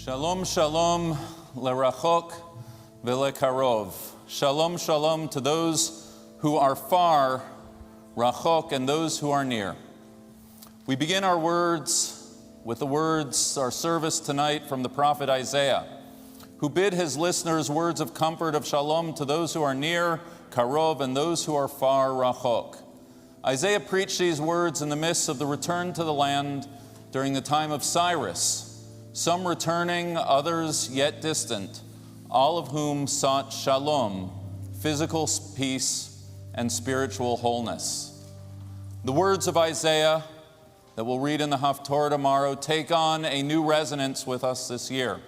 Shalom, shalom, lerachok v'lekarov. Shalom, shalom to those who are far, rachok, and those who are near. We begin our words with the words, our service tonight from the prophet Isaiah, who bid his listeners words of comfort of shalom to those who are near, karov, and those who are far, rachok. Isaiah preached these words in the midst of the return to the land during the time of Cyrus, some returning, others yet distant, all of whom sought shalom, physical peace, and spiritual wholeness. The words of Isaiah that we'll read in the Haftorah tomorrow take on a new resonance with us this year.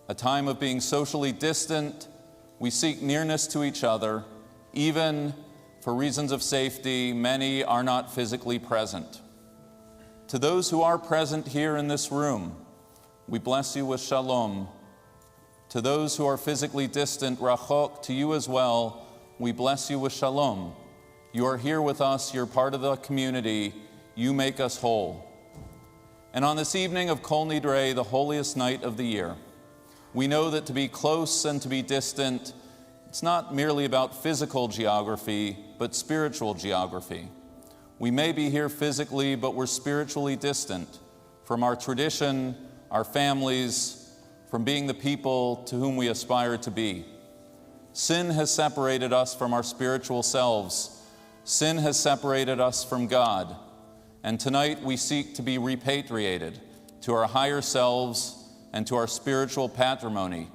A time of being socially distant, we seek nearness to each other. Even for reasons of safety, many are not physically present. To those who are present here in this room, we bless you with shalom. To those who are physically distant, rachok, to you as well, we bless you with shalom. You are here with us, you're part of the community, you make us whole. And on this evening of Kol Nidrei, the holiest night of the year, we know that to be close and to be distant, it's not merely about physical geography, but spiritual geography. We may be here physically, but we're spiritually distant from our tradition, our families, from being the people to whom we aspire to be. Sin has separated us from our spiritual selves. Sin has separated us from God. And tonight we seek to be repatriated to our higher selves and to our spiritual patrimony.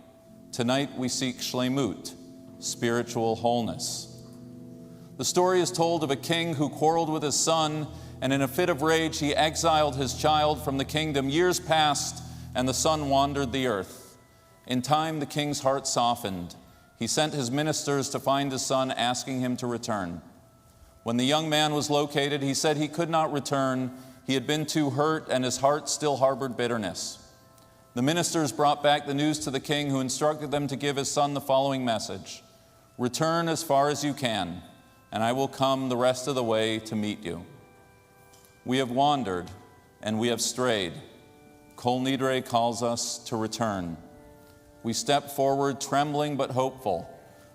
Tonight we seek shlemut, spiritual wholeness. The story is told of a king who quarreled with his son, and in a fit of rage he exiled his child from the kingdom. Years passed, and the son wandered the earth. In time, the king's heart softened. He sent his ministers to find his son, asking him to return. When the young man was located, he said he could not return. He had been too hurt, and his heart still harbored bitterness. The ministers brought back the news to the king, who instructed them to give his son the following message: "Return as far as you can, and I will come the rest of the way to meet you." We have wandered and we have strayed. Kol Nidrei calls us to return. We step forward trembling but hopeful,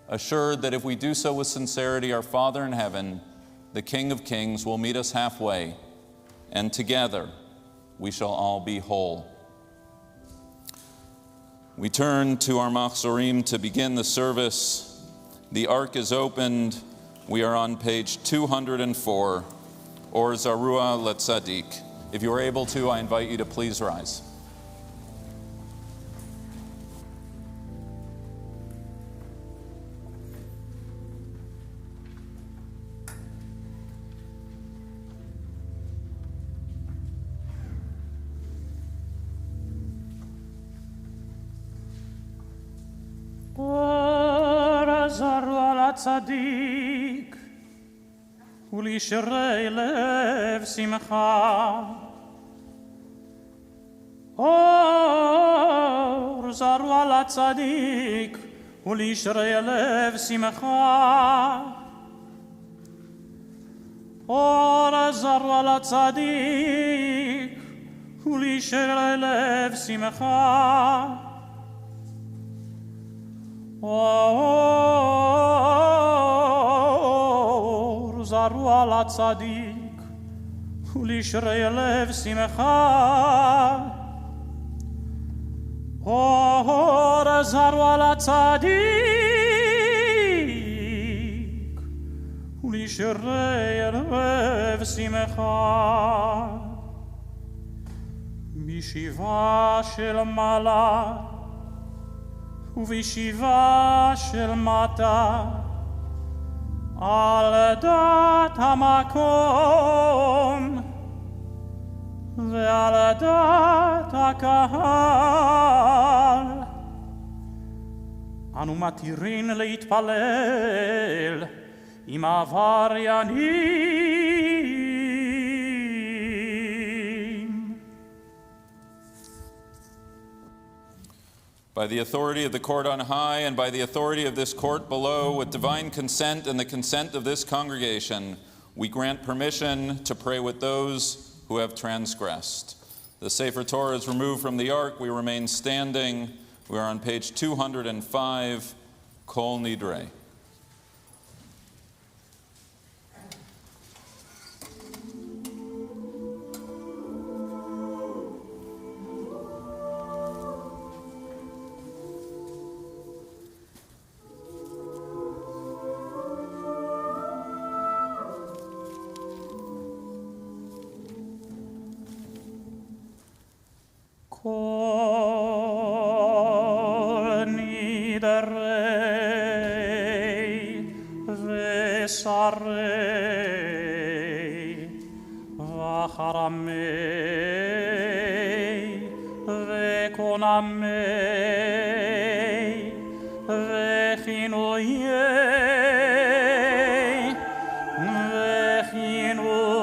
assured that if we do so with sincerity, our Father in heaven, the King of Kings, will meet us halfway, and together we shall all be whole. We turn to our Machzorim to begin the service. The ark is opened. We are on page 204, Or Zarua Letzadik. If you are able to, I invite you to please rise. Or Zarua Letzadik. ולישרי לב שמחה. אור זרוע לצדיק ולישרי לב שמחה. אור זרוע לצדיק ולישרי לב שמחה. זרוע לצדיק ולישרי לב שמחה. אור זרוע לצדיק ולישרי לב שמחה. בישיבה של מעלה ובישיבה של מטה, על דת המקום ועל דת הקהל, אנו מתירים להתפלל עם עבריינים. By the authority of the court on high and by the authority of this court below, with divine consent and the consent of this congregation, we grant permission to pray with those who have transgressed. The Sefer Torah is removed from the ark. We remain standing. We are on page 205, Kol Nidre. Kol nidrei vesarei vacharamei vekonamei vechinuyei vechinusei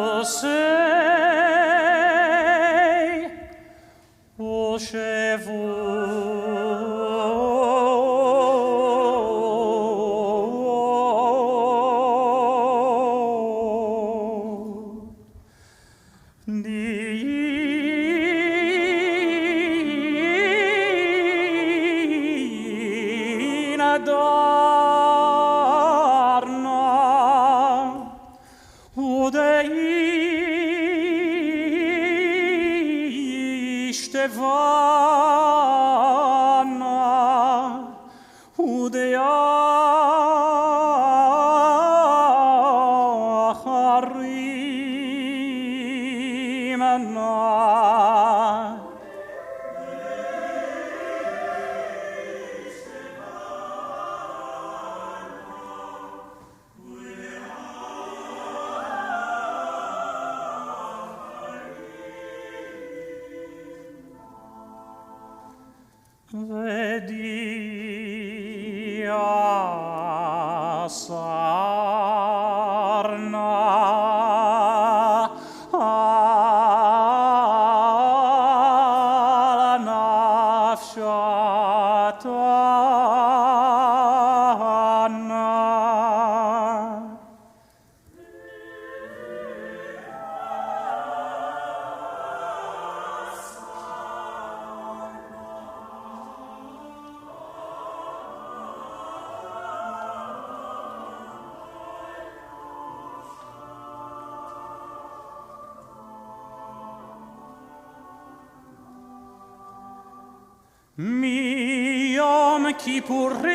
Miyom Kippurim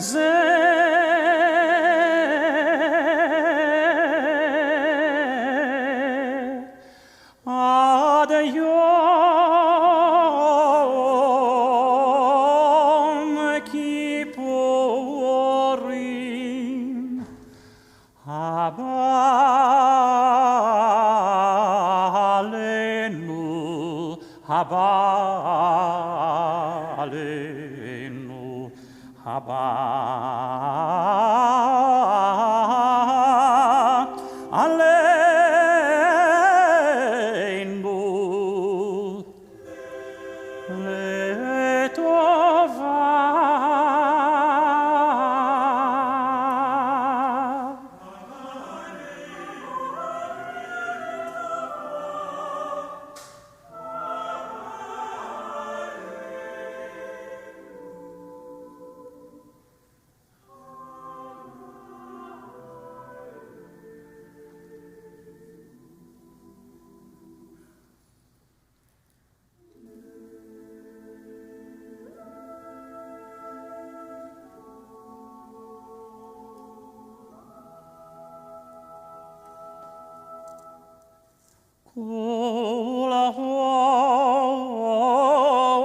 zeh ad Yom Kippurim haba alenu haba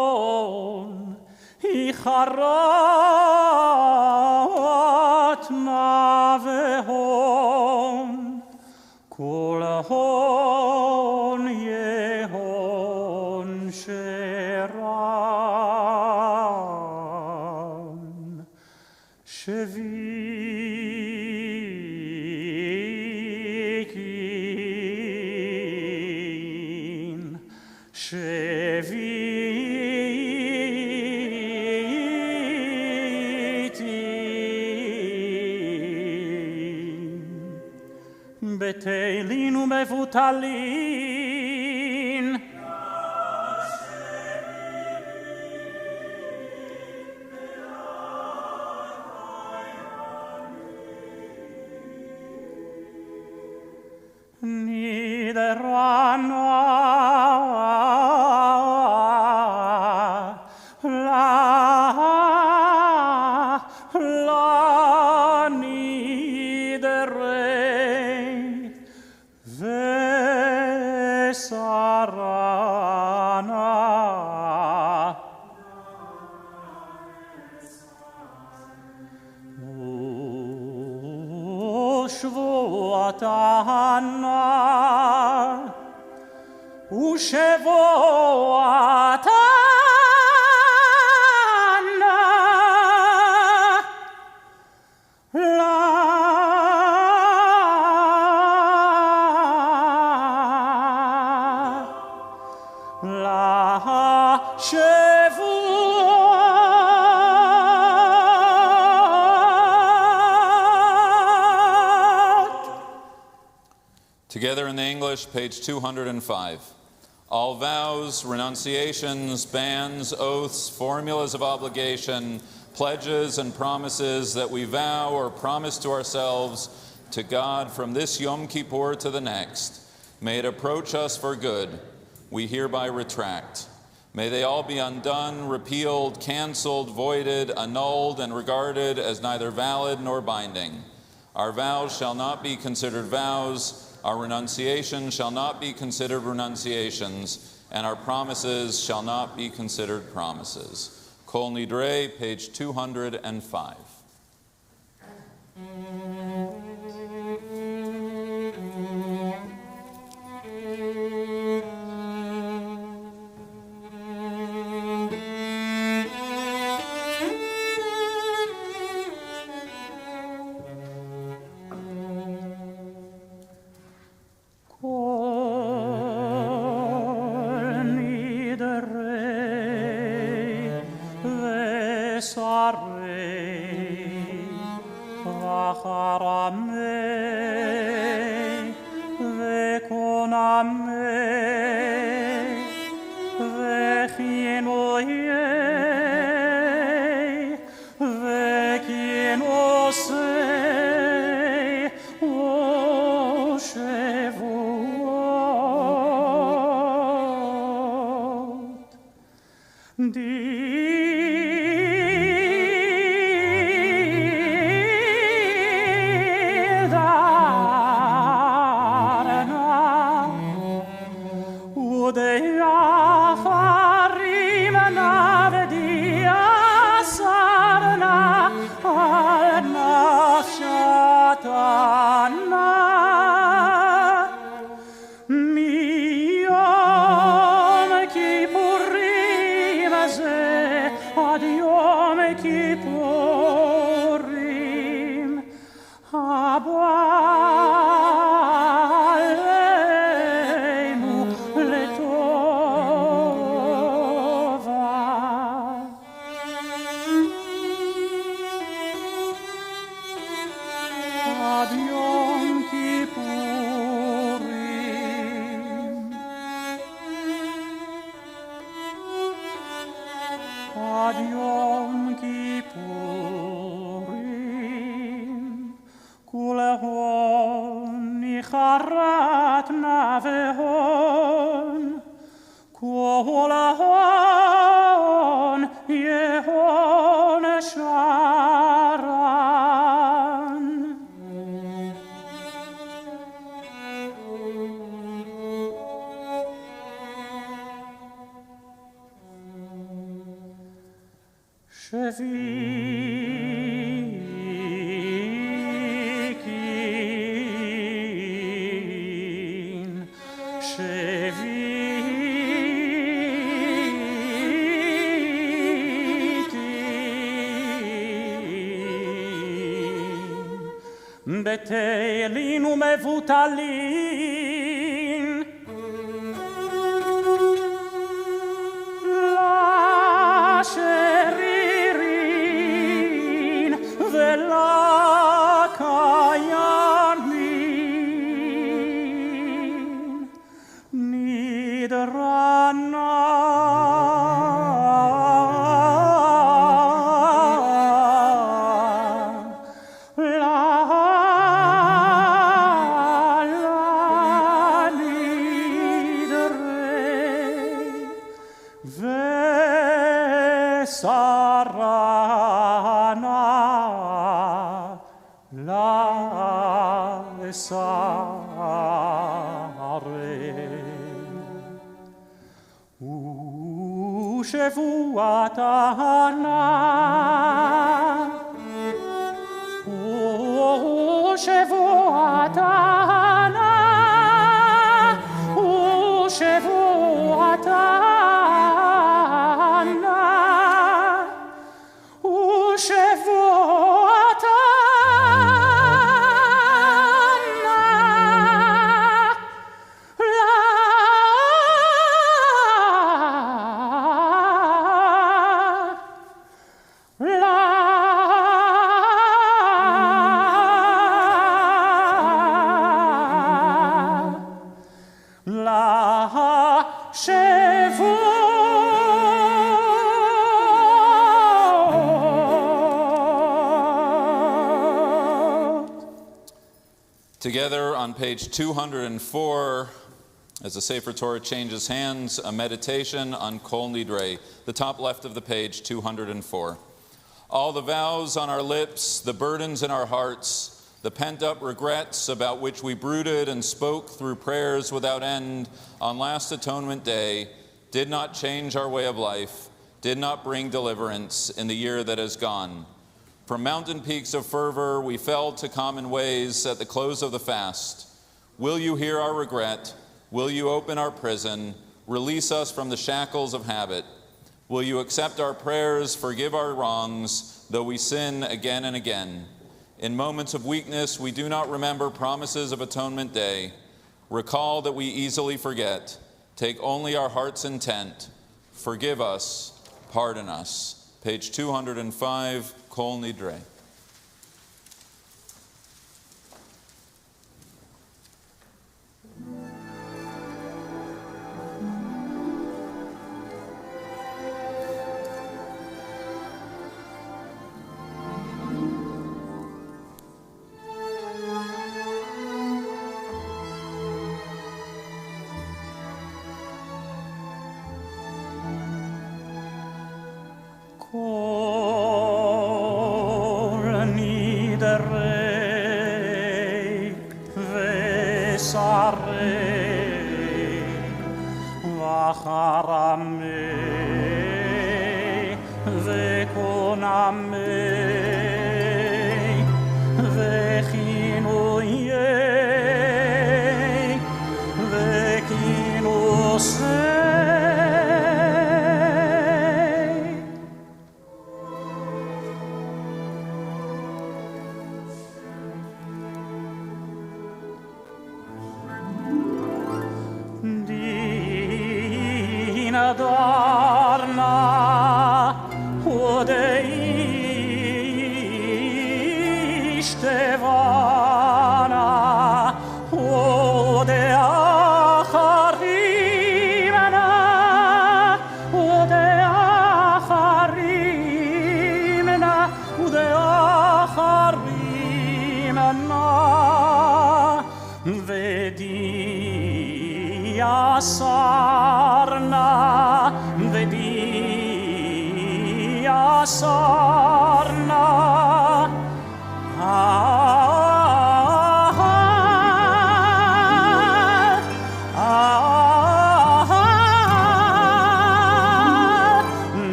Kulahon icharat navehon kulahon yehon sheran בטלים ומבוטלים Together in the English, page 205. All vows, renunciations, bans, oaths, formulas of obligation, pledges, and promises that we vow or promise to ourselves to God from this Yom Kippur to the next, may it approach us for good, we hereby retract. May they all be undone, repealed, canceled, voided, annulled, and regarded as neither valid nor binding. Our vows shall not be considered vows, our renunciations shall not be considered renunciations, and our promises shall not be considered promises. Kol Nidre, page 205. Betelin umevutalim la sheririn vela kayamin nidrana la sarana la esare Ushevuatana Ushevuatana Together on page 204, as the Sefer Torah changes hands, a meditation on Kol Nidre, the top left of the page, 204. All the vows on our lips, the burdens in our hearts, the pent-up regrets about which we brooded and spoke through prayers without end on last Atonement Day, did not change our way of life, did not bring deliverance in the year that has gone. From mountain peaks of fervor, we fell to common ways at the close of the fast. Will you hear our regret? Will you open our prison? Release us from the shackles of habit? Will you accept our prayers, forgive our wrongs, though we sin again and again? In moments of weakness, we do not remember promises of Atonement Day. Recall that we easily forget. Take only our heart's intent. Forgive us, pardon us. Page 205, Kol Nidre.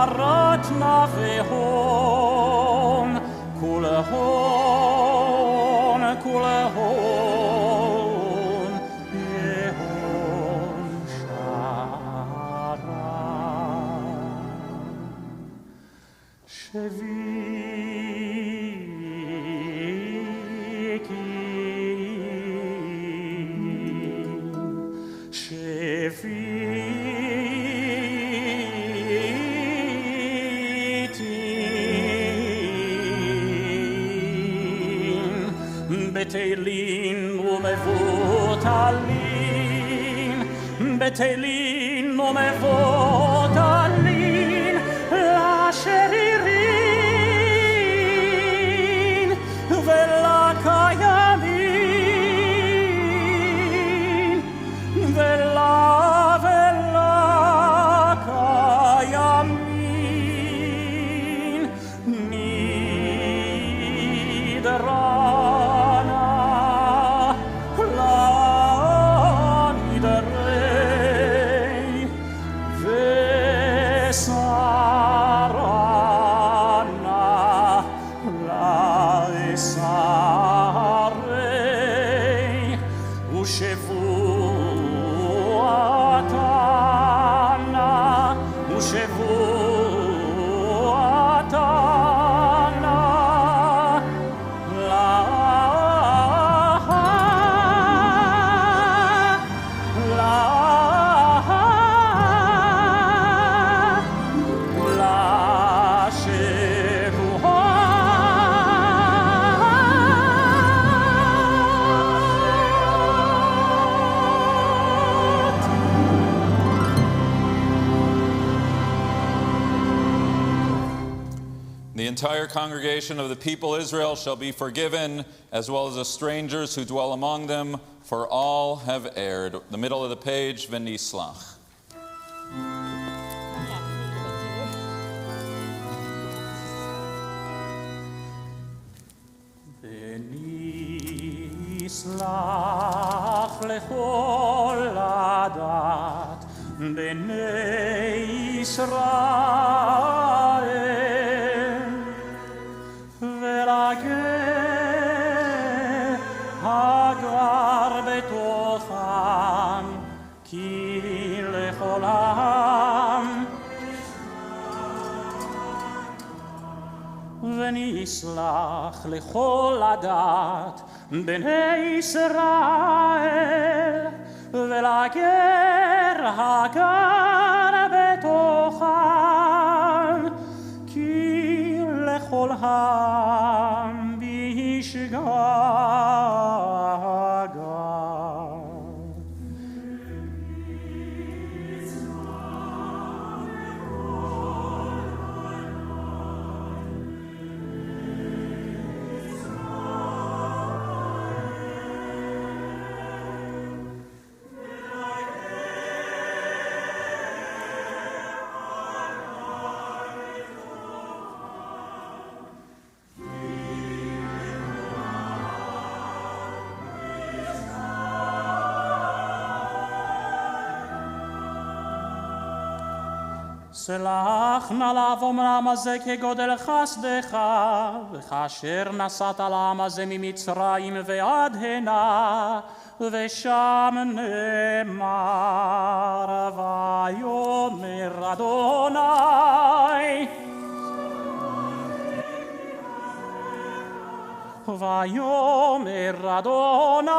Marat Navehon, Kulehon, Kulehon, Yehon Sharan, Betelin umevotalin, Betelin umevotalin, la sheririn, vela kayamin, vela kayamin, nidra. The entire congregation of the people Israel shall be forgiven, as well as the strangers who dwell among them, for all have erred. The middle of the page, V'nislach. V'nislach lechol adat b'nei Yisrael ולגר הגר בתוכם כי לכל העם ונסלח לכל הדת בני ישראל ולגר הגר בתוכם כי לכל העם בשגגה. סלח נא לעוון העם הזה כגודל חסדך, וכאשר נסעת לעם הזה ממצרים ועד הנה, ושם נאמר ויאמר אדוני ויאמר אדוני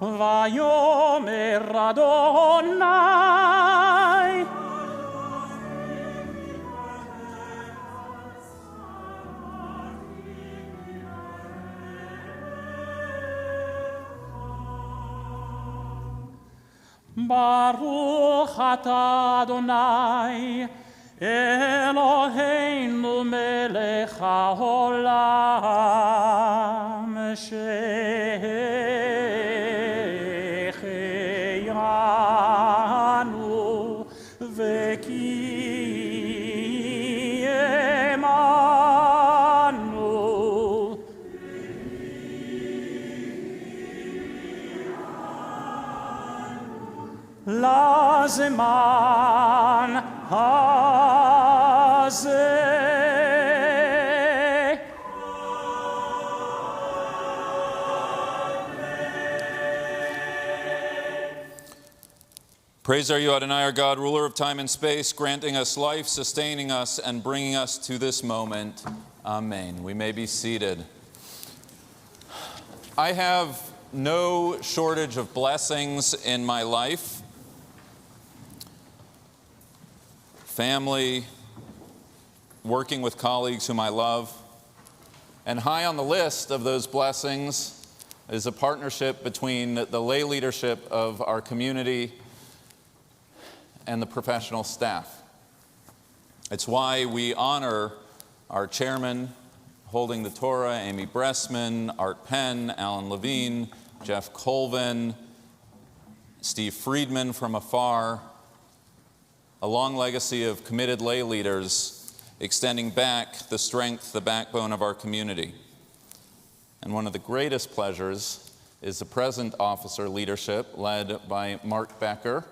ויאמר אדוני ברוך אתה אדוני אלוהינו מלך העולם שהחיינו וקיימנו הזמן הזה. Praise are you, Adonai, our God, ruler of time and space, granting us life, sustaining us, and bringing us to this moment. Amen. We may be seated. I have no shortage of blessings in my life. Family, working with colleagues whom I love. And high on the list of those blessings is a partnership between the lay leadership of our community and the professional staff. It's why we honor our chairman holding the Torah, Amy Bressman, Art Penn, Alan Levine, Jeff Colvin, Steve Friedman from afar, a long legacy of committed lay leaders extending back the strength, the backbone of our community. And one of the greatest pleasures is the present officer leadership led by Mark Becker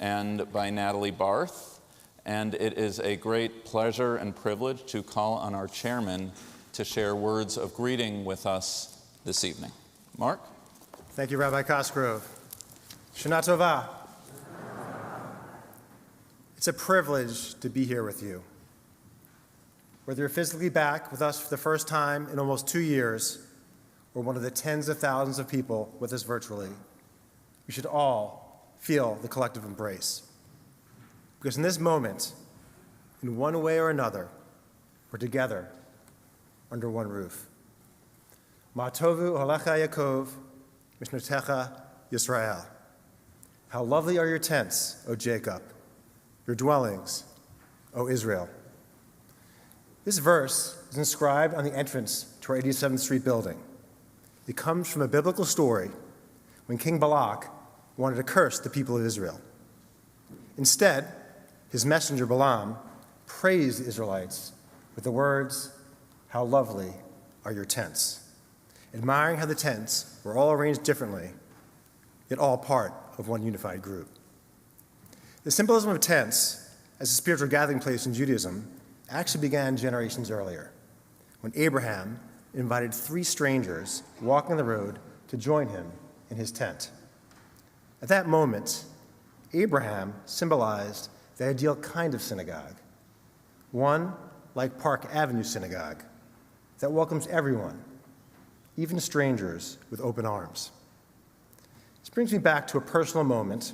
and by Natalie Barth. And it is a great pleasure and privilege to call on our chairman to share words of greeting with us this evening. Mark? Thank you, Rabbi Cosgrove. Shana Tova. It's a privilege to be here with you. Whether you're physically back with us for the first time in almost 2 years, or one of the tens of thousands of people with us virtually, we should all feel the collective embrace. Because in this moment, in one way or another, we're together under one roof. Ma tovu halecha Yaakov, mishnotecha Yisrael. How lovely are your tents, O Jacob, your dwellings, O Israel. This verse is inscribed on the entrance to our 87th Street building. It comes from a biblical story when King Balak wanted to curse the people of Israel. Instead, his messenger Balaam praised the Israelites with the words, "How lovely are your tents," admiring how the tents were all arranged differently, yet all part of one unified group. The symbolism of tents as a spiritual gathering place in Judaism actually began generations earlier, when Abraham invited 3 strangers walking the road to join him in his tent. At that moment, Abraham symbolized the ideal kind of synagogue, one like Park Avenue Synagogue that welcomes everyone, even strangers, with open arms. This brings me back to a personal moment,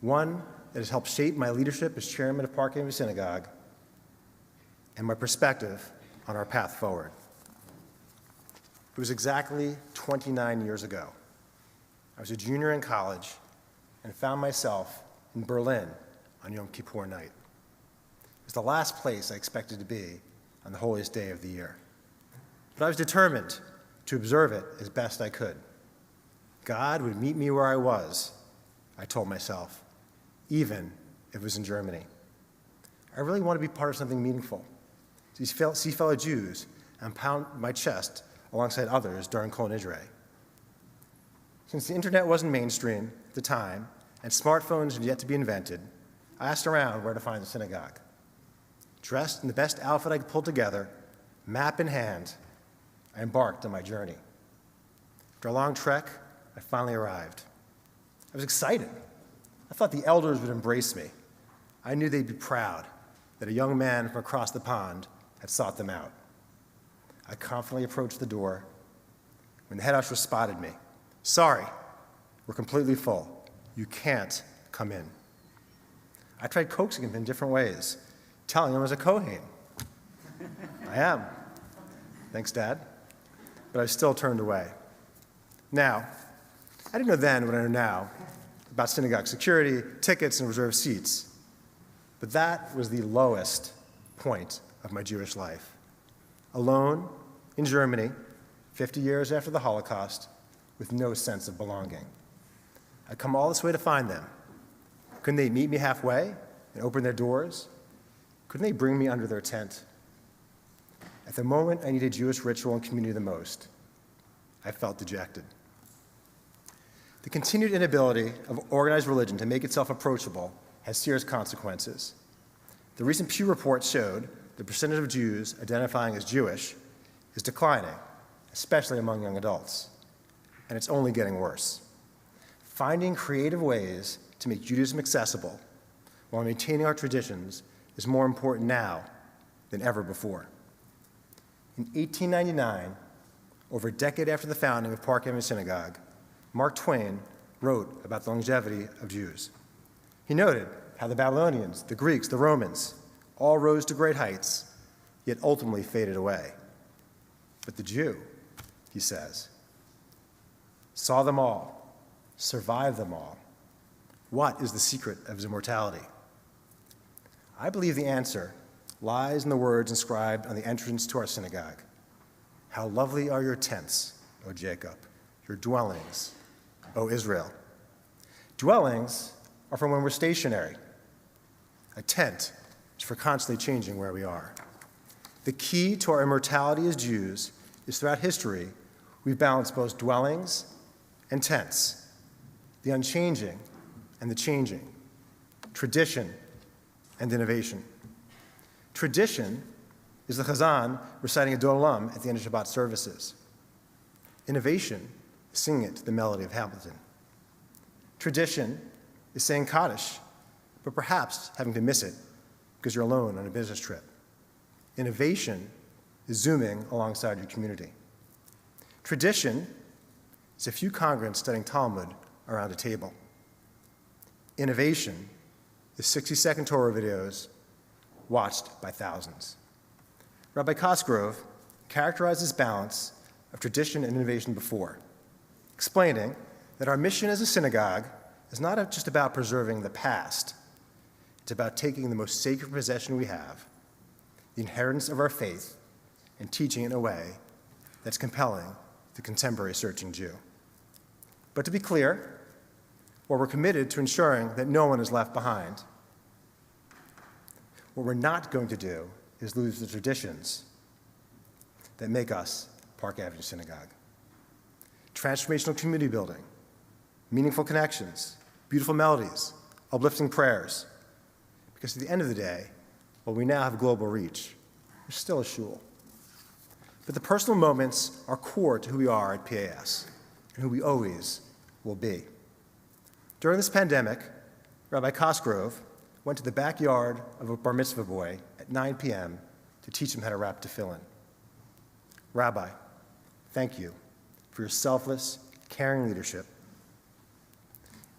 one that has helped shape my leadership as chairman of Park Avenue Synagogue and my perspective on our path forward. It was exactly 29 years ago. I was a junior in college and found myself in Berlin on Yom Kippur night. It was the last place I expected to be on the holiest day of the year. But I was determined to observe it as best I could. God would meet me where I was, I told myself, even if it was in Germany. I really want to be part of something meaningful, to see fellow Jews and pound my chest alongside others during Kol Nidre. Since the internet wasn't mainstream at the time and smartphones had yet to be invented, I asked around where to find the synagogue. Dressed in the best outfit I could pull together, map in hand, I embarked on my journey. After a long trek, I finally arrived. I was excited. I thought the elders would embrace me. I knew they'd be proud that a young man from across the pond had sought them out. I confidently approached the door when the head usher spotted me. "Sorry, we're completely full. You can't come in." I tried coaxing him in different ways, telling him I was a Kohen. I am. Thanks, Dad. But I still turned away. Now, I didn't know then what I know now about synagogue security, tickets, and reserved seats. But that was the lowest point of my Jewish life. Alone in Germany, 50 years after the Holocaust, with no sense of belonging. I'd come all this way to find them. Couldn't they meet me halfway and open their doors? Couldn't they bring me under their tent? At the moment I needed Jewish ritual and community the most, I felt dejected. The continued inability of organized religion to make itself approachable has serious consequences. The recent Pew report showed the percentage of Jews identifying as Jewish is declining, especially among young adults, and it's only getting worse. Finding creative ways to make Judaism accessible while maintaining our traditions is more important now than ever before. In 1899, over a decade after the founding of Park Avenue Synagogue, Mark Twain wrote about the longevity of Jews. He noted how the Babylonians, the Greeks, the Romans all rose to great heights, yet ultimately faded away. But the Jew, he says, saw them all, survived them all. What is the secret of his immortality? I believe the answer lies in the words inscribed on the entrance to our synagogue. How lovely are your tents, O Jacob, your dwellings, O Israel. Dwellings are for when we're stationary. A tent is for constantly changing where we are. The key to our immortality as Jews is throughout history, we've balanced both dwellings and tents, the unchanging and the changing, tradition and innovation. Tradition is the Chazan reciting a Dor Olam at the end of Shabbat services. Innovation is singing it to the melody of Hamilton. Tradition is saying Kaddish, but perhaps having to miss it because you're alone on a business trip. Innovation is zooming alongside your community. Tradition is a few congregants studying Talmud around a table. Innovation is 60-second Torah videos watched by thousands. Rabbi Cosgrove characterized this balance of tradition and innovation before, explaining that our mission as a synagogue is not just about preserving the past. It's about taking the most sacred possession we have, the inheritance of our faith, and teaching it in a way that's compelling to the contemporary searching Jew. But to be clear, while we're committed to ensuring that no one is left behind, what we're not going to do is lose the traditions that make us Park Avenue Synagogue. Transformational community building, meaningful connections, beautiful melodies, uplifting prayers. Because at the end of the day, while we now have global reach, we're still a shul. But the personal moments are core to who we are at PAS and who we always will be. During this pandemic, Rabbi Cosgrove went to the backyard of a bar mitzvah boy at 9 p.m. to teach him how to wrap tefillin. Rabbi, thank you for your selfless, caring leadership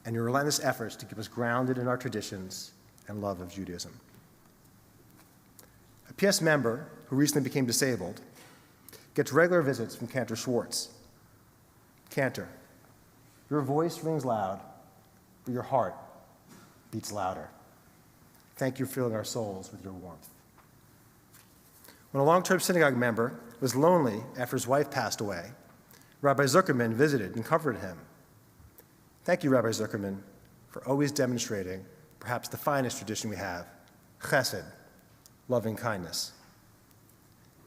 and your relentless efforts to keep us grounded in our traditions and love of Judaism. A PS member who recently became disabled gets regular visits from Cantor Schwartz. Cantor, your voice rings loud, but your heart beats louder. Thank you for filling our souls with your warmth. When a long-term synagogue member was lonely after his wife passed away, Rabbi Zuckerman visited and comforted him. Thank you, Rabbi Zuckerman, for always demonstrating perhaps the finest tradition we have, chesed, loving kindness.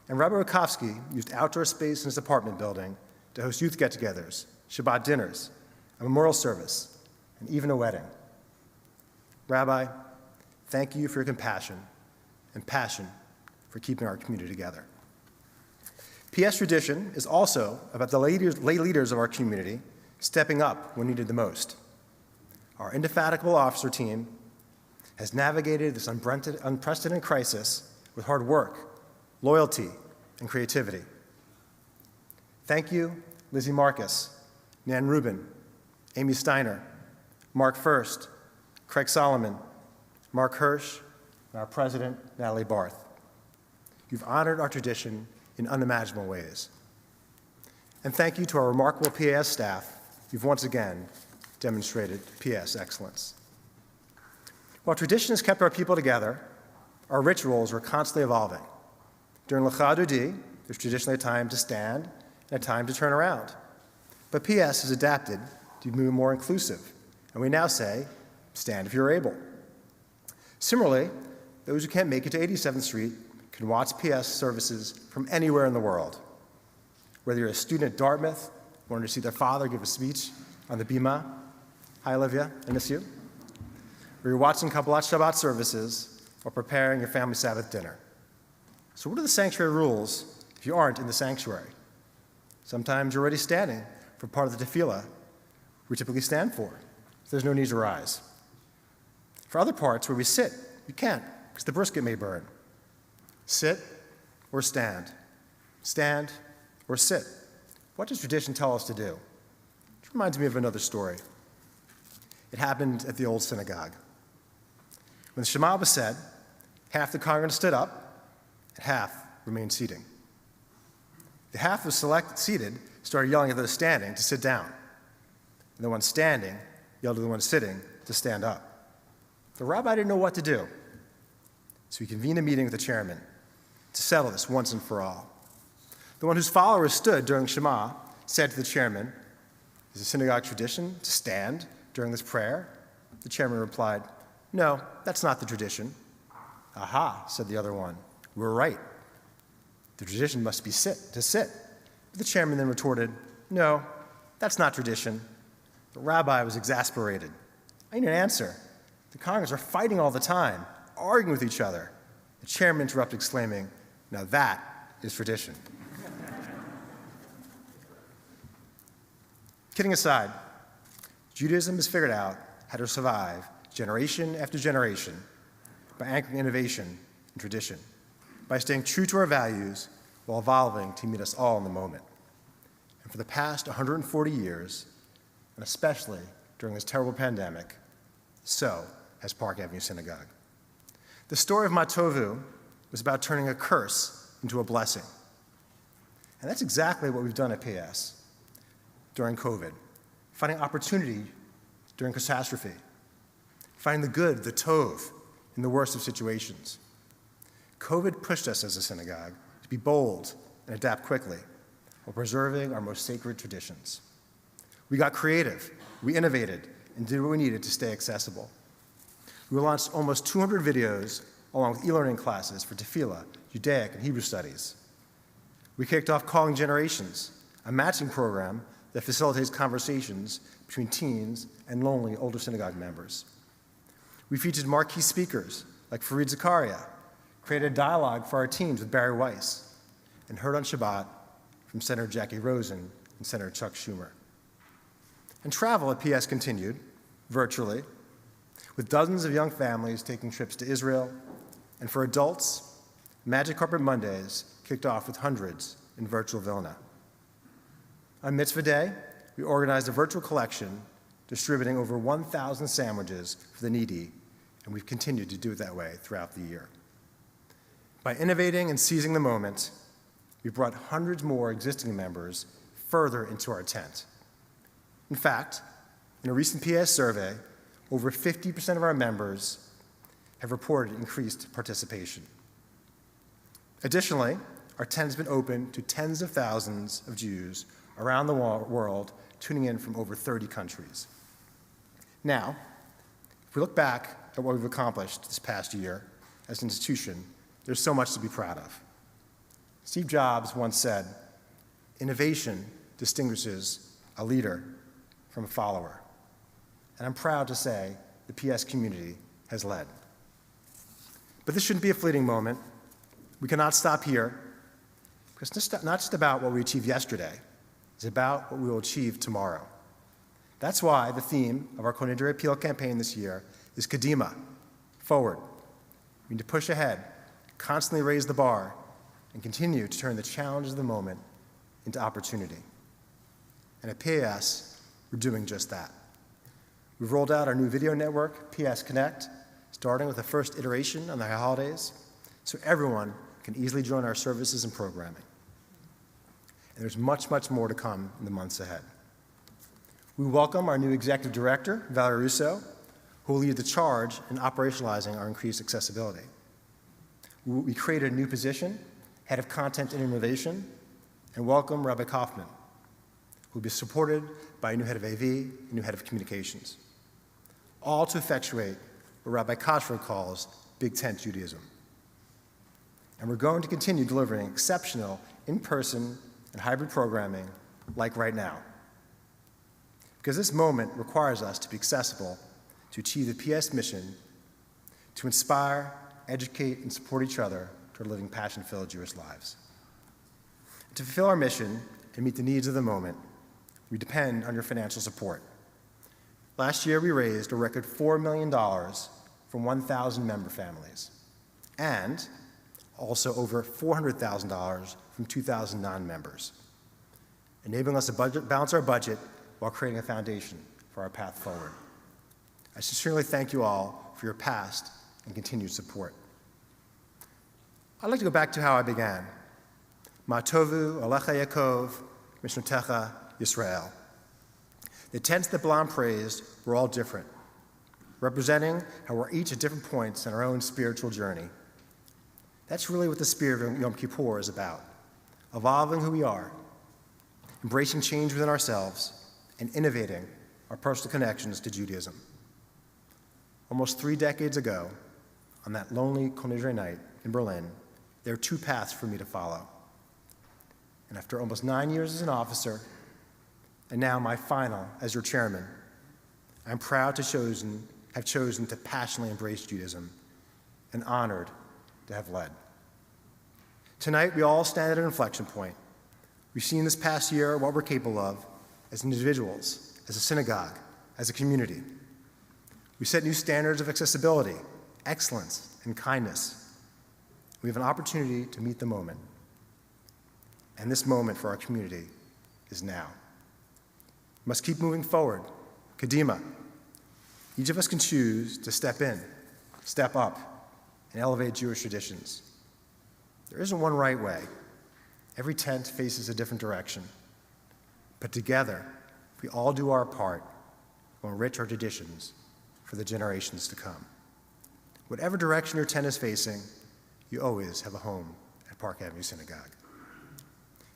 And Rabbi Rakowski used outdoor space in his apartment building to host youth get-togethers, Shabbat dinners, a memorial service, and even a wedding. Rabbi, thank you for your compassion and passion for keeping our community together. PS tradition is also about the lay leaders of our community stepping up when needed the most. Our indefatigable officer team has navigated this unprecedented crisis with hard work, loyalty, and creativity. Thank you, Lizzie Marcus, Nan Rubin, Amy Steiner, Mark First, Craig Solomon, Mark Hirsch, and our president, Natalie Barth. You've honored our tradition in unimaginable ways. And thank you to our remarkable PAS staff. You've once again demonstrated PAS excellence. While tradition has kept our people together, our rituals are constantly evolving. During Lecha Dodi, there's traditionally a time to stand and a time to turn around. But PS has adapted to be more inclusive, and we now say, stand if you're able. Similarly, those who can't make it to 87th Street can watch PS services from anywhere in the world. Whether you're a student at Dartmouth, wanting to see their father give a speech on the Bima. Hi, Olivia, I miss you. or you're watching Kabbalat Shabbat services, or preparing your family Sabbath dinner. So what are the sanctuary rules if you aren't in the sanctuary? Sometimes you're already standing for part of the tefillah we typically stand for, so there's no need to rise. For other parts where we sit, you can't, because the brisket may burn. Sit or stand. Stand or sit. What does tradition tell us to do? It reminds me of another story. It happened at the old synagogue. When the Shema was said, half the congregants stood up, and half remained seating. The half who was seated started yelling at those standing to sit down. And the one standing yelled at the one sitting to stand up. The rabbi didn't know what to do, so he convened a meeting with the chairman to settle this once and for all. The one whose followers stood during Shema said to the chairman, "Is it synagogue tradition to stand during this prayer?" The chairman replied, "No, that's not the tradition." "Aha," said the other one, "we're right. The tradition must be to sit." But the chairman then retorted, "No, that's not tradition." The rabbi was exasperated. "I need an answer. The congregants are fighting all the time, arguing with each other." The chairman interrupted, exclaiming, "Now that is tradition." Kidding aside, Judaism has figured out how to survive generation after generation by anchoring innovation and tradition, by staying true to our values while evolving to meet us all in the moment. And for the past 140 years, and especially during this terrible pandemic, so has Park Avenue Synagogue. The story of Matovu was about turning a curse into a blessing. And that's exactly what we've done at PS during COVID, finding opportunity during catastrophe, finding the good, the tov, in the worst of situations. COVID pushed us as a synagogue to be bold and adapt quickly while preserving our most sacred traditions. We got creative, we innovated, and did what we needed to stay accessible. We launched almost 200 videos along with e-learning classes for Tefillah, Judaic, and Hebrew studies. We kicked off Calling Generations, a matching program that facilitates conversations between teens and lonely older synagogue members. We featured marquee speakers like Fareed Zakaria, created a dialogue for our teams with Barry Weiss, and heard on Shabbat from Senator Jackie Rosen and Senator Chuck Schumer. And travel at PS continued, virtually, with dozens of young families taking trips to Israel, and for adults, Magic Carpet Mondays kicked off with hundreds in virtual Vilna. On Mitzvah Day, we organized a virtual collection distributing over 1,000 sandwiches for the needy, and we've continued to do it that way throughout the year. By innovating and seizing the moment, we brought hundreds more existing members further into our tent. In fact, in a recent PS survey, over 50% of our members have reported increased participation. Additionally, our tent has been open to tens of thousands of Jews around the world, tuning in from over 30 countries. Now, if we look back at what we've accomplished this past year as an institution, there's so much to be proud of. Steve Jobs once said, "Innovation distinguishes a leader from a follower." And I'm proud to say the PS community has led. But this shouldn't be a fleeting moment. We cannot stop here, because it's not just about what we achieved yesterday. It's about what we will achieve tomorrow. That's why the theme of our Kohen Edrei Appeal campaign this year is Kadima, forward. We need to push ahead, constantly raise the bar, and continue to turn the challenges of the moment into opportunity. And at PS, we're doing just that. We've rolled out our new video network, PS Connect, starting with the first iteration on the holidays, so everyone can easily join our services and programming. And there's much, much more to come in the months ahead. We welcome our new executive director, Valerie Russo, who will lead the charge in operationalizing our increased accessibility. We created a new position, head of content and innovation, and welcome Rabbi Kaufman, who will be supported by a new head of AV and new head of communications, all to effectuate what Rabbi Koshver calls Big Tent Judaism. And we're going to continue delivering exceptional in-person and hybrid programming like right now. Because this moment requires us to be accessible to achieve the PS mission to inspire, educate, and support each other toward living passion-filled Jewish lives. To fulfill our mission and meet the needs of the moment, we depend on your financial support. Last year, we raised a record $4 million from 1,000 member families, and also over $400,000 from 2,000 non-members, enabling us to balance our budget while creating a foundation for our path forward. I sincerely thank you all for your past and continued support. I'd like to go back to how I began. Ma tovu alecha Yaakov, mishnotecha Yisrael. The tents that Balaam praised were all different, representing how we're each at different points in our own spiritual journey. That's really what the spirit of Yom Kippur is about, evolving who we are, embracing change within ourselves, and innovating our personal connections to Judaism. Almost 3 decades ago, on that lonely Kol Nidre night in Berlin, there were 2 paths for me to follow. And after almost 9 years as an officer, and now my final as your chairman, I'm proud to have chosen to passionately embrace Judaism and honored to have led. Tonight, we all stand at an inflection point. We've seen this past year what we're capable of as individuals, as a synagogue, as a community. We set new standards of accessibility, excellence, and kindness. We have an opportunity to meet the moment. And this moment for our community is now. We must keep moving forward. Kadima. Each of us can choose to step in, step up, and elevate Jewish traditions. There isn't one right way. Every tent faces a different direction. But together, if we all do our part, we'll enrich our traditions for the generations to come. Whatever direction your tent is facing, you always have a home at Park Avenue Synagogue.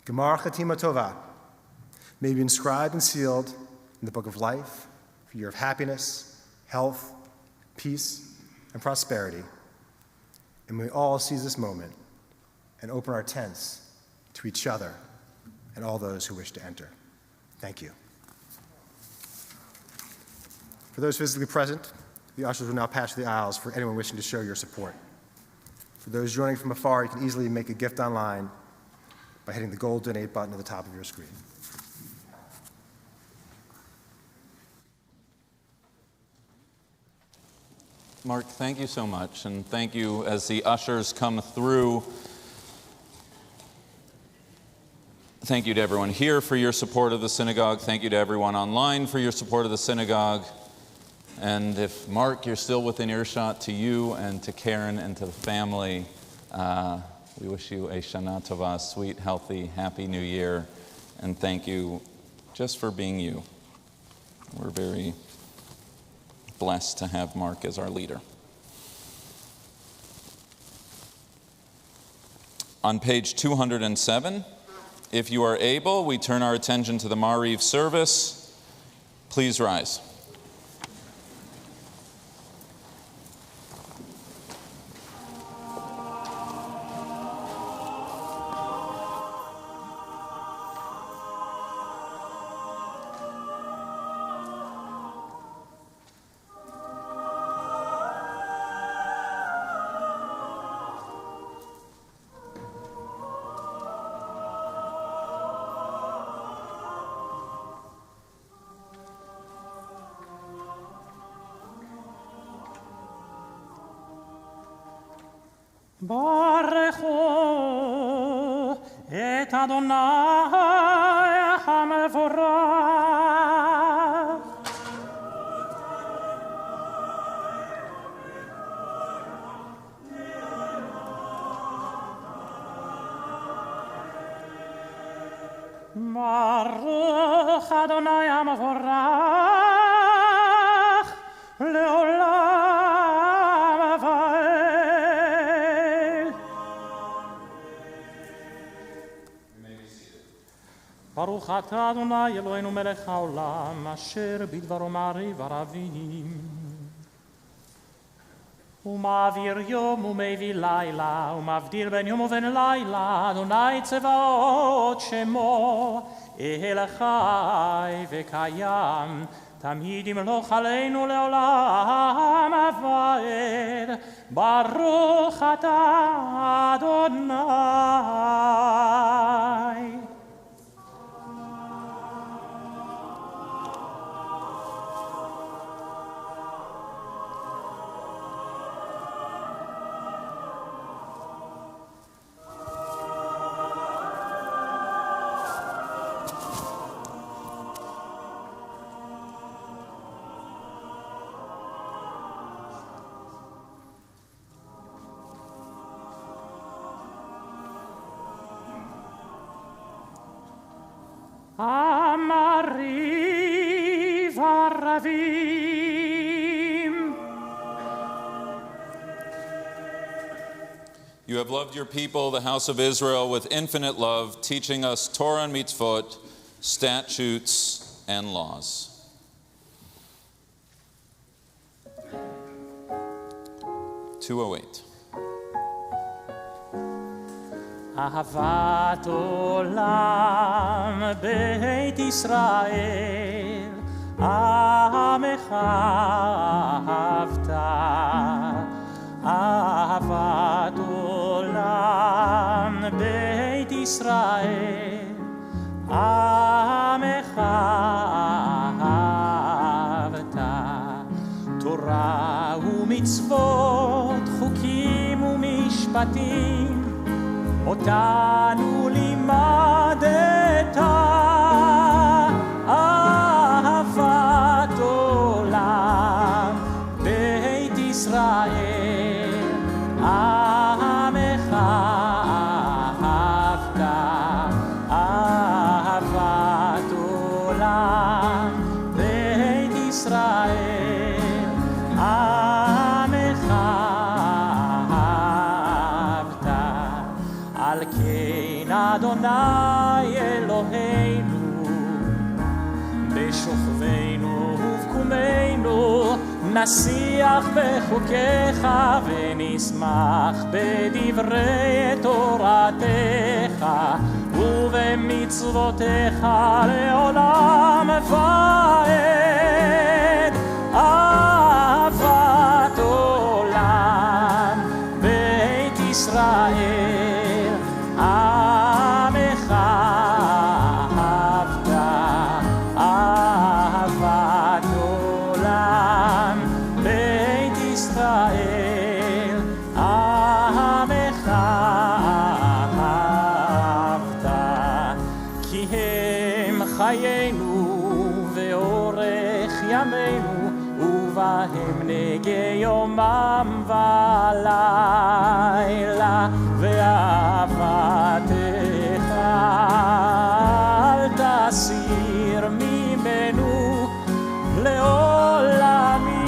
Gemar Chatima Tova may be inscribed and sealed in the book of life for a year of happiness, health, peace, and prosperity. And may we all seize this moment and open our tents to each other and all those who wish to enter. Thank you. For those physically present, the ushers will now pass through the aisles for anyone wishing to show your support. For those joining from afar, you can easily make a gift online by hitting the gold donate button at the top of your screen. Mark, thank you so much, and thank you as the ushers come through. Thank you to everyone here for your support of the synagogue. Thank you to everyone online for your support of the synagogue. And if, Mark, you're still within earshot, to you and to Karen and to the family, we wish you a Shana Tova, sweet, healthy, happy new year. And thank you just for being you. We're very blessed to have Mark as our leader. On page 207, if you are able, we turn our attention to the Ma'ariv service. Please rise. ברכו את אדוני המבורך. ברוך אדוני המבורך לעולם ועד. ברוך אתה אדוני אלוהינו מלך העולם, אשר בדברו מעריב ערבים. הוא מעביר יום ומביא לילה, ומבדיל בין יום ובין לילה, אדוני צבאות שמו, אל חי וקיים, תמיד ימלוך עלינו לעולם ועד, ברוך אתה אדוני. Amari varavim. You have loved your people, the house of Israel, with infinite love, teaching us Torah and mitzvot, statutes and laws. (208) אהבת עולם בית ישראל, עמך אהבת. אהבת עולם בית ישראל, עמך אהבת. תורה ומצוות, חוקים ומשפטים, אותנו לימדת. אהבת עולם בית ישראל, עמך אהבת. אהבת עולם בית ישראל, עמך אהבת. על כן אדוני אלוהינו, בשוכבנו ובקומנו, נשיח בחוקיך ונשמח בדברי תורתך ובמצוותיך לעולם ועד. אהבת עולם בית ישראל, עמך אהבת. אהבת עולם בית ישראל, עמך אהבת. כי הם חיינו ואורך ימינו, ובהם נגה יומם ולילה, ואהבתך אל תסיר ממנו לעולמים.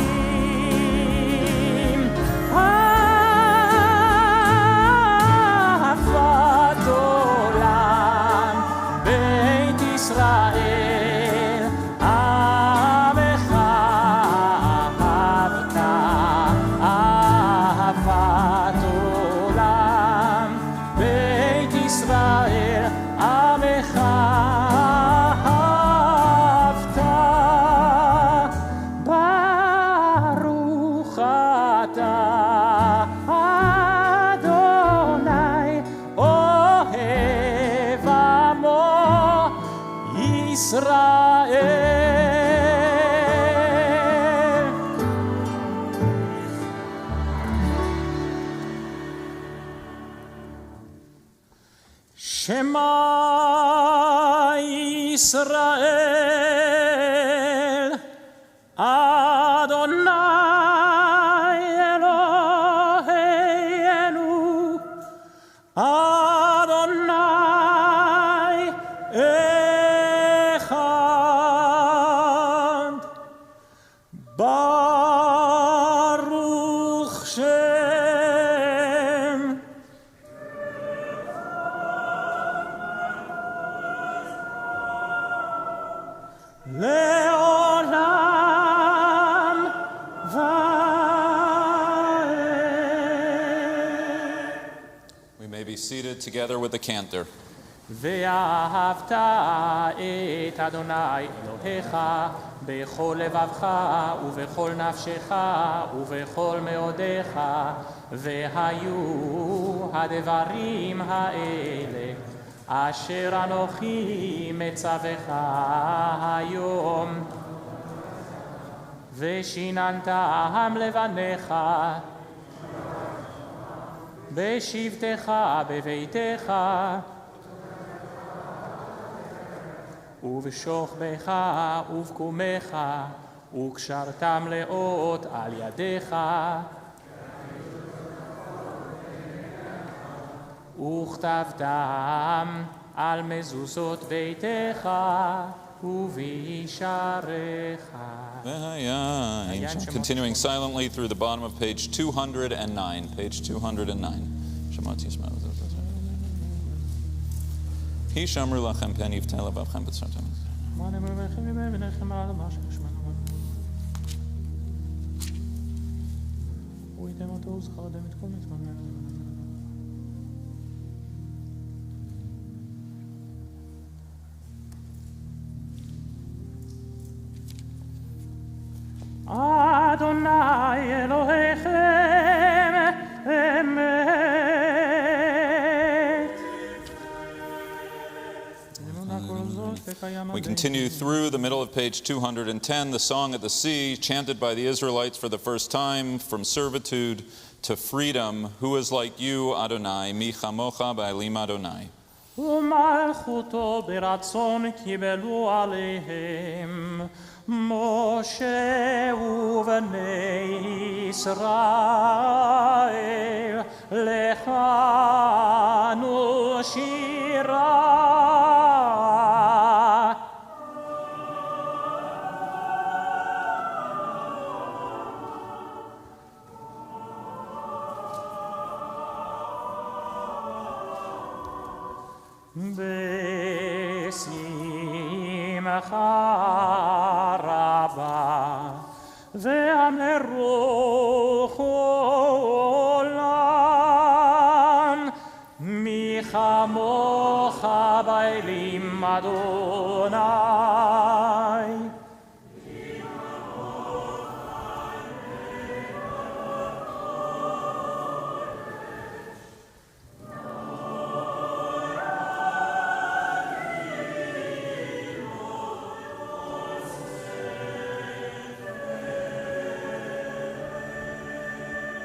אהבת עולם בית ישראל, עמך אהבת. אהבת עולם בית ישראל, עמך אהבת. ברוך אתה אדוני אוהב עמו ישראל. שמע ישראל, אדוני אלוהינו, אדוני אחד. ברוך שם לעולם ועד. We may be seated together with the cantor. ואהבת את אדוני אלוהיך בכל לבבך ובכל נפשך ובכל מאודיך, והיו הדברים האלה אשר אנוכי מצווך היום. ושיננתם לבניך בשבתך בביתך ובשוכבך ובקומך, וקשרתם לאות על ידיך, וכתבתם על מזוזות ביתך ובישעריך. Continuing silently through the bottom of page 209. Page 209. הישמרו לכם פן יפתה לבבכם בצרתם. אדוני אלוהיכם אמת. We continue through the middle of page 210, the Song at the Sea, chanted by the Israelites for the first time, from servitude to freedom. Who is like you, Adonai? Mi chamocha ba'elim Adonai. ומלכותו ברצון קיבלו עליהם משה ובני ישראל, לכנו שירה. בשמחה רבה ואמרו עולם, מי כמוך באלים אדוני.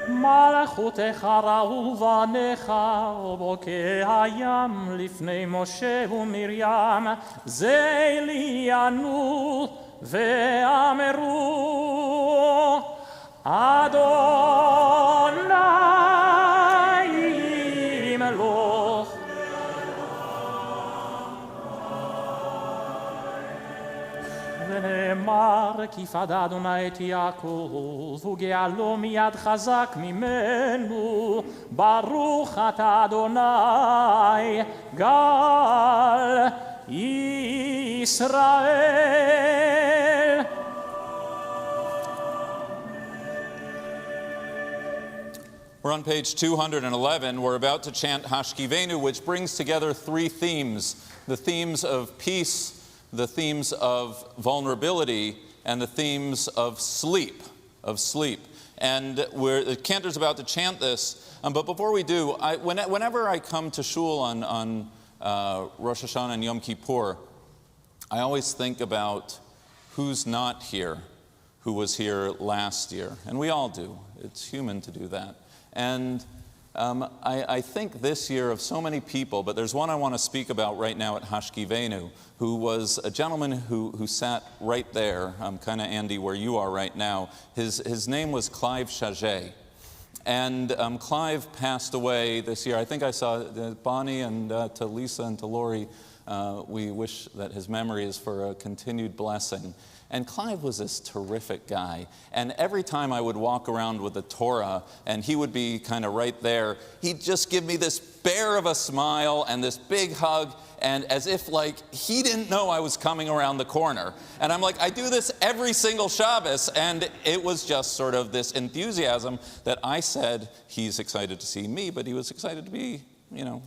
מלכותך ראו בניך ובוקי הים לפני משה ומרים, זה עליינו ואמרו אדוני מלוך. ונאמר כי פדה אדוני את יעקב וגאלו מיד חזק ממנו, ברוך אתה אדוני גל ישראל. We're on page 211. We're about to chant Hashkivenu, which brings together three themes: the themes of peace, the themes of vulnerability, and the themes of sleep. And the cantor's about to chant this. But before we do, whenever I come to shul on Rosh Hashanah and Yom Kippur, I always think about who's not here, who was here last year. And we all do. It's human to do that. And I think this year of so many people, but there's one I want to speak about right now at Hashkivenu, who was a gentleman who sat right there, kind of Andy where you are right now. His name was Clive Chaget. And Clive passed away this year. I think I saw Bonnie, and to Lisa and to Lori, we wish that his memory is for a continued blessing. And Clive was this terrific guy. And every time I would walk around with the Torah, and he would be kind of right there, he'd just give me this bear of a smile and this big hug, and as if like he didn't know I was coming around the corner. And I'm like, I do this every single Shabbos, and it was just sort of this enthusiasm that I said, he's excited to see me, but he was excited to be,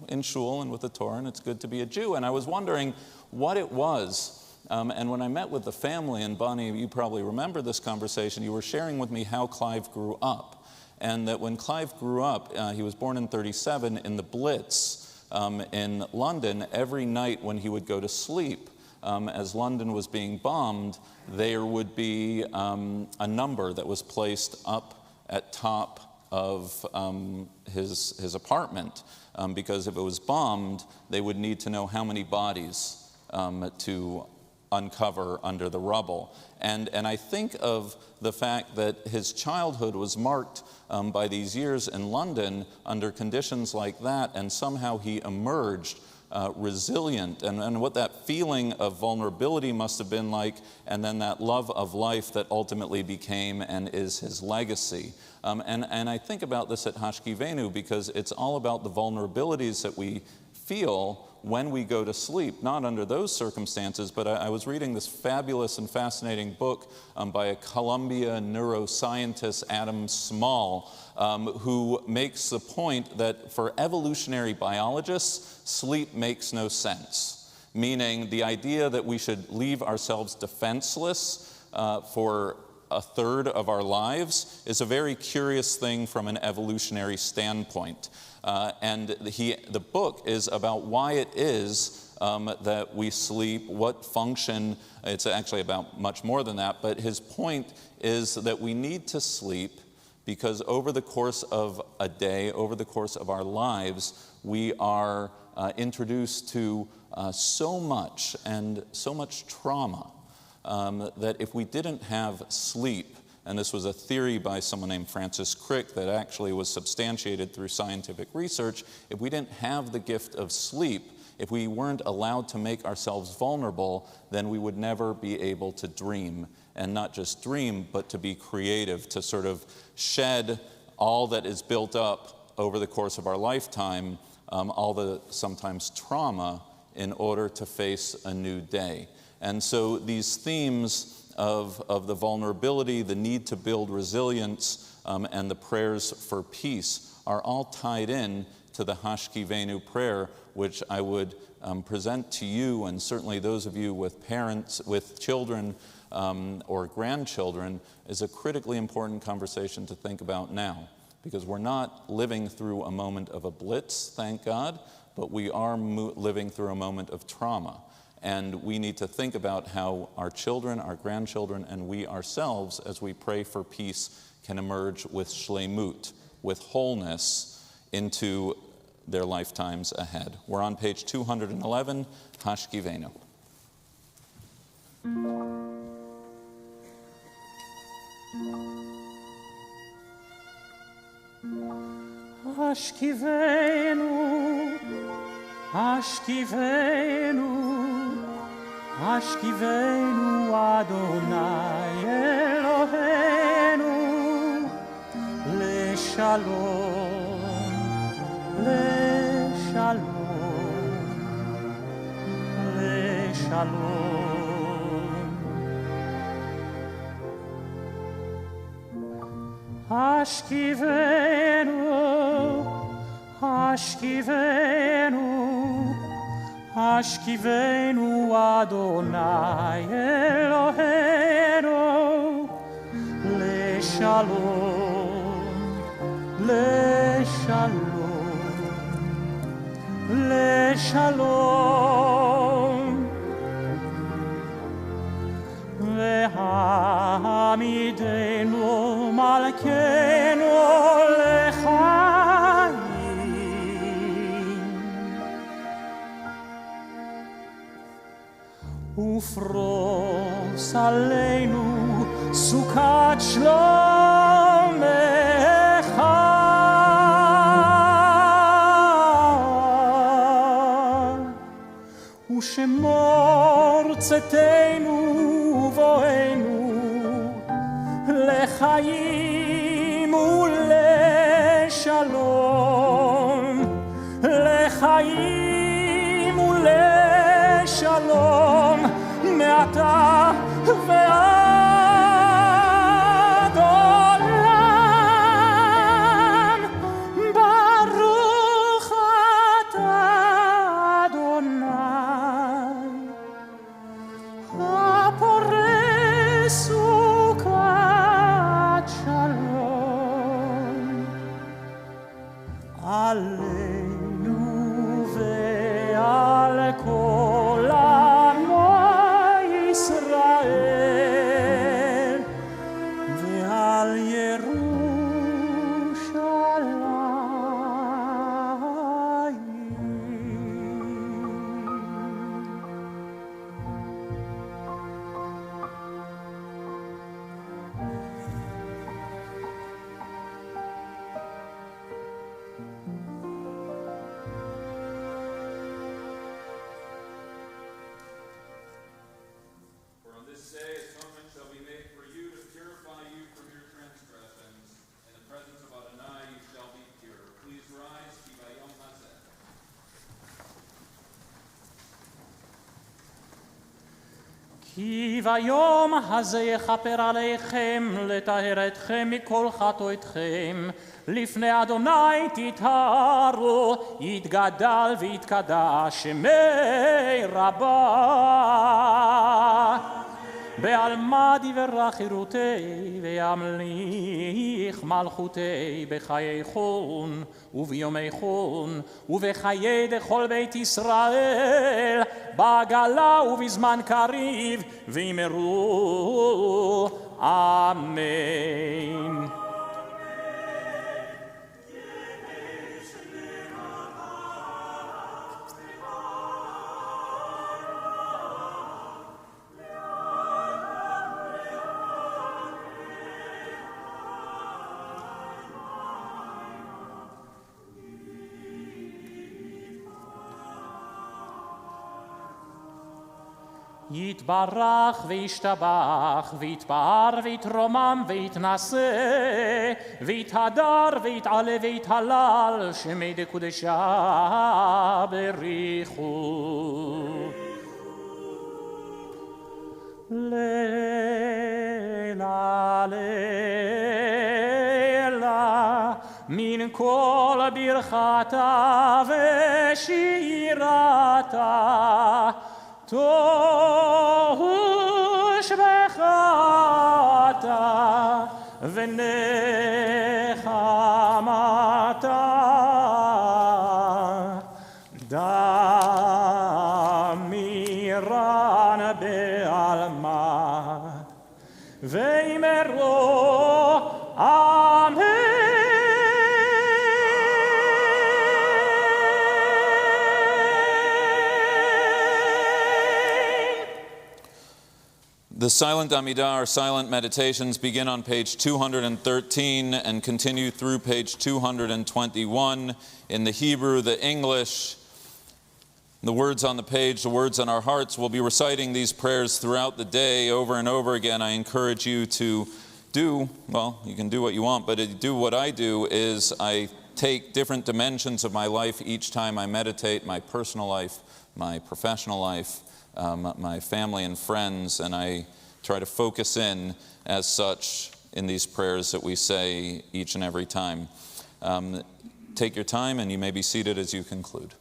in shul and with the Torah, and it's good to be a Jew. And I was wondering what it was And when I met with the family, and Bonnie, you probably remember this conversation, you were sharing with me how Clive grew up. And that when Clive grew up, he was born in 1937, in the Blitz in London. Every night when he would go to sleep, as London was being bombed, there would be a number that was placed up at top of his apartment, because if it was bombed, they would need to know how many bodies to uncover under the rubble. And I think of the fact that his childhood was marked by these years in London under conditions like that, and somehow he emerged resilient, and what that feeling of vulnerability must have been like, and then that love of life that ultimately became and is his legacy. And I think about this at Hashkivenu because it's all about the vulnerabilities that we feel when we go to sleep, not under those circumstances, but I was reading this fabulous and fascinating book by a Columbia neuroscientist, Adam Small, who makes the point that for evolutionary biologists, sleep makes no sense, meaning the idea that we should leave ourselves defenseless for a third of our lives is a very curious thing from an evolutionary standpoint. And the book is about why it is that we sleep, what function. It's actually about much more than that, but his point is that we need to sleep because over the course of a day, over the course of our lives, we are introduced to so much and so much trauma that if we didn't have sleep, and this was a theory by someone named Francis Crick that actually was substantiated through scientific research, if we didn't have the gift of sleep, if we weren't allowed to make ourselves vulnerable, then we would never be able to dream. And not just dream, but to be creative, to sort of shed all that is built up over the course of our lifetime, all the sometimes trauma, in order to face a new day. And so these themes of the vulnerability, the need to build resilience, and the prayers for peace are all tied in to the Hashkivenu prayer, which I would present to you, and certainly those of you with parents, with children or grandchildren, is a critically important conversation to think about now. Because we're not living through a moment of a blitz, thank God, but we are living through a moment of trauma. And we need to think about how our children, our grandchildren, and we ourselves, as we pray for peace, can emerge with shlemut, with wholeness, into their lifetimes ahead. We're on page 211, Hashkivenu. Hashkivenu, Hashkivenu, Hashkivenu Adonai Eloheinu, Leshalom, Leshalom, Leshalom. Hashkivenu, Hashkivenu, Hashkivenu Adonai Eloheinu, Leshalom, Leshalom, Leshalom. Ve'hamidenu Malkeinu lechaim, Ufros aleinu sukat shlomecha, Ushemor tzetenu uvoenu lechaim uleshalom, lechaim uleshalom, me'ata ve'ad olam. Baruch atah Adonai this day atonement shall be made for you to purify you from your transgressions. In the presence of Adonai you shall be pure. Please rise, ki vayom hazeh. כי ביום הזה יכפר עליכם, לטהר אתכם מכל חטאותיכם. לפני אדוני תטהרו, יתגדל ויתקדש שמי רבה. בעלמא דיברה חירותי, וימליך מלכותי בחיי חון וביומי חון, ובחיי דכל בית ישראל, בעגלה ובזמן קריב, ואמרו אמן. יתברך וישתבח, ויתפאר ויתרומם ויתנשא, ויתהדר ויתעלה ויתהלל, שמי דקודשה בריחו. לילה לילה מן כל ברכתה ושירתה, תוש בחתה ונחמתה, דמירן בעלמא, ואמרו אמן. The silent Amidah, or silent meditations, begin on page 213 and continue through page 221. In the Hebrew, the English, the words on the page, the words on our hearts. We'll be reciting these prayers throughout the day over and over again. I encourage you to do, well, you can do what you want, but to do what I do is I take different dimensions of my life each time I meditate, my personal life, my professional life, my family and friends, and I try to focus in as such in these prayers that we say each and every time. Take your time, and you may be seated as you conclude.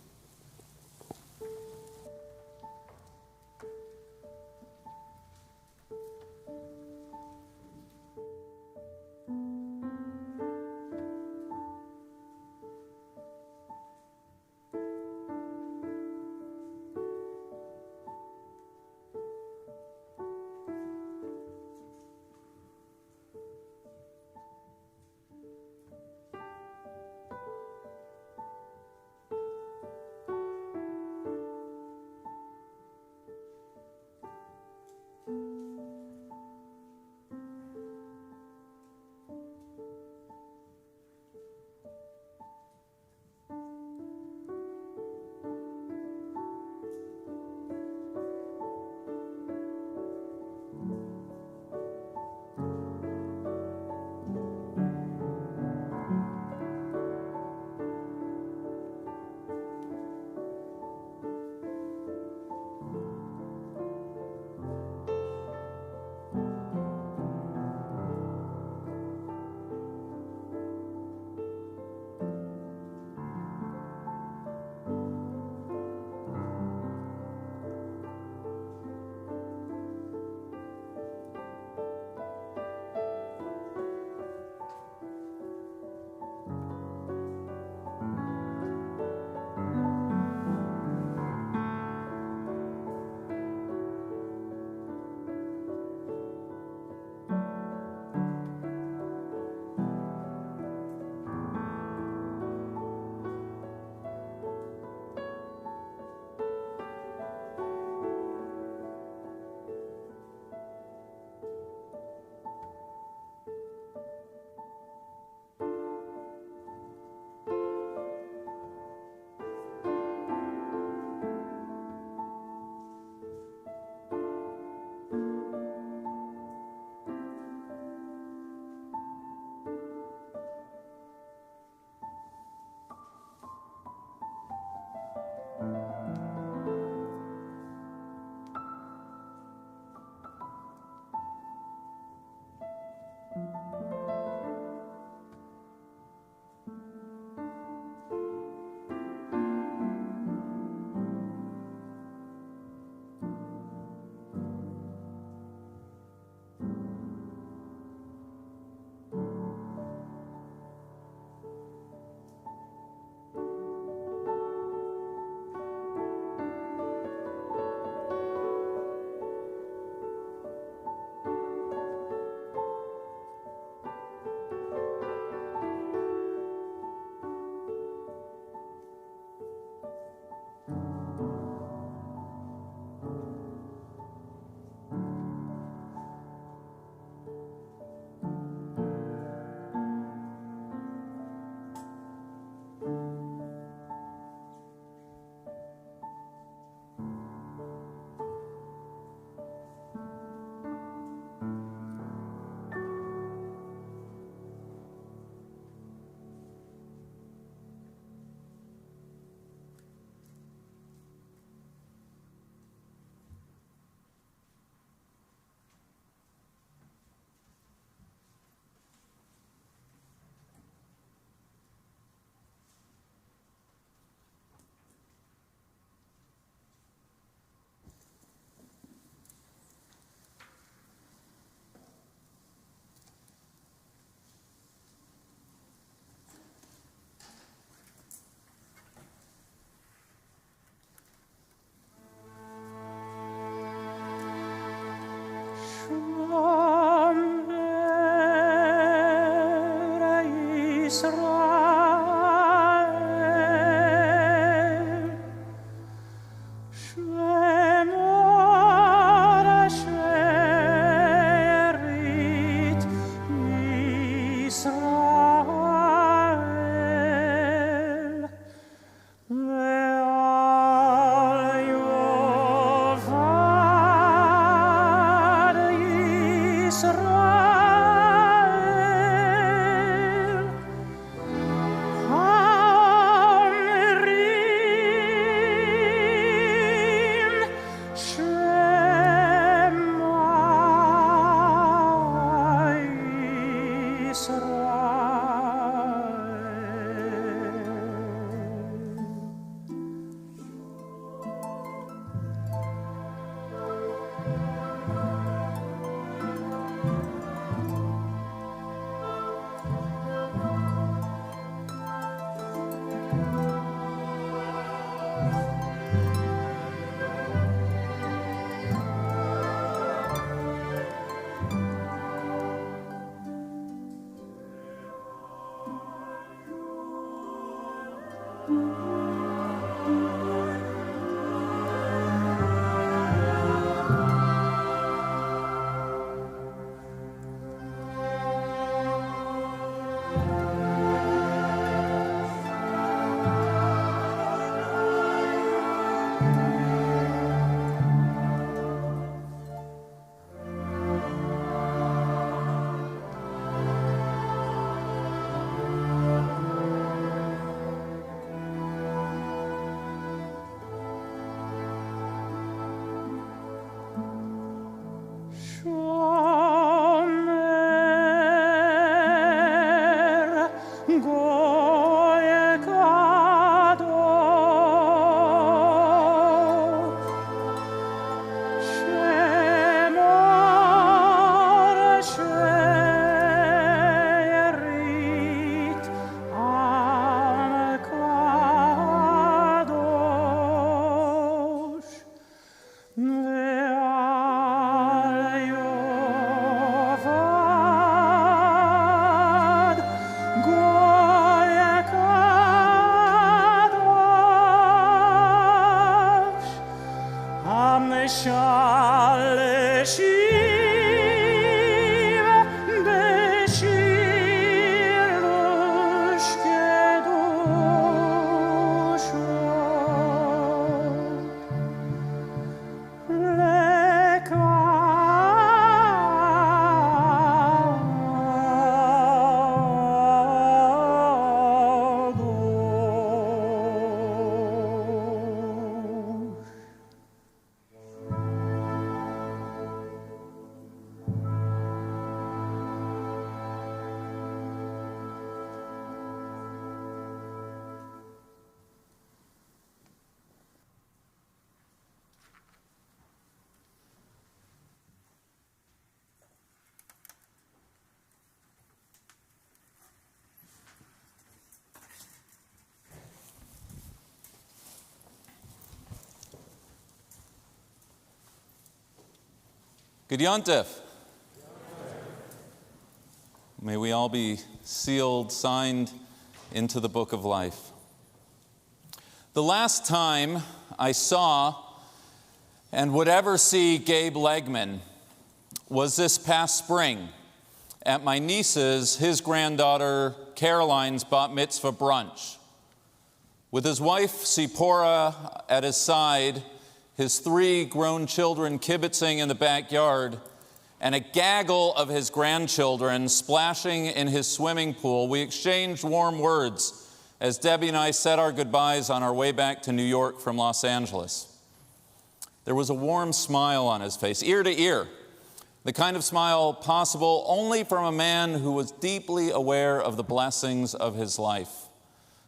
Good Yontif. May we all be sealed, signed into the book of life. The last time I saw and would ever see Gabe Legman was this past spring at my niece's, his granddaughter Caroline's bat mitzvah brunch. With his wife Sipora at his side, his 3 grown children kibitzing in the backyard, and a gaggle of his grandchildren splashing in his swimming pool, we exchanged warm words as Debbie and I said our goodbyes on our way back to New York from Los Angeles. There was a warm smile on his face, ear to ear, the kind of smile possible only from a man who was deeply aware of the blessings of his life.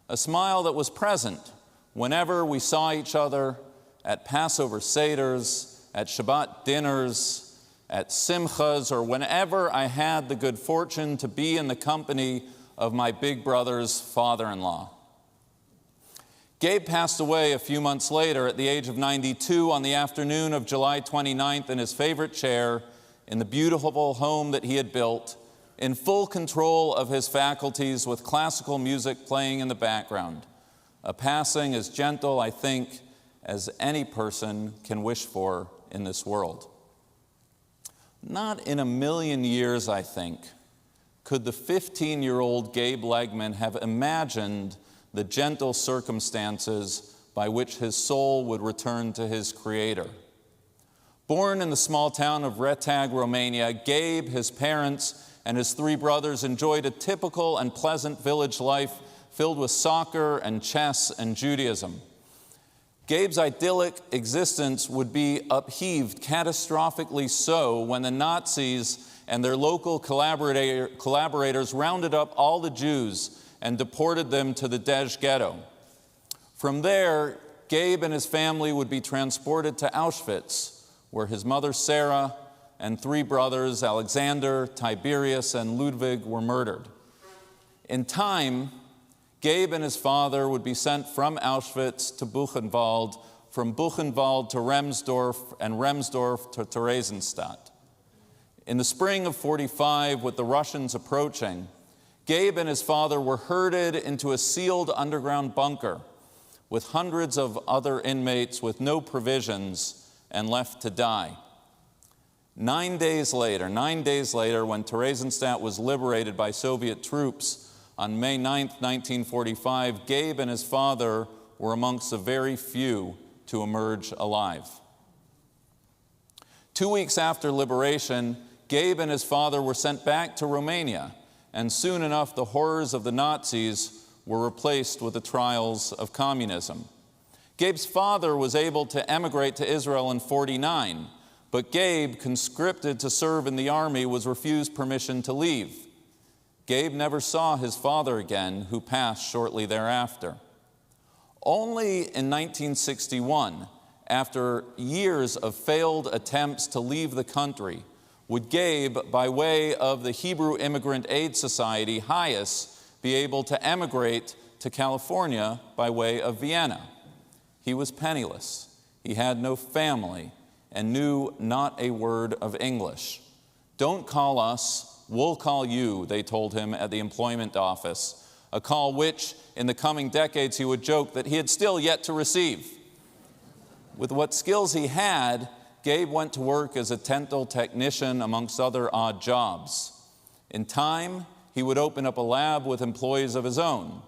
A smile that was present whenever we saw each other at Passover Seders, at Shabbat dinners, at Simchas, or whenever I had the good fortune to be in the company of my big brother's father-in-law. Gabe passed away a few months later at the age of 92 on the afternoon of July 29th in his favorite chair in the beautiful home that he had built in full control of his faculties with classical music playing in the background. A passing as gentle, I think, as any person can wish for in this world. Not in a million years, I think, could the 15-year-old Gabe Legman have imagined the gentle circumstances by which his soul would return to his Creator. Born in the small town of Retag, Romania, Gabe, his parents, and his 3 brothers enjoyed a typical and pleasant village life filled with soccer and chess and Judaism. Gabe's idyllic existence would be upheaved, catastrophically so, when the Nazis and their local collaborators rounded up all the Jews and deported them to the Dej ghetto. From there, Gabe and his family would be transported to Auschwitz, where his mother Sarah and 3 brothers, Alexander, Tiberius, and Ludwig, were murdered. In time, Gabe and his father would be sent from Auschwitz to Buchenwald, from Buchenwald to Remsdorf, and Remsdorf to Theresienstadt. In the spring of '45, with the Russians approaching, Gabe and his father were herded into a sealed underground bunker with hundreds of other inmates with no provisions and left to die. 9 days later, when Theresienstadt was liberated by Soviet troops on May 9, 1945, Gabe and his father were amongst the very few to emerge alive. 2 weeks after liberation, Gabe and his father were sent back to Romania, and soon enough the horrors of the Nazis were replaced with the trials of communism. Gabe's father was able to emigrate to Israel in '49, but Gabe, conscripted to serve in the army, was refused permission to leave. Gabe never saw his father again, who passed shortly thereafter. Only in 1961, after years of failed attempts to leave the country, would Gabe, by way of the Hebrew Immigrant Aid Society, HIAS, be able to emigrate to California by way of Vienna. He was penniless. He had no family and knew not a word of English. "Don't call us, we'll call you," they told him at the employment office, a call which, in the coming decades, he would joke that he had still yet to receive. With what skills he had, Gabe went to work as a dental technician amongst other odd jobs. In time, he would open up a lab with employees of his own.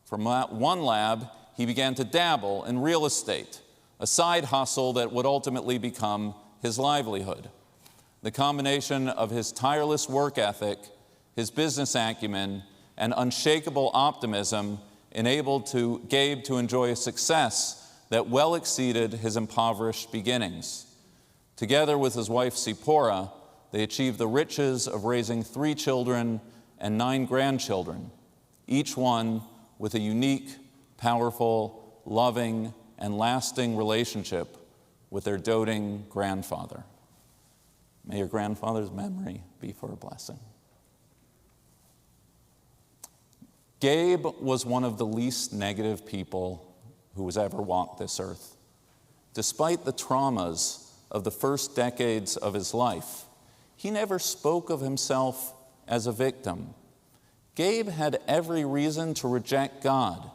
From that one lab, he began to dabble in real estate, a side hustle that would ultimately become his livelihood. The combination of his tireless work ethic, his business acumen, and unshakable optimism enabled Gabe to enjoy a success that well exceeded his impoverished beginnings. Together with his wife Sipora, they achieved the riches of raising 3 children and 9 grandchildren, each one with a unique, powerful, loving, and lasting relationship with their doting grandfather. May your grandfather's memory be for a blessing. Gabe was one of the least negative people who has ever walked this earth. Despite the traumas of the first decades of his life, he never spoke of himself as a victim. Gabe had every reason to reject God,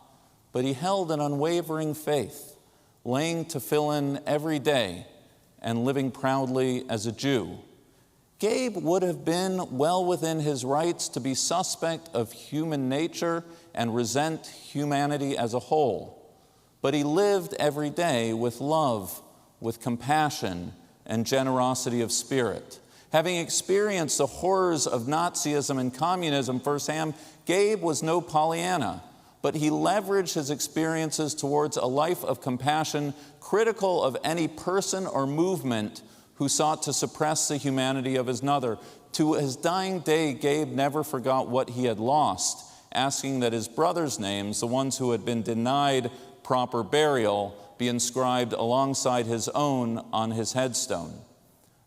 but he held an unwavering faith, laying tefillin every day and living proudly as a Jew. Gabe would have been well within his rights to be suspect of human nature and resent humanity as a whole, but he lived every day with love, with compassion and generosity of spirit. Having experienced the horrors of Nazism and communism firsthand, Gabe was no Pollyanna, but he leveraged his experiences towards a life of compassion, critical of any person or movement who sought to suppress the humanity of his another. To his dying day, Gabe never forgot what he had lost, asking that his brothers' names, the ones who had been denied proper burial, be inscribed alongside his own on his headstone.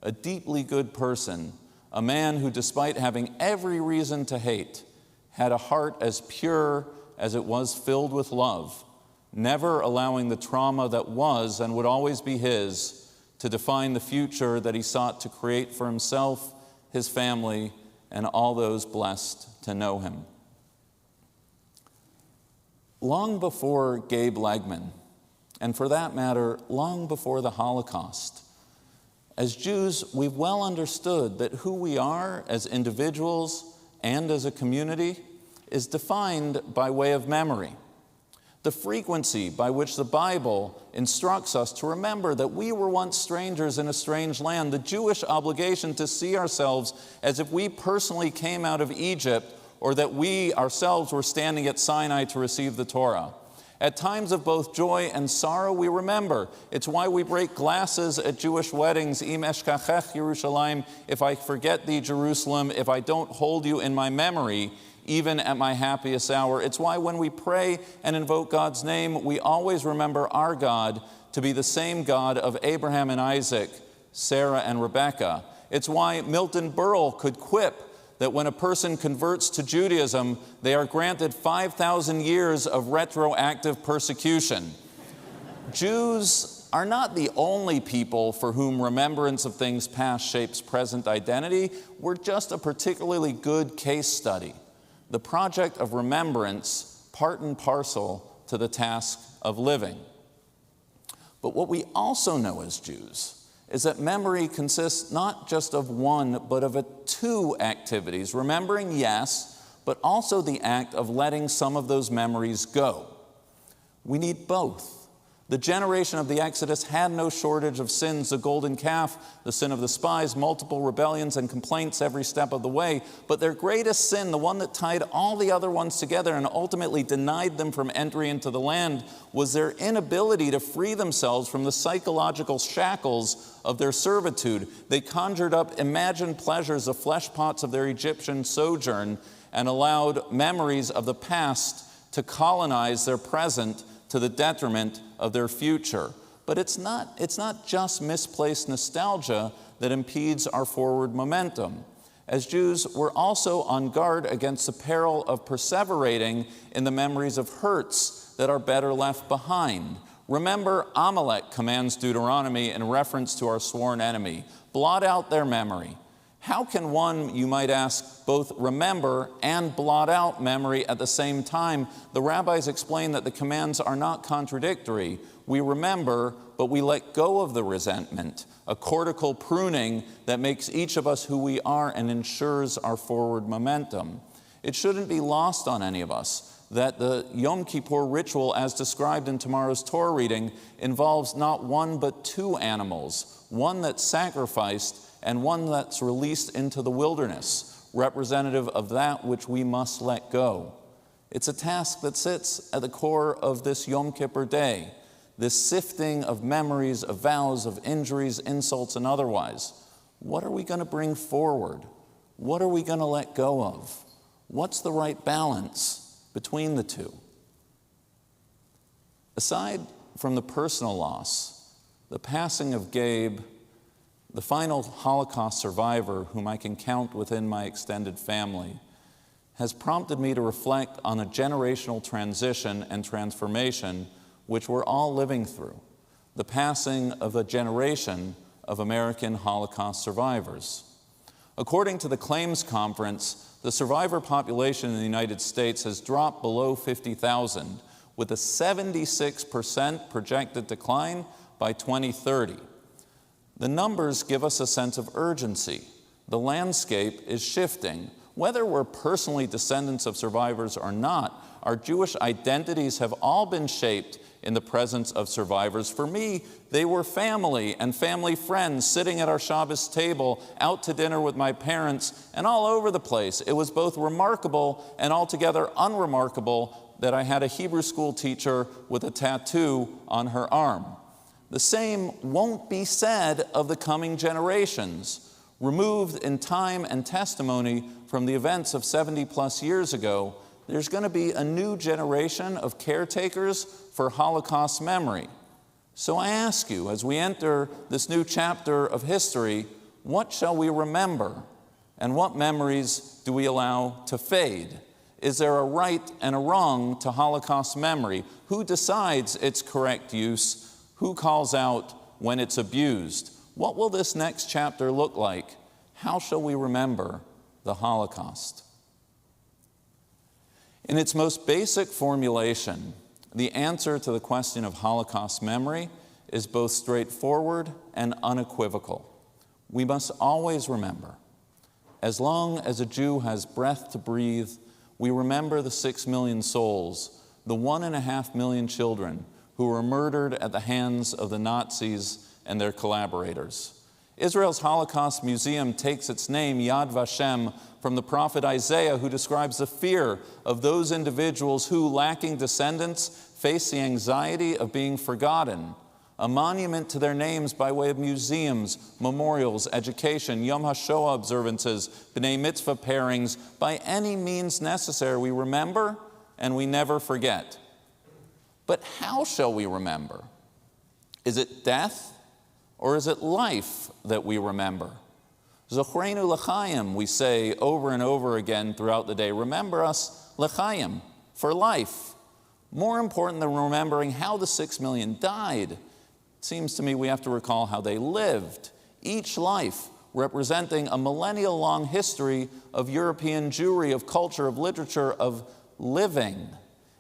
A deeply good person, a man who, despite having every reason to hate, had a heart as pure as it was filled with love, never allowing the trauma that was and would always be his to define the future that he sought to create for himself, his family, and all those blessed to know him. Long before Gabe Legman, and for that matter, long before the Holocaust, as Jews, we've well understood that who we are as individuals and as a community is defined by way of memory. The frequency by which the Bible instructs us to remember that we were once strangers in a strange land, the Jewish obligation to see ourselves as if we personally came out of Egypt or that we ourselves were standing at Sinai to receive the Torah. At times of both joy and sorrow, we remember. It's why we break glasses at Jewish weddings. Im eshkachech Yerushalayim, if I forget thee, Jerusalem, if I don't hold you in my memory, even at my happiest hour. It's why when we pray and invoke God's name, we always remember our God to be the same God of Abraham and Isaac, Sarah and Rebekah. It's why Milton Berle could quip that when a person converts to Judaism, they are granted 5,000 years of retroactive persecution. Jews are not the only people for whom remembrance of things past shapes present identity. We're just a particularly good case study. The project of remembrance, part and parcel to the task of living. But what we also know as Jews is that memory consists not just of one, but of two activities. Remembering, yes, but also the act of letting some of those memories go. We need both. The generation of the Exodus had no shortage of sins: the golden calf, the sin of the spies, multiple rebellions and complaints every step of the way. But their greatest sin, the one that tied all the other ones together and ultimately denied them from entry into the land, was their inability to free themselves from the psychological shackles of their servitude. They conjured up imagined pleasures of flesh pots of their Egyptian sojourn and allowed memories of the past to colonize their present to the detriment of their future. But it's not just misplaced nostalgia that impedes our forward momentum. As Jews, we're also on guard against the peril of perseverating in the memories of hurts that are better left behind. Remember, Amalek commands Deuteronomy in reference to our sworn enemy. Blot out their memory. How can one, you might ask, both remember and blot out memory at the same time? The rabbis explain that the commands are not contradictory. We remember, but we let go of the resentment, a cortical pruning that makes each of us who we are and ensures our forward momentum. It shouldn't be lost on any of us that the Yom Kippur ritual, as described in tomorrow's Torah reading, involves not one but two animals, one that's sacrificed and one that's released into the wilderness, representative of that which we must let go. It's a task that sits at the core of this Yom Kippur day, this sifting of memories, of vows, of injuries, insults, and otherwise. What are we going to bring forward? What are we going to let go of? What's the right balance between the two? Aside from the personal loss, the passing of Gabe, the final Holocaust survivor whom I can count within my extended family, has prompted me to reflect on a generational transition and transformation which we're all living through, the passing of a generation of American Holocaust survivors. According to the Claims Conference, the survivor population in the United States has dropped below 50,000, with a 76% projected decline by 2030. The numbers give us a sense of urgency. The landscape is shifting. Whether we're personally descendants of survivors or not, our Jewish identities have all been shaped in the presence of survivors. For me, they were family and family friends sitting at our Shabbos table, out to dinner with my parents, and all over the place. It was both remarkable and altogether unremarkable that I had a Hebrew school teacher with a tattoo on her arm. The same won't be said of the coming generations. Removed in time and testimony from the events of 70 plus years ago, there's going to be a new generation of caretakers for Holocaust memory. So I ask you, as we enter this new chapter of history, what shall we remember? And what memories do we allow to fade? Is there a right and a wrong to Holocaust memory? Who decides its correct use? Who calls out when it's abused? What will this next chapter look like? How shall we remember? the Holocaust. In its most basic formulation, the answer to the question of Holocaust memory is both straightforward and unequivocal. We must always remember, as long as a Jew has breath to breathe, we remember the 6 million souls, the 1.5 million children who were murdered at the hands of the Nazis and their collaborators. Israel's Holocaust Museum takes its name, Yad Vashem, from the prophet Isaiah, who describes the fear of those individuals who, lacking descendants, face the anxiety of being forgotten. A monument to their names by way of museums, memorials, education, Yom HaShoah observances, B'nai Mitzvah pairings, by any means necessary, we remember and we never forget. But how shall we remember? Is it death or is it life that we remember? Zochreinu l'chaim, we say over and over again throughout the day. Remember us l'chaim, for life. More important than remembering how the 6 million died, it seems to me we have to recall how they lived. Each life representing a millennial-long history of European Jewry, of culture, of literature, of living.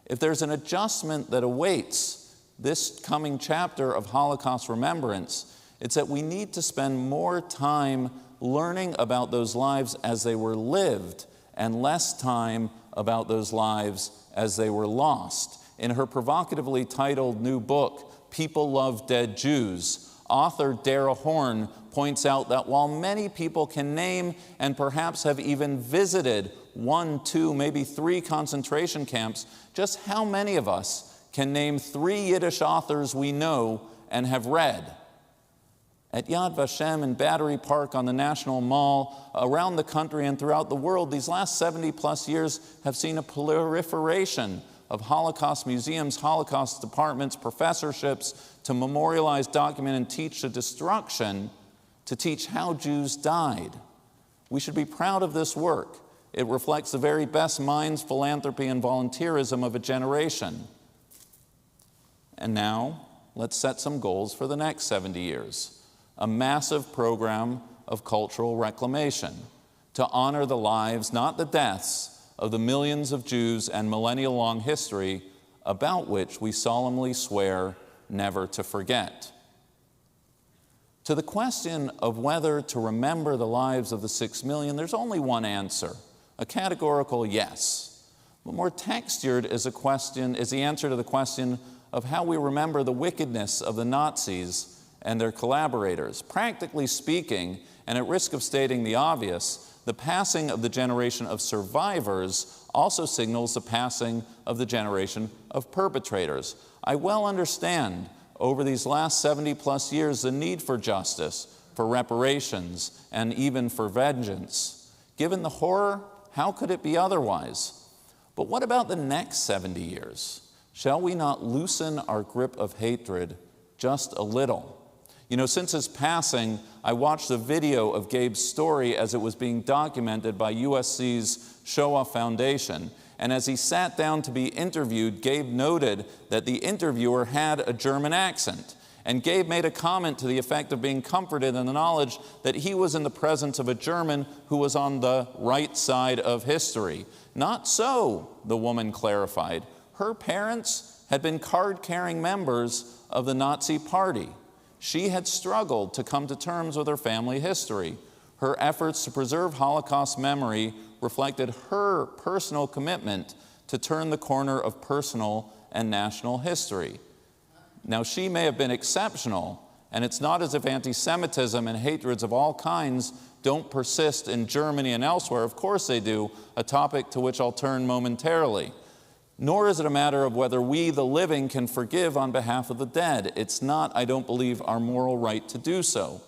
If there's an adjustment that awaits this coming chapter of Holocaust remembrance, it's that we need to spend more time learning about those lives as they were lived and less time about those lives as they were lost. In her provocatively titled new book, People Love Dead Jews, author Dara Horn points out that while many people can name and perhaps have even visited 1, 2, maybe 3 concentration camps, just how many of us can name 3 Yiddish authors we know and have read? At Yad Vashem in Battery Park on the National Mall, around the country and throughout the world, these last 70-plus years have seen a proliferation of Holocaust museums, Holocaust departments, professorships to memorialize, document, and teach the destruction, to teach how Jews died. We should be proud of this work. It reflects the very best minds, philanthropy, and volunteerism of a generation. And now, let's set some goals for the next 70 years. A massive program of cultural reclamation to honor the lives, not the deaths, of the millions of Jews and millennial-long history about which we solemnly swear never to forget. To the question of whether to remember the lives of the 6 million, there's only one answer, a categorical yes. But more textured is the answer to the question of how we remember the wickedness of the Nazis and their collaborators. Practically speaking, and at risk of stating the obvious, the passing of the generation of survivors also signals the passing of the generation of perpetrators. I well understand over these last 70-plus years the need for justice, for reparations, and even for vengeance. Given the horror, how could it be otherwise? But what about the next 70 years? Shall we not loosen our grip of hatred just a little? You know, since his passing, I watched a video of Gabe's story as it was being documented by USC's Shoah Foundation. And as he sat down to be interviewed, Gabe noted that the interviewer had a German accent. And Gabe made a comment to the effect of being comforted in the knowledge that he was in the presence of a German who was on the right side of history. Not so, the woman clarified. Her parents had been card-carrying members of the Nazi Party. She had struggled to come to terms with her family history. Her efforts to preserve Holocaust memory reflected her personal commitment to turn the corner of personal and national history. Now, she may have been exceptional, and it's not as if anti-Semitism and hatreds of all kinds don't persist in Germany and elsewhere. Of course they do, a topic to which I'll turn momentarily. Nor is it a matter of whether we, the living, can forgive on behalf of the dead. It's not, I don't believe, our moral right to do so.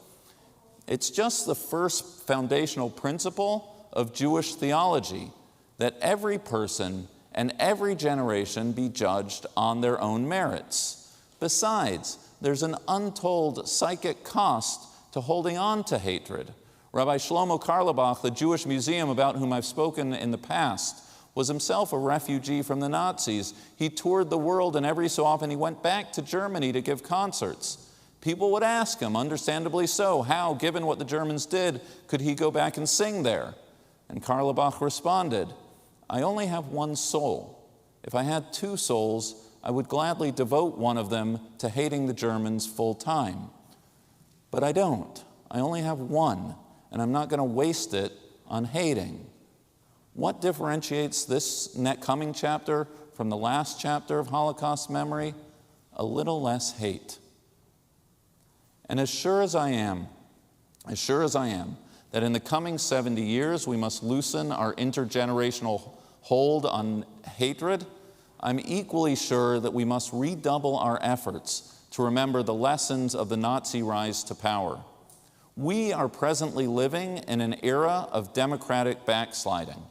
It's just the first foundational principle of Jewish theology, that every person and every generation be judged on their own merits. Besides, there's an untold psychic cost to holding on to hatred. Rabbi Shlomo Carlebach, the Jewish Museum about whom I've spoken in the past, was himself a refugee from the Nazis. He toured the world, and every so often he went back to Germany to give concerts. People would ask him, understandably so, how, given what the Germans did, could he go back and sing there? And Karlebach responded, "I only have one soul. If I had 2 souls, I would gladly devote one of them to hating the Germans full time. But I don't. I only have one, and I'm not going to waste it on hating." What differentiates this coming chapter from the last chapter of Holocaust memory? A little less hate. And as sure as I am that in the coming 70 years we must loosen our intergenerational hold on hatred, I'm equally sure that we must redouble our efforts to remember the lessons of the Nazi rise to power. We are presently living in an era of democratic backsliding.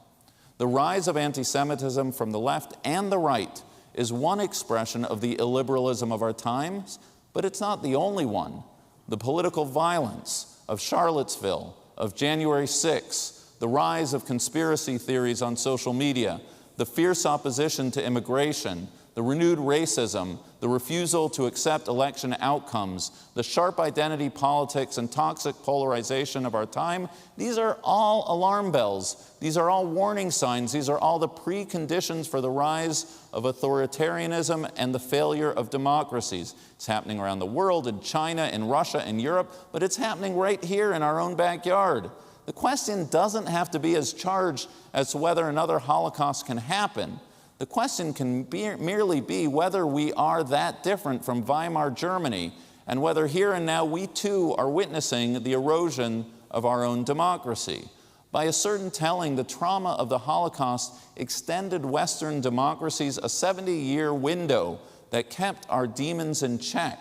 The rise of anti-Semitism from the left and the right is one expression of the illiberalism of our times, but it's not the only one. The political violence of Charlottesville, of January 6th, the rise of conspiracy theories on social media, the fierce opposition to immigration, the renewed racism, the refusal to accept election outcomes, the sharp identity politics and toxic polarization of our time, these are all alarm bells. These are all warning signs. These are all the preconditions for the rise of authoritarianism and the failure of democracies. It's happening around the world, in China, in Russia, in Europe, but it's happening right here in our own backyard. The question doesn't have to be as charged as to whether another Holocaust can happen. The question can merely be whether we are that different from Weimar Germany, and whether here and now we too are witnessing the erosion of our own democracy. By a certain telling, the trauma of the Holocaust extended Western democracies a 70-year window that kept our demons in check,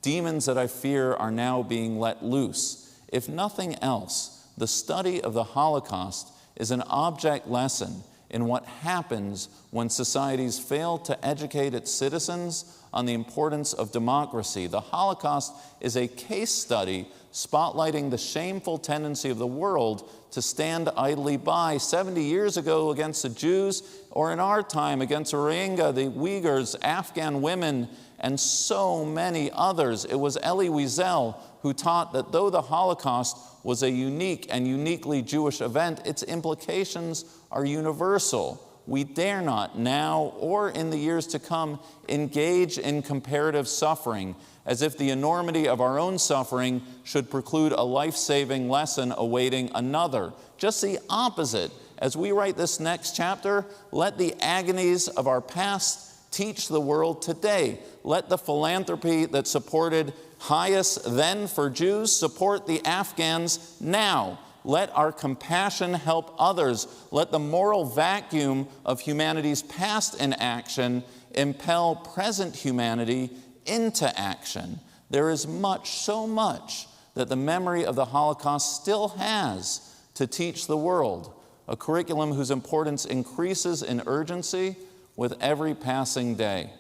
demons that I fear are now being let loose. If nothing else, the study of the Holocaust is an object lesson in what happens when societies fail to educate its citizens on the importance of democracy. The Holocaust is a case study spotlighting the shameful tendency of the world to stand idly by. 70 years ago against the Jews, or in our time against the Rohingya, the Uyghurs, Afghan women, and so many others. It was Elie Wiesel who taught that though the Holocaust was a unique and uniquely Jewish event, its implications are universal. We dare not now or in the years to come engage in comparative suffering, as if the enormity of our own suffering should preclude a life-saving lesson awaiting another. Just the opposite. As we write this next chapter, let the agonies of our past teach the world today. Let the philanthropy that supported Hayas then for Jews support the Afghans now. Let our compassion help others. Let the moral vacuum of humanity's past inaction impel present humanity into action. There is much, so much, that the memory of the Holocaust still has to teach the world, a curriculum whose importance increases in urgency with every passing day.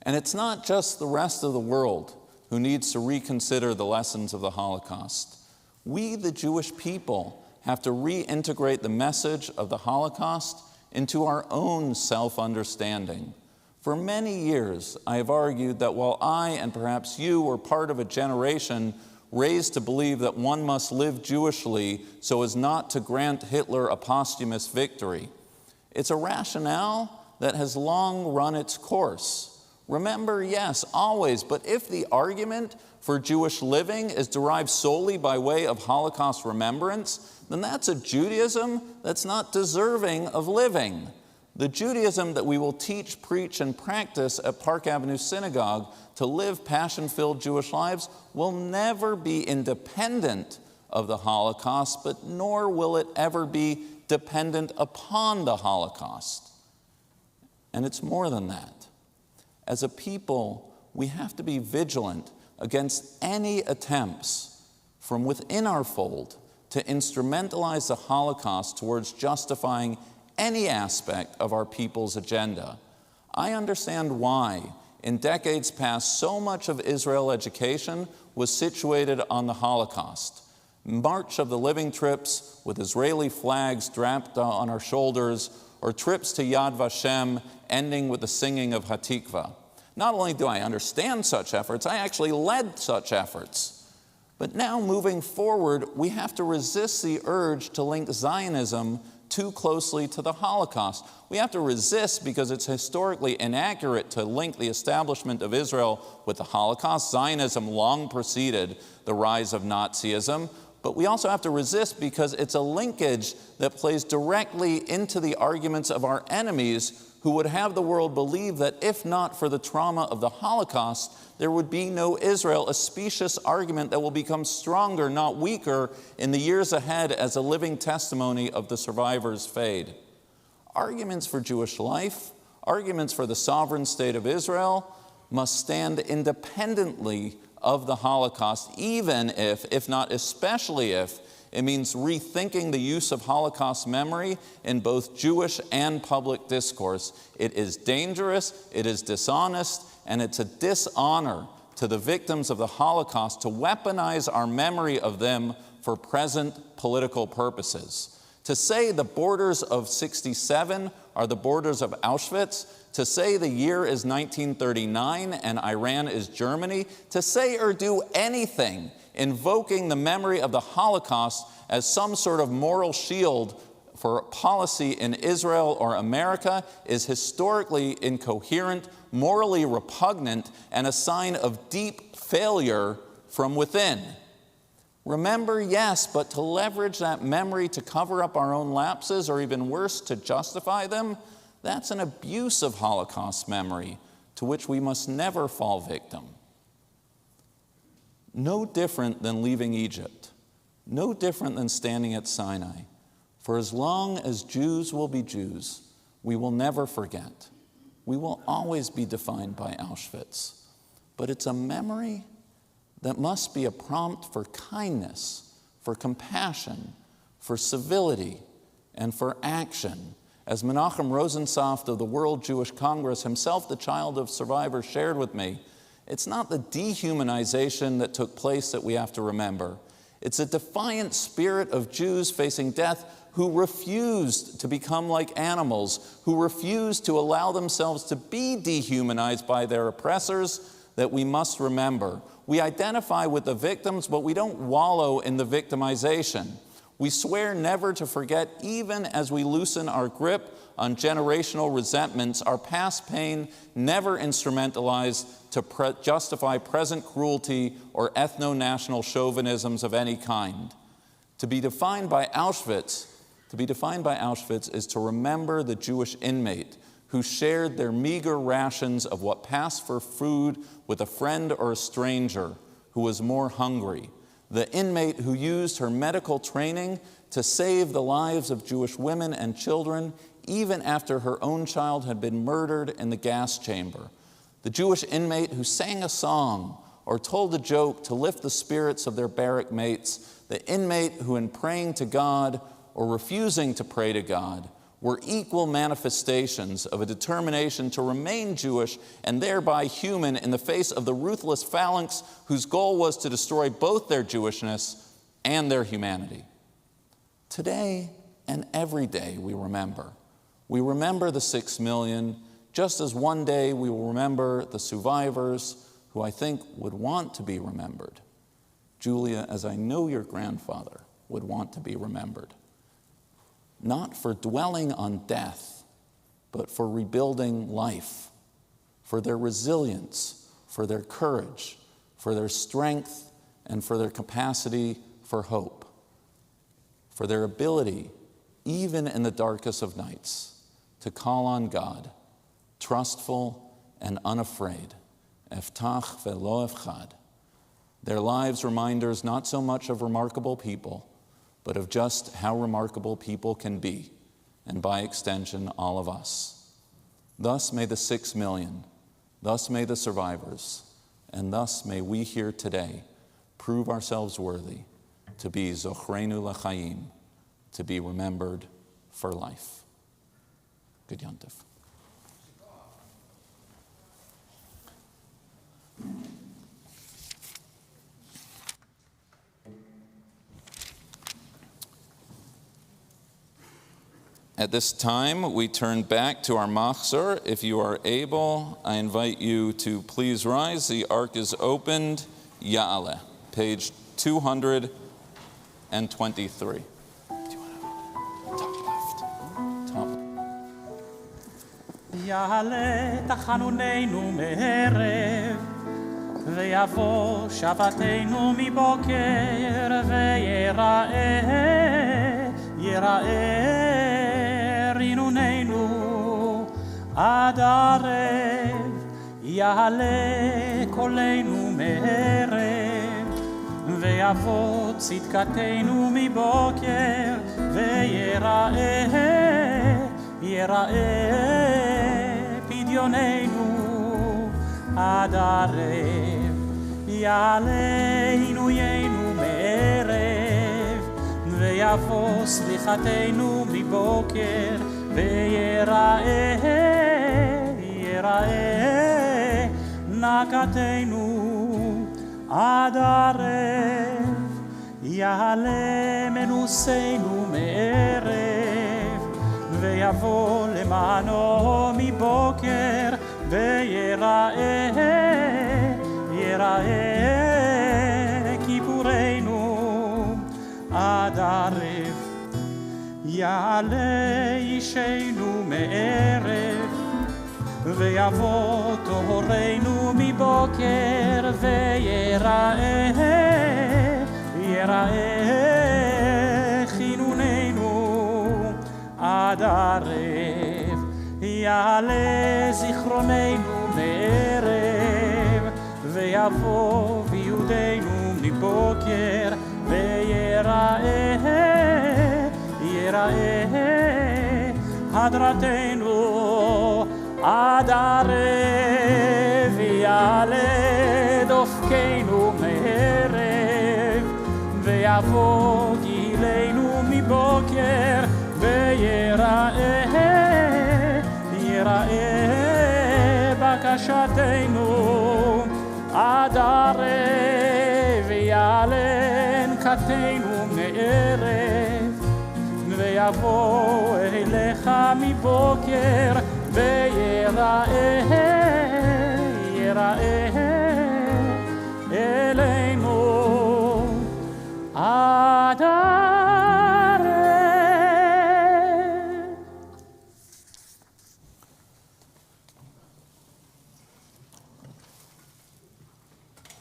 And it's not just the rest of the world who needs to reconsider the lessons of the Holocaust. We, the Jewish people, have to reintegrate the message of the Holocaust into our own self-understanding. For many years, I have argued that while I and perhaps you were part of a generation raised to believe that one must live Jewishly so as not to grant Hitler a posthumous victory, it's a rationale that has long run its course. Remember, yes, always, but if the argument for Jewish living is derived solely by way of Holocaust remembrance, then that's a Judaism that's not deserving of living. The Judaism that we will teach, preach, and practice at Park Avenue Synagogue to live passion-filled Jewish lives will never be independent of the Holocaust, but nor will it ever be dependent upon the Holocaust. And it's more than that. As a people, we have to be vigilant against any attempts from within our fold to instrumentalize the Holocaust towards justifying any aspect of our people's agenda. I understand why, in decades past, so much of Israel education was situated on the Holocaust. March of the Living trips with Israeli flags draped on our shoulders, or trips to Yad Vashem ending with the singing of Hatikva. Not only do I understand such efforts, I actually led such efforts. But now, moving forward, we have to resist the urge to link Zionism too closely to the Holocaust. We have to resist because it's historically inaccurate to link the establishment of Israel with the Holocaust. Zionism long preceded the rise of Nazism. But we also have to resist because it's a linkage that plays directly into the arguments of our enemies, who would have the world believe that if not for the trauma of the Holocaust, there would be no Israel, a specious argument that will become stronger, not weaker, in the years ahead as a living testimony of the survivors fade. Arguments for Jewish life, arguments for the sovereign state of Israel, must stand independently of the Holocaust, even if not especially if, it means rethinking the use of Holocaust memory in both Jewish and public discourse. It is dangerous, it is dishonest, and it's a dishonor to the victims of the Holocaust to weaponize our memory of them for present political purposes. To say the borders of 67 are the borders of Auschwitz, to say the year is 1939 and Iran is Germany, to say or do anything invoking the memory of the Holocaust as some sort of moral shield for policy in Israel or America is historically incoherent, morally repugnant, and a sign of deep failure from within. Remember, yes, but to leverage that memory to cover up our own lapses, or even worse, to justify them, that's an abuse of Holocaust memory to which we must never fall victim. No different than leaving Egypt, no different than standing at Sinai. For as long as Jews will be Jews, we will never forget. We will always be defined by Auschwitz. But it's a memory that must be a prompt for kindness, for compassion, for civility, and for action. As Menachem Rosensaft of the World Jewish Congress, himself the child of survivors, shared with me, it's not the dehumanization that took place that we have to remember. It's a defiant spirit of Jews facing death who refused to become like animals, who refused to allow themselves to be dehumanized by their oppressors, that we must remember. We identify with the victims, but we don't wallow in the victimization. We swear never to forget, even as we loosen our grip on generational resentments, our past pain never instrumentalized to justify present cruelty or ethno-national chauvinisms of any kind. To be defined by Auschwitz is to remember the Jewish inmate who shared their meager rations of what passed for food with a friend or a stranger who was more hungry. The inmate who used her medical training to save the lives of Jewish women and children, even after her own child had been murdered in the gas chamber. The Jewish inmate who sang a song or told a joke to lift the spirits of their barrack mates. The inmate who, in praying to God or refusing to pray to God, were equal manifestations of a determination to remain Jewish and thereby human in the face of the ruthless phalanx whose goal was to destroy both their Jewishness and their humanity. Today and every day we remember. We remember the 6 million, just as one day we will remember the survivors who I think would want to be remembered. Julia, as I know your grandfather would want to be remembered. Not for dwelling on death, but for rebuilding life, for their resilience, for their courage, for their strength, and for their capacity for hope, for their ability, even in the darkest of nights, to call on God, trustful and unafraid, eftach velo efchad. Their lives reminders not so much of remarkable people, but of just how remarkable people can be, and by extension, all of us. Thus may the 6 million, thus may the survivors, and thus may we here today prove ourselves worthy to be Zochrenu L'chaim, to be remembered for life. Good Yom Tov. At this time, we turn back to our machzor. If you are able, I invite you to please rise. The ark is opened. Ya'aleh, page 223. Top left. Top. יעלה תחנוננו מערב, ויבוא שבתנו מבוקר, ויראה רינוננו עד ערב. יעלה קולנו מערב, ויבוא צדקתנו מבוקר, ויראה פדיוננו עד ערב. יעלה עינוינו מערב, ויבוא סליחתנו מבוקר, ויראה נקתנו עד ערב. יעלה מנוסנו מערב, ויבוא למענו מבוקר, ויראה כיפורנו עד ערב. יעלה אישנו מערב, ויבוא טהורנו מבוקר, ויראה חינוננו עד ערב. יעלה זיכרוננו מערב, ויבוא ביודנו מבוקר, ויראה הדרתנו עד ערב. יעלה דופקנו מערב, ויבוא גילנו מבוקר, ויראה בקשתנו עד ערב. יעלה נקתנו מערב, ויבוא אליך מבוקר, ויראה אלינו עד ערב.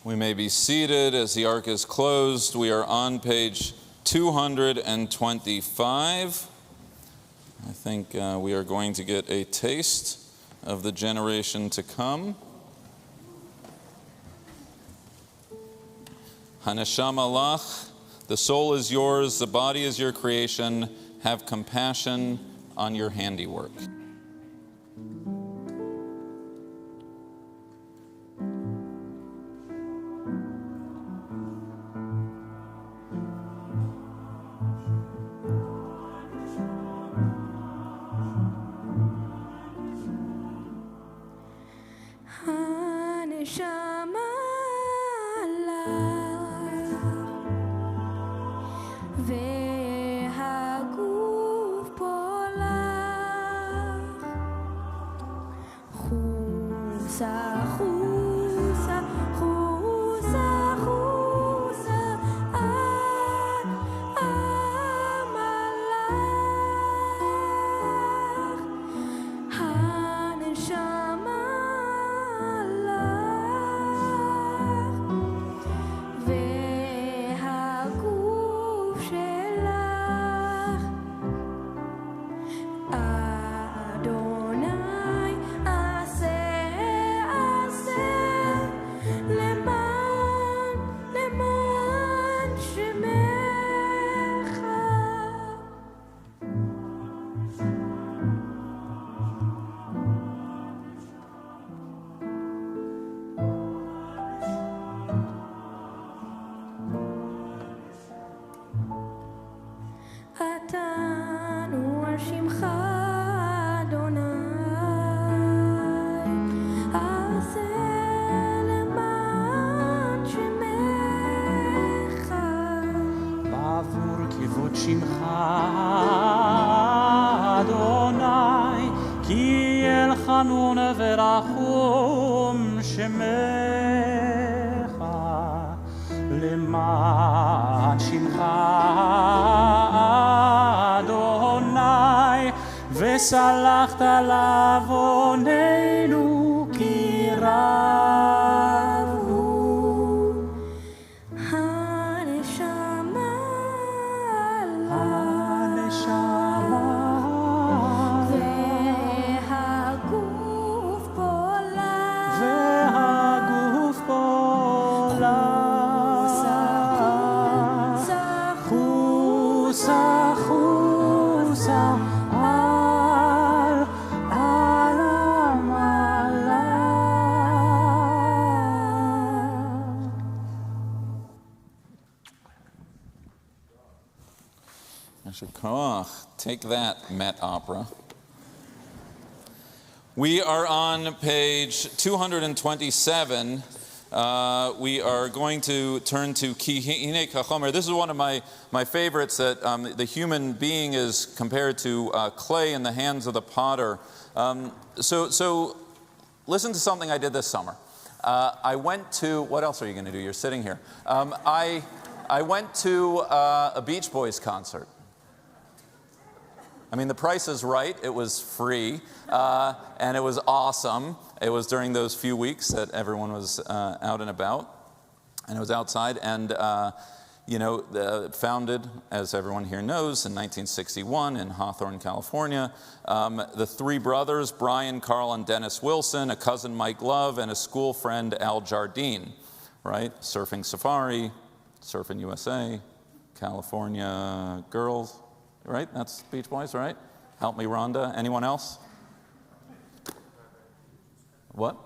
We may be seated as the ark is closed. We are on page 225. I think we are going to get a taste of the generation to come. Haneshama lach, the soul is yours, the body is your creation. Have compassion on your handiwork. שמך אדוני, כי אל חנון ורחום שמך. למען שמך אדוני, וסלחת לעווננו כי רב הוא. הנשמה והגוף פולח, והגוף פולח, חוסה חוסה על המעלה. Yasher koach. Take that, Met Opera. We are on page 227. We are going to turn to Ki Hine Kachomer. This is one of my favorites, that the human being is compared to clay in the hands of the potter. So listen to something I did this summer. I went to, what else are you going to do? You're sitting here. I went to a Beach Boys concert. I mean, the price is right. It was free, and it was awesome. It was during those few weeks that everyone was out and about, and it was outside. And, founded, as everyone here knows, in 1961 in Hawthorne, California. The three brothers, Brian, Carl, and Dennis Wilson, a cousin, Mike Love, and a school friend, Al Jardine, right? Surfing Safari, Surfing USA, California Girls. Right? That's Beach Boys, right? Help me, Rhonda. Anyone else? What?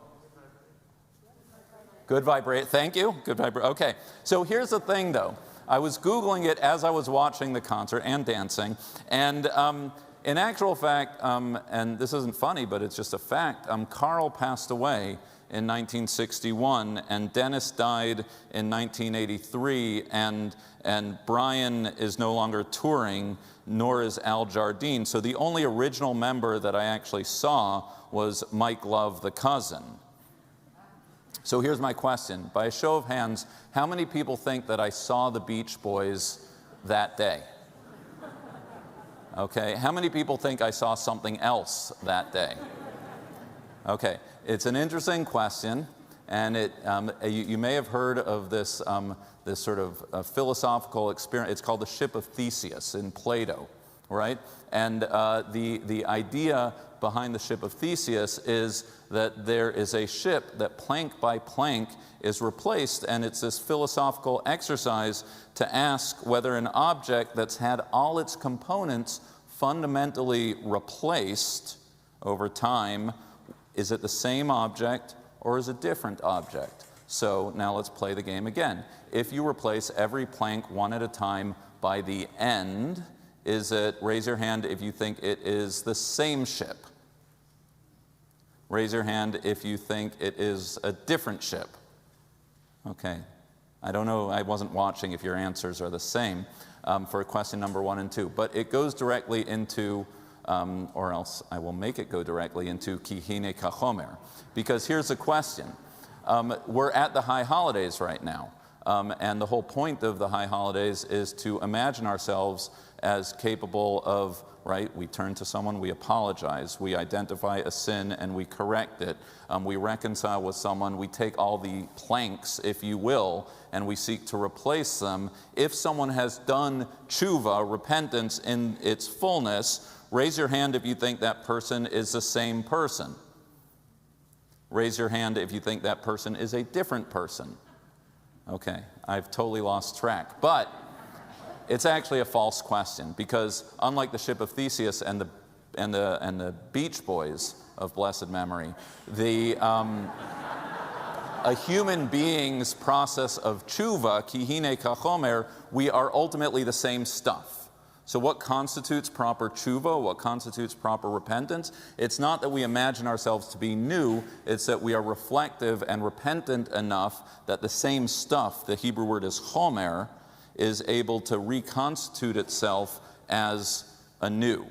Good Vibrate. Thank you. Good Vibrate. Okay. So here's the thing, though. I was Googling it as I was watching the concert and dancing. And in actual fact, and this isn't funny, but it's just a fact, Carl passed away in 1961, and Dennis died in 1983, and Brian is no longer touring, nor is Al Jardine. So the only original member that I actually saw was Mike Love, the cousin. So here's my question. By a show of hands, how many people think that I saw the Beach Boys that day? Okay, how many people think I saw something else that day? Okay, it's an interesting question, and you may have heard of this, this sort of philosophical experience. It's called the Ship of Theseus in Plato, right? And the idea behind the Ship of Theseus is that there is a ship that plank by plank is replaced, and it's this philosophical exercise to ask whether an object that's had all its components fundamentally replaced over time, is it the same object or is it a different object? So now let's play the game again. If you replace every plank one at a time by the end, is it, raise your hand if you think it is the same ship. Raise your hand if you think it is a different ship. Okay. I don't know, I wasn't watching if your answers are the same for question number 1 and 2. But it goes directly into, or else I will make it go directly into Ki Hine Kachomer. Because here's the question. We're at the high holidays right now. And the whole point of the high holidays is to imagine ourselves as capable of, right, we turn to someone, we apologize, we identify a sin and we correct it, we reconcile with someone, we take all the planks, if you will, and we seek to replace them. If someone has done tshuva, repentance in its fullness, raise your hand if you think that person is the same person. Raise your hand if you think that person is a different person. Okay, I've totally lost track. But it's actually a false question, because unlike the Ship of Theseus and the Beach Boys of blessed memory, a human being's process of tshuva, Ki Hine Kachomer, we are ultimately the same stuff. So what constitutes proper tshuva? What constitutes proper repentance? It's not that we imagine ourselves to be new, it's that we are reflective and repentant enough that the same stuff, the Hebrew word is chomer, is able to reconstitute itself as anew.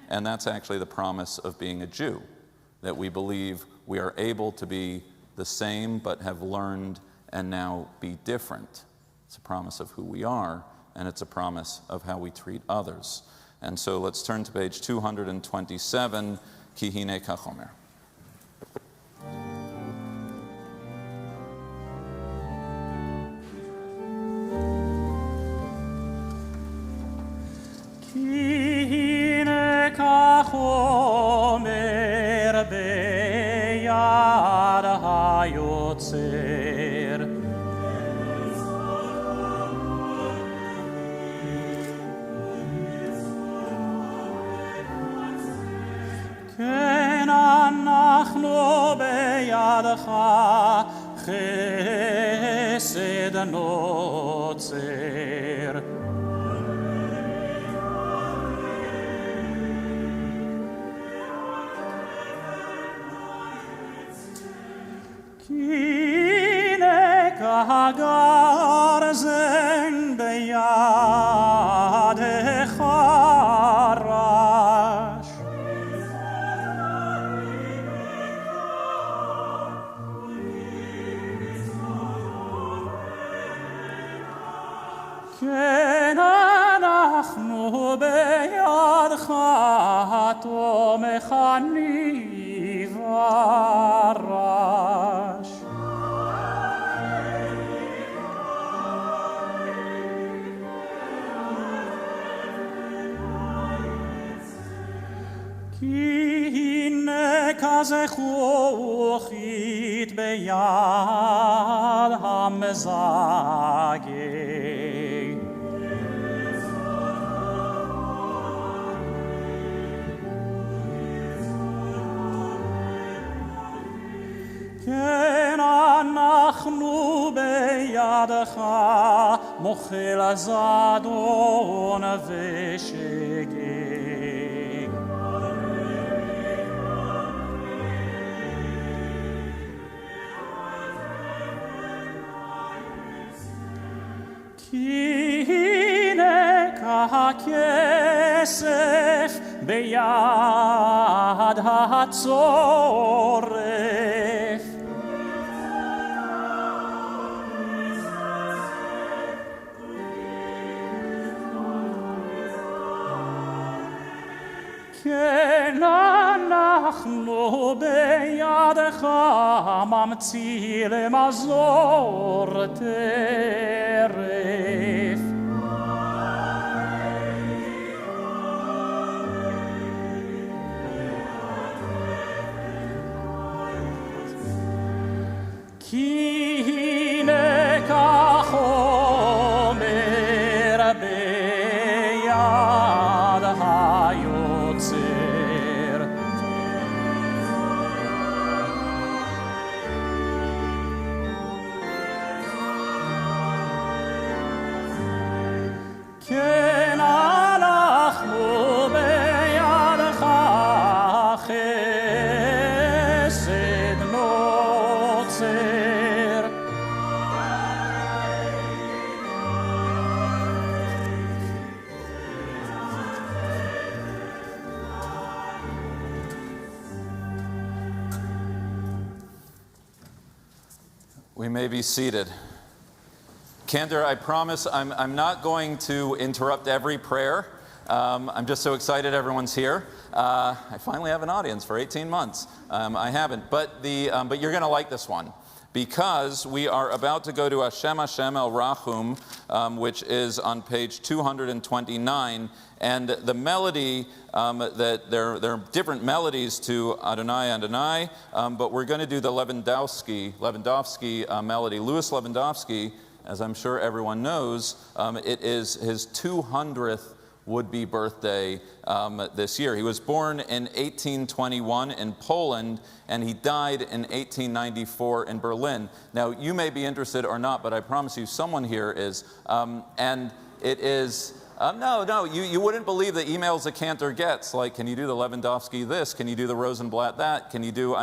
And that's actually the promise of being a Jew, that we believe we are able to be the same but have learned and now be different. It's a promise of who we are, and it's a promise of how we treat others. And so let's turn to page 227, Ki hine kachomer. Ki hine kachomer beyad hayotzer. כן אנחנו בידך חסד נוצר. כי נקע גרזן בידך רש. כן אנחנו בידך תומכני ורש. כי הנה כזכוכית ביד המזגג. כן אנחנו בידך מוכל זדון ושגג. כי הנה ככסף ביד הצורף. כן אנחנו בידך ממציא למזור טרף. כי הנה כחומר ביד היוצר. כן אנחנו בידך חסד נוצר. We may be seated. Candor, I promise I'm not going to interrupt every prayer. I'm just so excited everyone's here. I finally have an audience for 18 months. I haven't, but you're going to like this one, because we are about to go to Hashem Hashem El Rachum, which is on page 229, and the melody, that there are different melodies to Adonai Adonai, but we're going to do the Lewandowski melody. Louis Lewandowski, as I'm sure everyone knows, it is his 200th would-be birthday this year. He was born in 1821 in Poland, and he died in 1894 in Berlin. Now, you may be interested or not, but I promise you someone here is. And it is... No, you wouldn't believe the emails that Cantor gets, like, can you do the Lewandowski this? Can you do the Rosenblatt that? Can you do,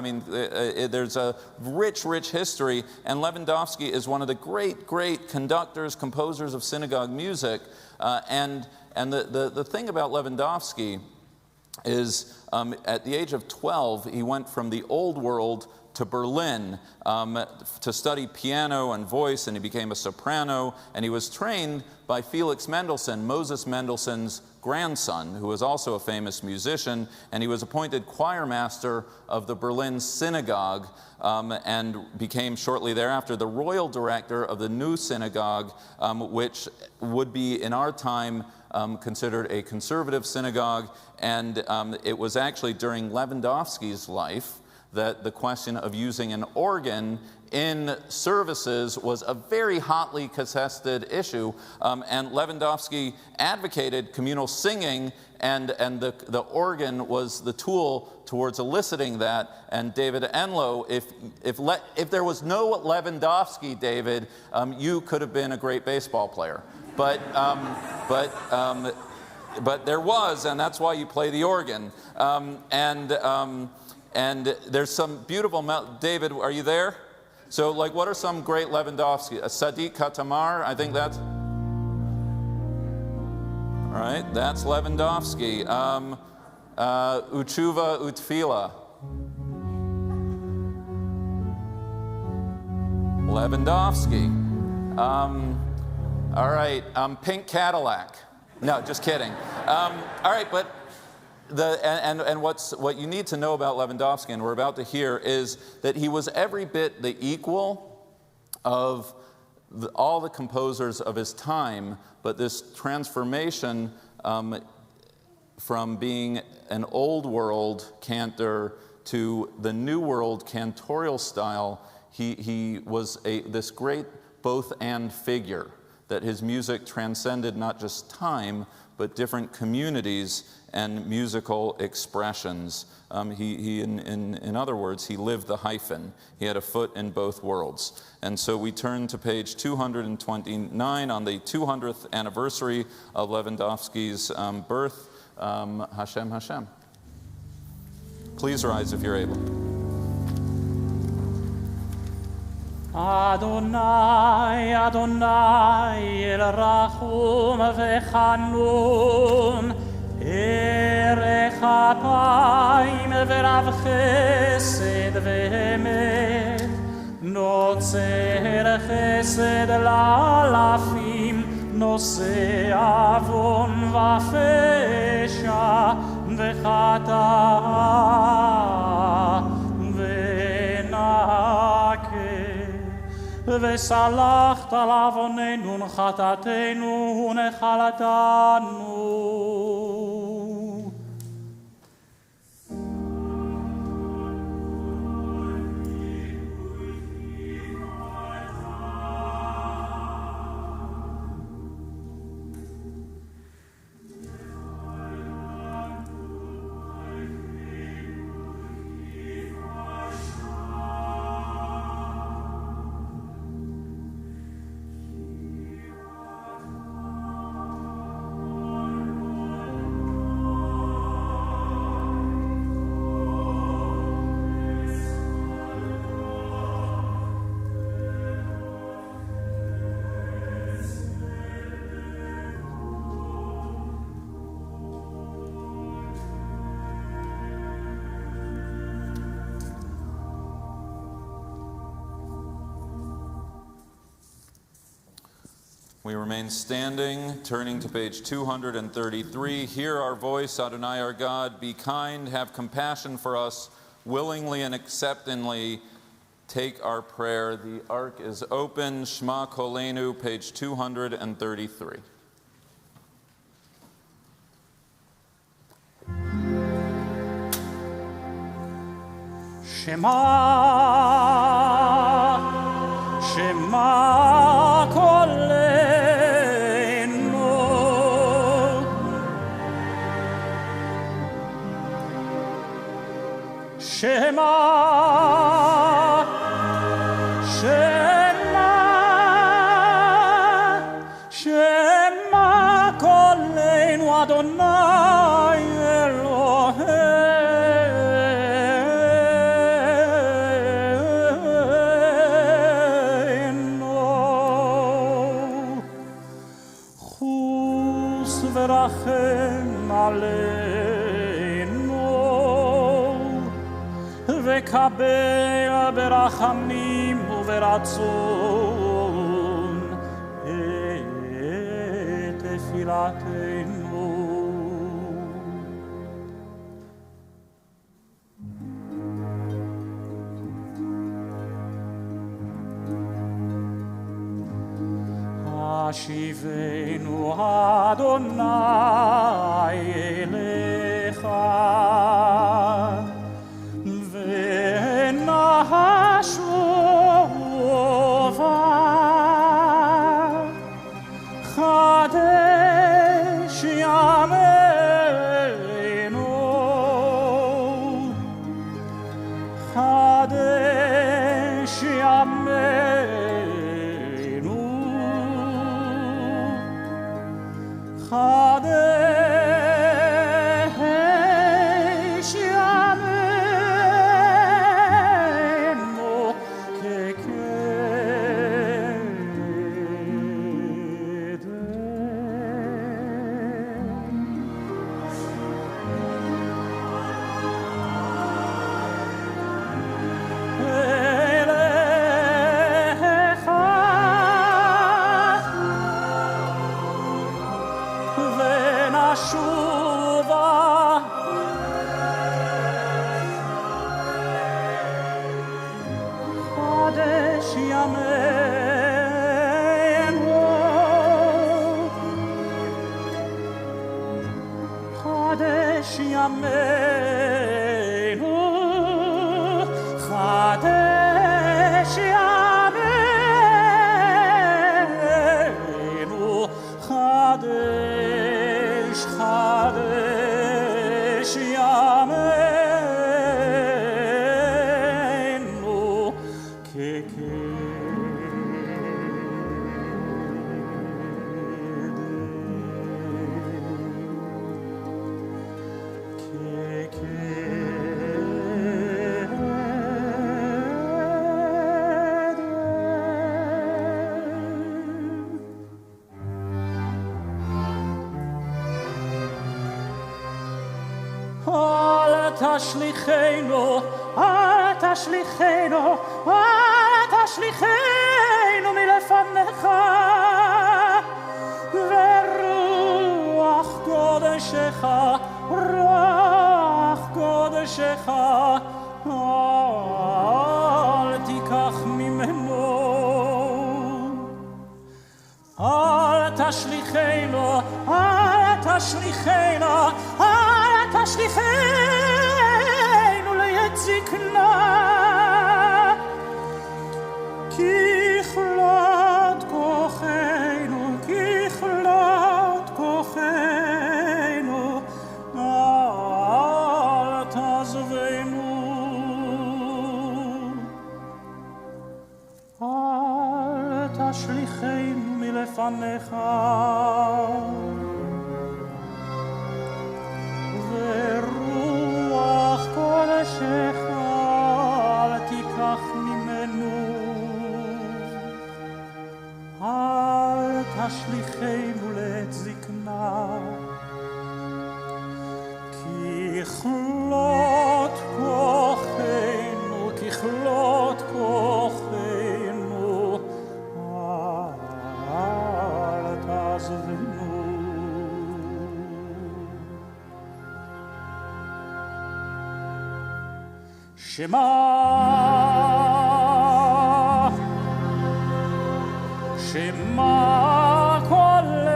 there's a rich history, and Lewandowski is one of the great conductors, composers of synagogue music, and the thing about Lewandowski is at the age of 12, he went from the old world to Berlin to study piano and voice, and he became a soprano, and he was trained by Felix Mendelssohn, Moses Mendelssohn's grandson, who was also a famous musician, and he was appointed choir master of the Berlin Synagogue and became shortly thereafter the royal director of the new synagogue, which would be in our time considered a conservative synagogue, and it was actually during Lewandowski's life that the question of using an organ in services was a very hotly contested issue, and Lewandowski advocated communal singing, and the organ was the tool towards eliciting that. And David Enlow, if there was no Lewandowski, David, you could have been a great baseball player, but there was, and that's why you play the organ. And there's some beautiful, David, are you there? So, like, what are some great Lewandowski? Sadiq Katamar, I think that's, all right, that's Lewandowski. Uchuva Utfila. Lewandowski. All right, Pink Cadillac. No, just kidding. All right, but what you need to know about Lewandowski, and we're about to hear, is that he was every bit the equal of all the composers of his time, but this transformation from being an old world cantor to the new world cantorial style, he was this great both-and figure, that his music transcended not just time, but different communities and musical expressions. In other words, he lived the hyphen. He had a foot in both worlds. And so we turn to page 229 on the 200th anniversary of Lewandowski's birth. Hashem, Hashem. Please rise if you're able. Adonai, Adonai, el rachum vechanun, erech apayim verav chesed ve'emet, notzer chesed la'alafim, nose avon va'fesha v'chata ve'nake. וסלחת לעווננו וחטאתנו ונחלתנו. We remain standing, turning to page 233. Hear our voice, Adonai our God. Be kind, have compassion for us, willingly and acceptingly take our prayer. The ark is open. Shema Kolenu, page 233. Shema, Shema Kolenu. Shema, Shema, Shema Kolenu Adonai Eloheinu, Chus v'rachem aleinu, וקבל ברחמים וברצון את תפילתנו. השיבנו אדוני אליך ונשובה חדש ימינו חדש ימינו חדש ימינו אליך ונשובה חדש ימינו חדש ימינו חדש ימינו חדש חדש ימינו אל תשליכנו, אל תשליכנו, אל תשליכנו מלפניך ורוח קודשך, רוח קודשך אל תיקח ממנו אל תשליכנו, אל תשליכנו, אל תשליכנו לעת זקנה ככלות כוחנו, ככלות כוחנו אל תעזבנו אל תשליכנו מלפניך ורוח קודשך אל תיקח ממנו אל תשליכנו לעת זקנה ככלות כוחנו, ככלות כוחנו אל תעזבנו שמע קולנו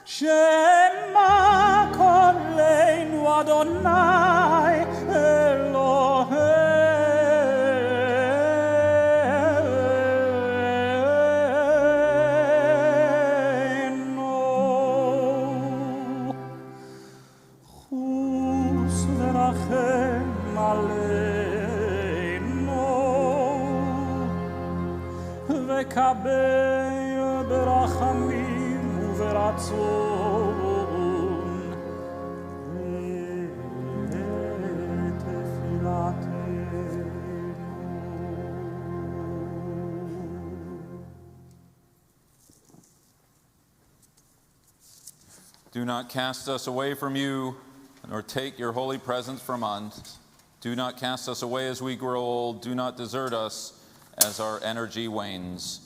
שמע קולנו אדוני אלוהינו חוס ורחם עלינו וקבל ברחמים וברצון את Do not cast us away from you, nor take your holy presence from us. Do not cast us away as we grow old. Do not desert us as our energy wanes.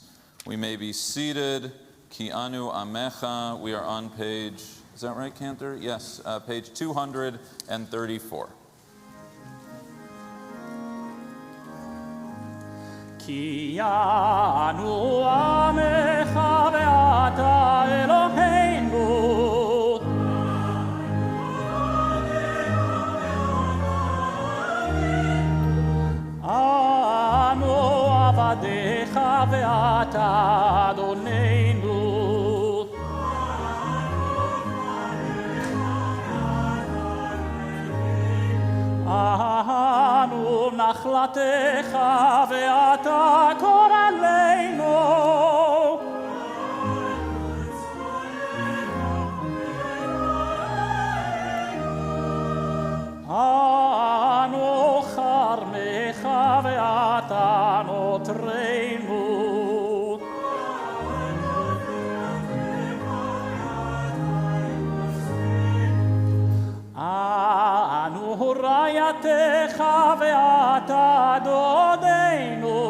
We may be seated. Ki anu amecha. We are on page, is that right, Cantor? Yes, page 234. Ki anu amecha ve'ata Eloheinu. Anu avadecha ve'ata Adonenu. Anu nachlatecha ve'ata koraleinu. Anu charmecha ve'ata notreinu. Anu rayatecha ve'ata dodenu.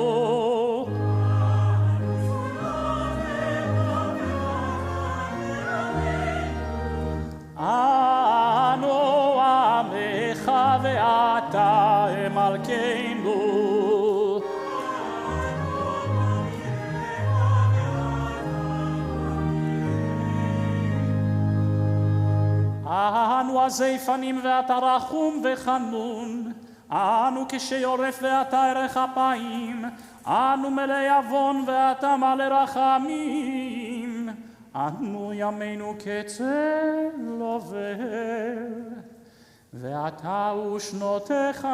Anu amecha ve'ata emalkeinu. אנו עזי פנים ואתה רחום וחנון, אנו כשיורף ואתה ערך אפיים, אנו מלא עוון ואתה מלא רחמים, אנו ימינו כצל עובר, ואתה ושנותיך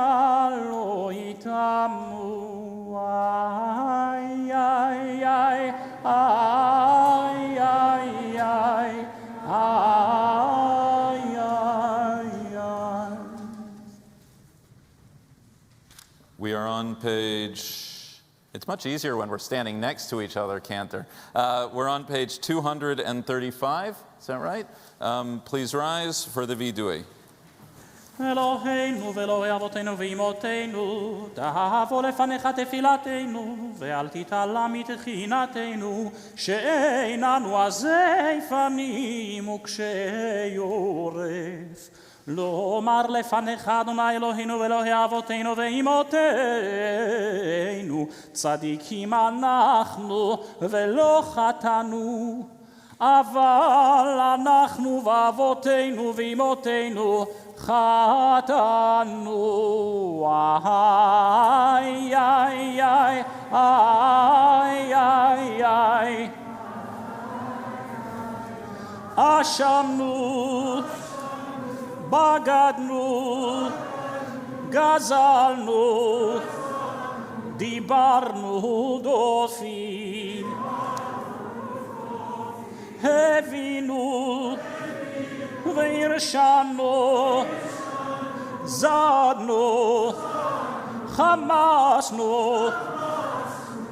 לא יתאמו. איי איי איי איי איי איי We are on page, it's much easier when we're standing next to each other, Cantor. We're on page 235, is that right? Please rise for the vidui. אלוהינו ואלוהי אבותינו ואמותינו, תבוא לפניך תפילתנו, ואל תתעלם מתחינתנו, שאיננו עזי פנים וקשי עורף. לומר לפניך אדוני אלוהינו ואלוהי אבותינו ואמותינו, צדיקים אנחנו ולא חטאנו. אבל אנחנו ואבותינו ואמותינו חטאנו. איי איי איי איי איי איי אשמנו, בגדנו, גזלנו, דיברנו דופי, הבינו והרשענו, זדנו, חמסנו,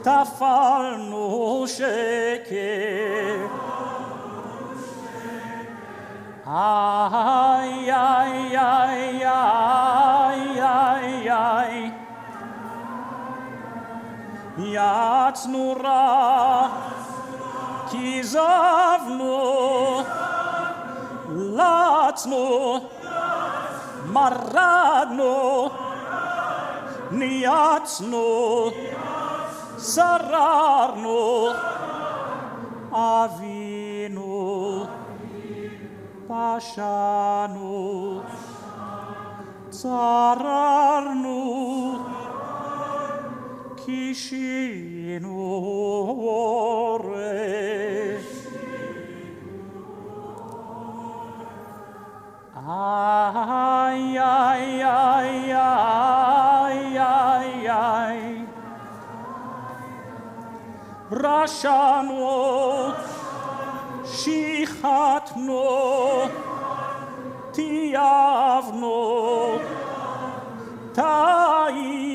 טפלנו שקר. איי איי איי איי איי איי יצנו רע כיזבנו, לצנו, מרדנו, נייצנו, שררנו, אבינו, פשענו, צררנו, כישינו עורף. איי איי איי איי איי איי רשענו, שיחתנו, תייבנו, טעינו,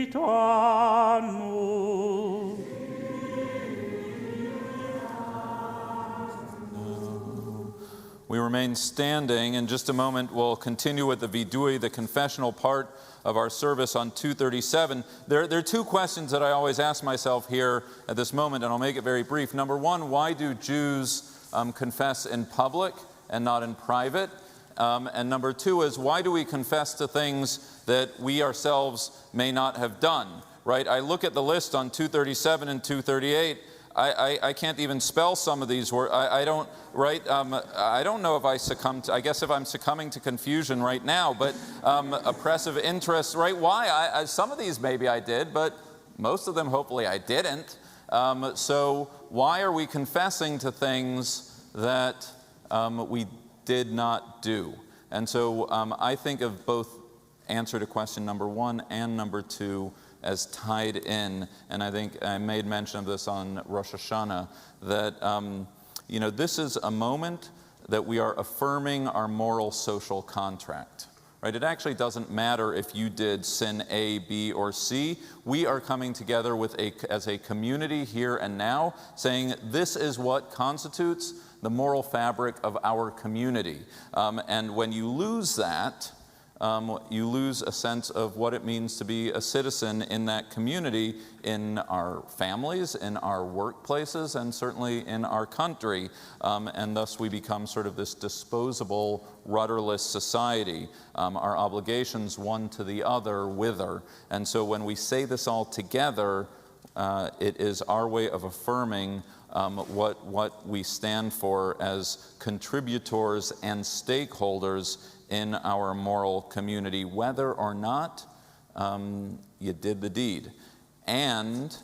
תטענו. We remain standing. In just a moment, we'll continue with the vidui, the confessional part of our service on 237. There are two questions that I always ask myself here at this moment, and I'll make it very brief. Number one, why do Jews confess in public and not in private? And number two is, why do we confess to things that we ourselves may not have done? Right? I look at the list on 237 and 238. I can't even spell some of these words. I don't, right? I don't know if I succumb to, I guess if I'm succumbing to confusion right now, but oppressive interest, right? Why? Some of these maybe I did, but most of them hopefully I didn't. So why are we confessing to things that we did not do? And so I think of both answer to question number one and number two as tied in, and I think I made mention of this on Rosh Hashanah, that this is a moment that we are affirming our moral social contract. Right? It actually doesn't matter if you did sin A, B, or C. We are coming together as a community here and now, saying this is what constitutes the moral fabric of our community. And when you lose that, you lose a sense of what it means to be a citizen in that community, in our families, in our workplaces, and certainly in our country. And thus we become sort of this disposable, rudderless society. Our obligations one to the other wither. And so when we say this all together, it is our way of affirming what we stand for as contributors and stakeholders in our moral community, whether or not you did the deed. And,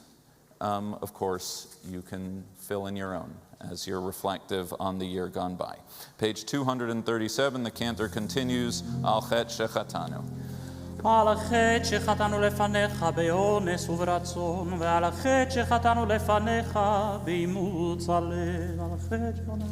of course, you can fill in your own as you're reflective on the year gone by. Page 237, the cantor continues, Al Chet Shechatanu. על החטא שחטאנו לפניך באונס וברצון, ועל החטא שחטאנו לפניך באימוץ הלב, על החטא שחטאנו.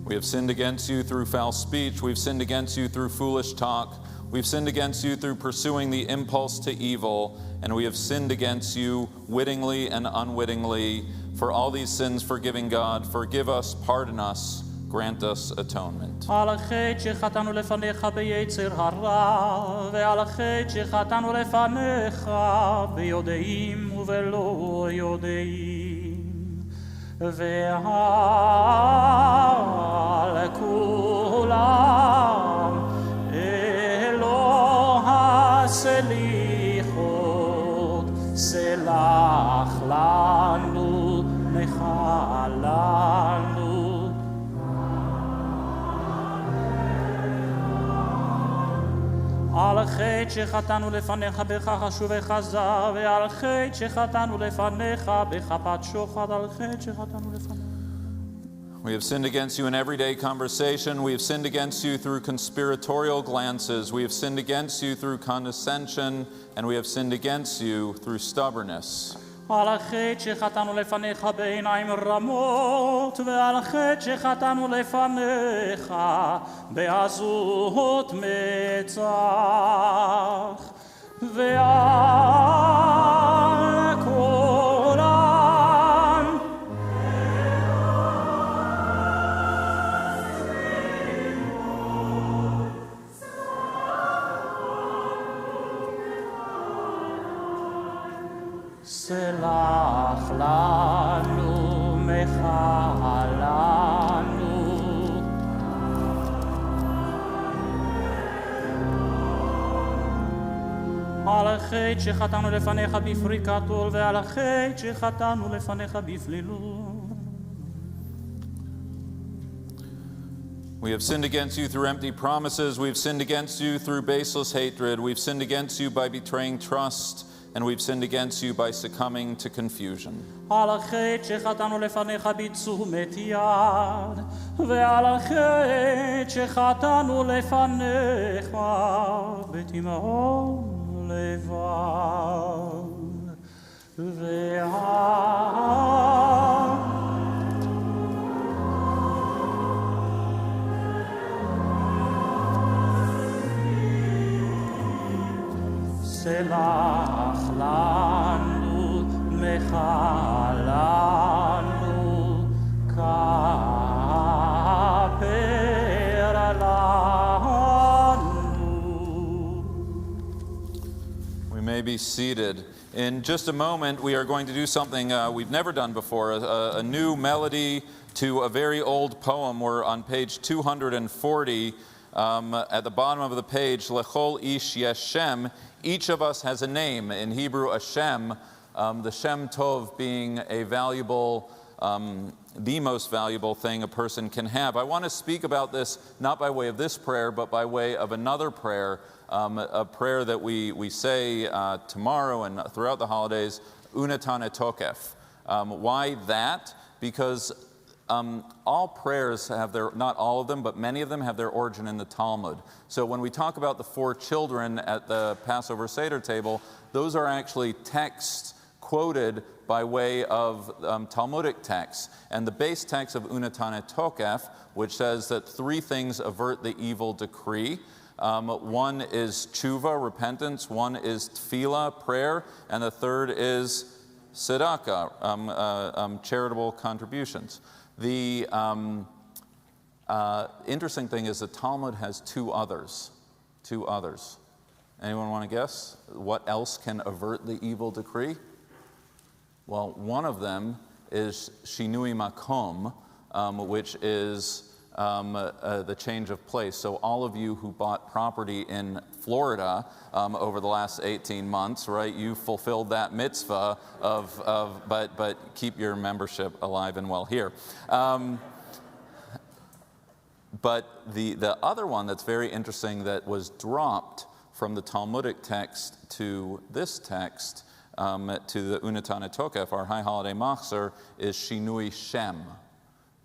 We have sinned against you through foul speech. We've sinned against you through foolish talk. We've sinned against you through pursuing the impulse to evil. And we have sinned against you wittingly and unwittingly. For all these sins, forgiving God, forgive us, pardon us, grant us atonement. על החטא שחטאנו לפניך ביצר הרע, ועל החטא שחטאנו לפניך ביודעים ובלא יודעים. ועל כולם אלוה הסליחות, סלח לנו, נחה לנו. על החטא שחטאנו לפניך בכחש ובכזב, ועל חטא שחטאנו לפניך בכפת שוחד, על חטא שחטאנו לפניך. We have sinned against you in everyday conversation. We have sinned against you through conspiratorial glances. We have sinned against you through condescension. And we have sinned against you through stubbornness. על החטא שחטאנו לפניך בעיניים רמות, ועל החטא שחטאנו לפניך בעזות מצח, ועל כולם סלח לנו, מחה לנו. על החטא שחטאנו לפניך בפריקת עול, ועל החטא שחטאנו לפניך בפלילות. We have sinned against you through empty promises. We've sinned against you through baseless hatred. We've sinned against you by betraying trust. And we've sinned against you by succumbing to confusion. על החטא שחטאנו לפניך בתשומת יד, ועל החטא שחטאנו לפניך בתימהון לבב. סלח לנו, מחה לנו, כפי be seated. In just a moment, we are going to do something we've never done before, a new melody to a very old poem. We're on page 240. At the bottom of the page, Lechol ish yesh shem. Each of us has a name. In Hebrew, a shem, the shem tov being a valuable, the most valuable thing a person can have. I want to speak about this not by way of this prayer, but by way of another prayer, a prayer that we say tomorrow and throughout the holidays, Unatane Tokef. Why that? Because all prayers have their, not all of them, but many of them have their origin in the Talmud. So when we talk about the 4 children at the Passover Seder table, those are actually texts quoted by way of Talmudic texts. And the base text of Unatane Tokef, which says that 3 things avert the evil decree. One is tshuva, repentance. One is tefillah, prayer. And the third is tzedakah, charitable contributions. The interesting thing is the Talmud has 2 others. 2 others. Anyone want to guess what else can avert the evil decree? Well, one of them is shinui makom, which is the change of place. So all of you who bought property in Florida over the last 18 months, right, you fulfilled that mitzvah but keep your membership alive and well here. But the other one that's very interesting that was dropped from the Talmudic text to this text, to the Unatane Tokef, our high holiday machzor, is shinui shem,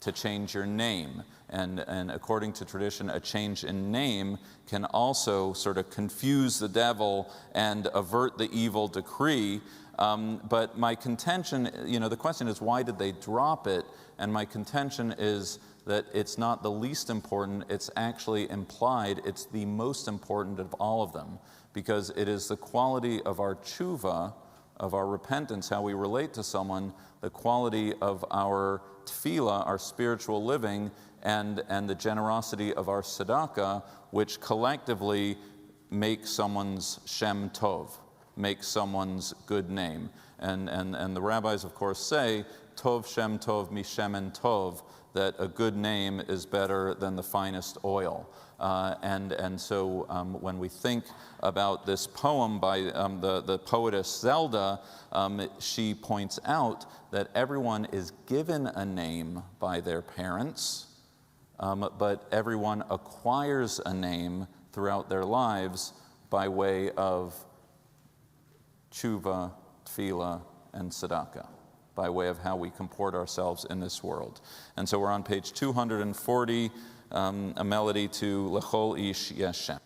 to change your name. And according to tradition, a change in name can also sort of confuse the devil and avert the evil decree. But my contention, the question is, why did they drop it? And my contention is that it's not the least important, it's actually implied, it's the most important of all of them, because it is the quality of our tshuva, of our repentance, how we relate to someone, the quality of our tefillah, our spiritual living, and the generosity of our tzedakah, which collectively make someone's shem tov, make someone's good name. And the rabbis, of course, say, tov shem tov mi shemen tov, that a good name is better than the finest oil. And so when we think about this poem by the poetess Zelda, she points out that everyone is given a name by their parents, but everyone acquires a name throughout their lives by way of tshuva, tefillah, and tzedakah, by way of how we comport ourselves in this world. And so we're on page 240, a melody to Lechol ish yesh shem.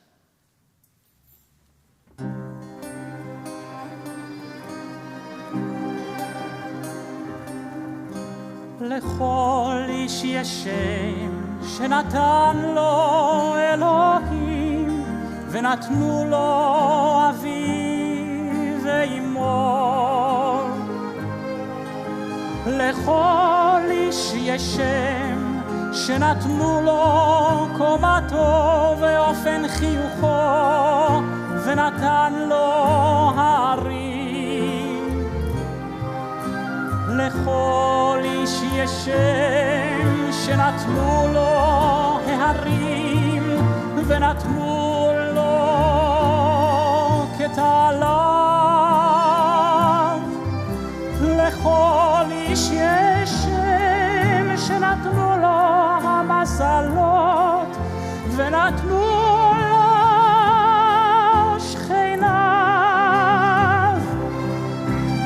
לכל איש יש שם שנתן לו אלוהים ונתנו לו אביו ואמו. לכל איש יש שם שנתנו לו קומתו ואופן חיוכו ונתן לו הערים. לכל איש יש שם שנתנו לו ההרים ונתנו לו כתעליו. לכל איש יש שם שנתנו לו המזלות ונתנו לו שכניו.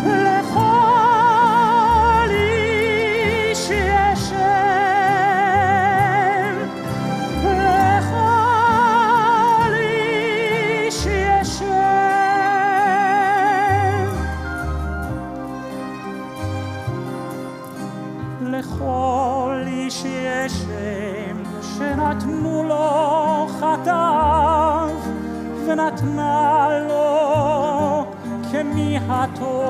לכל איש יש שם, לכל איש יש שם. לכל איש יש שם שנתנו לו חטאיו ונתנה לו כמיהתו.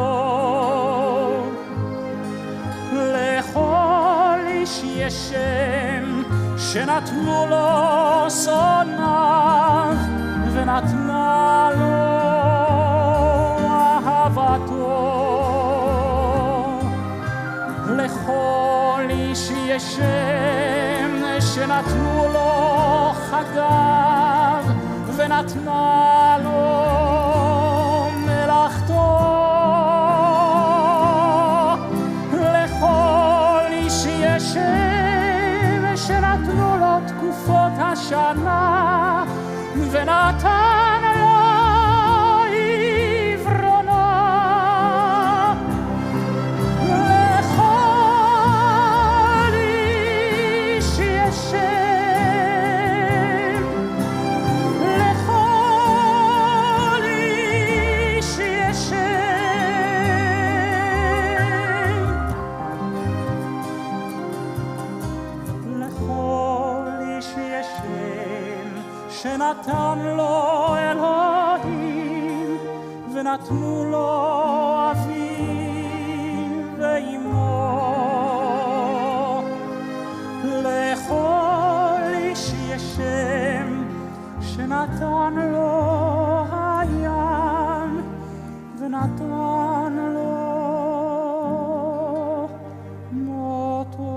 לכל איש יש שם שנתנו לו שונאיו ונתנה לו אהבתו. לכל איש יש שם שנתנו לו חגיו ונתנה לו מלאכתו. לכל איש יש שם שנתנו לו תקופות השנה ונתן לו עברונה. לכל איש יש שם, לכל איש יש שם, לכל איש יש שם שנתן לו אלוהים ונתנו לו אביו ואמו. לכל איש יש שם שנתן לו הים ונתן לו מותו.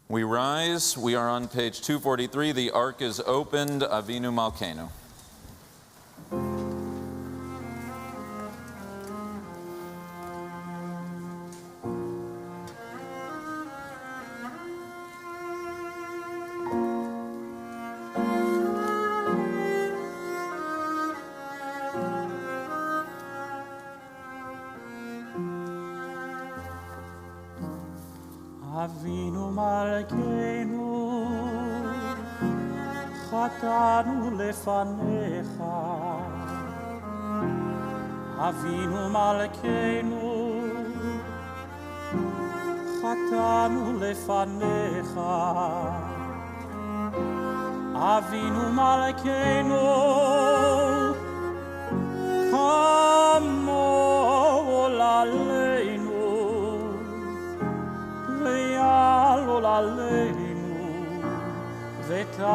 We rise. We are on page 243. The ark is opened. Avinu Malkeinu. אבינו מלכנו, חטאנו לפניך. אבינו מלכנו, חטאנו לפניך. אבינו מלכנו, כמול עלינו ויעלול עלינו ותאפרנו.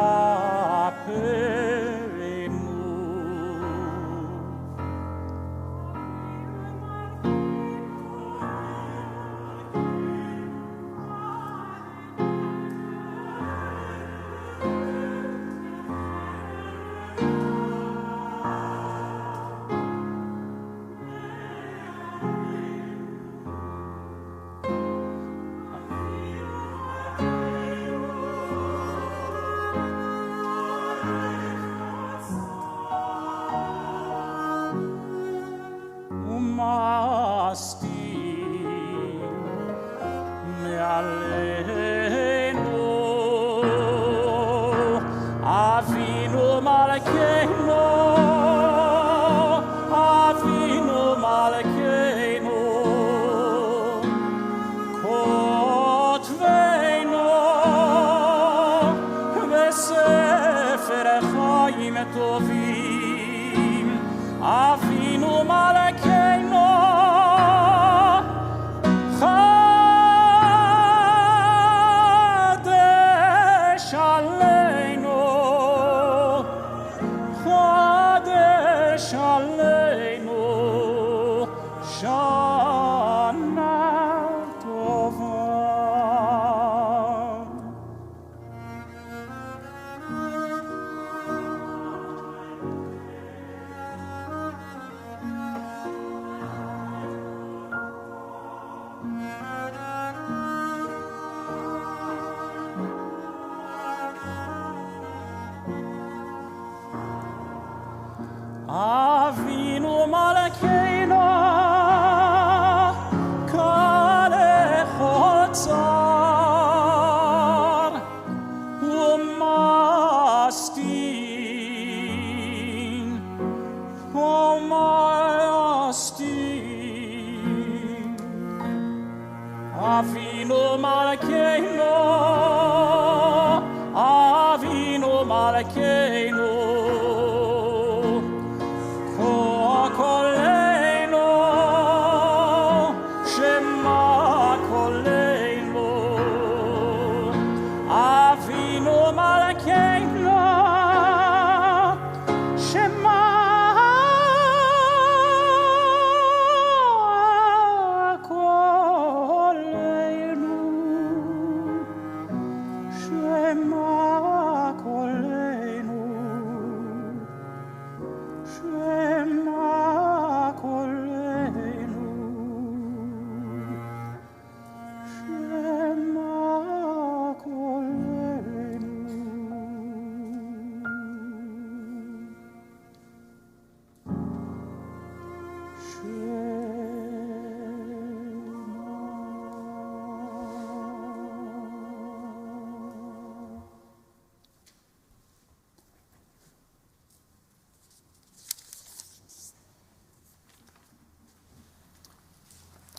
אבינו מלכנו, חדש עלינו, חדש עלינו, שנה טובה. אבינו מלכנו, כלכל צר ומסטין, ומסטין. אבינו מלכנו, אבינו מלכנו, קולנו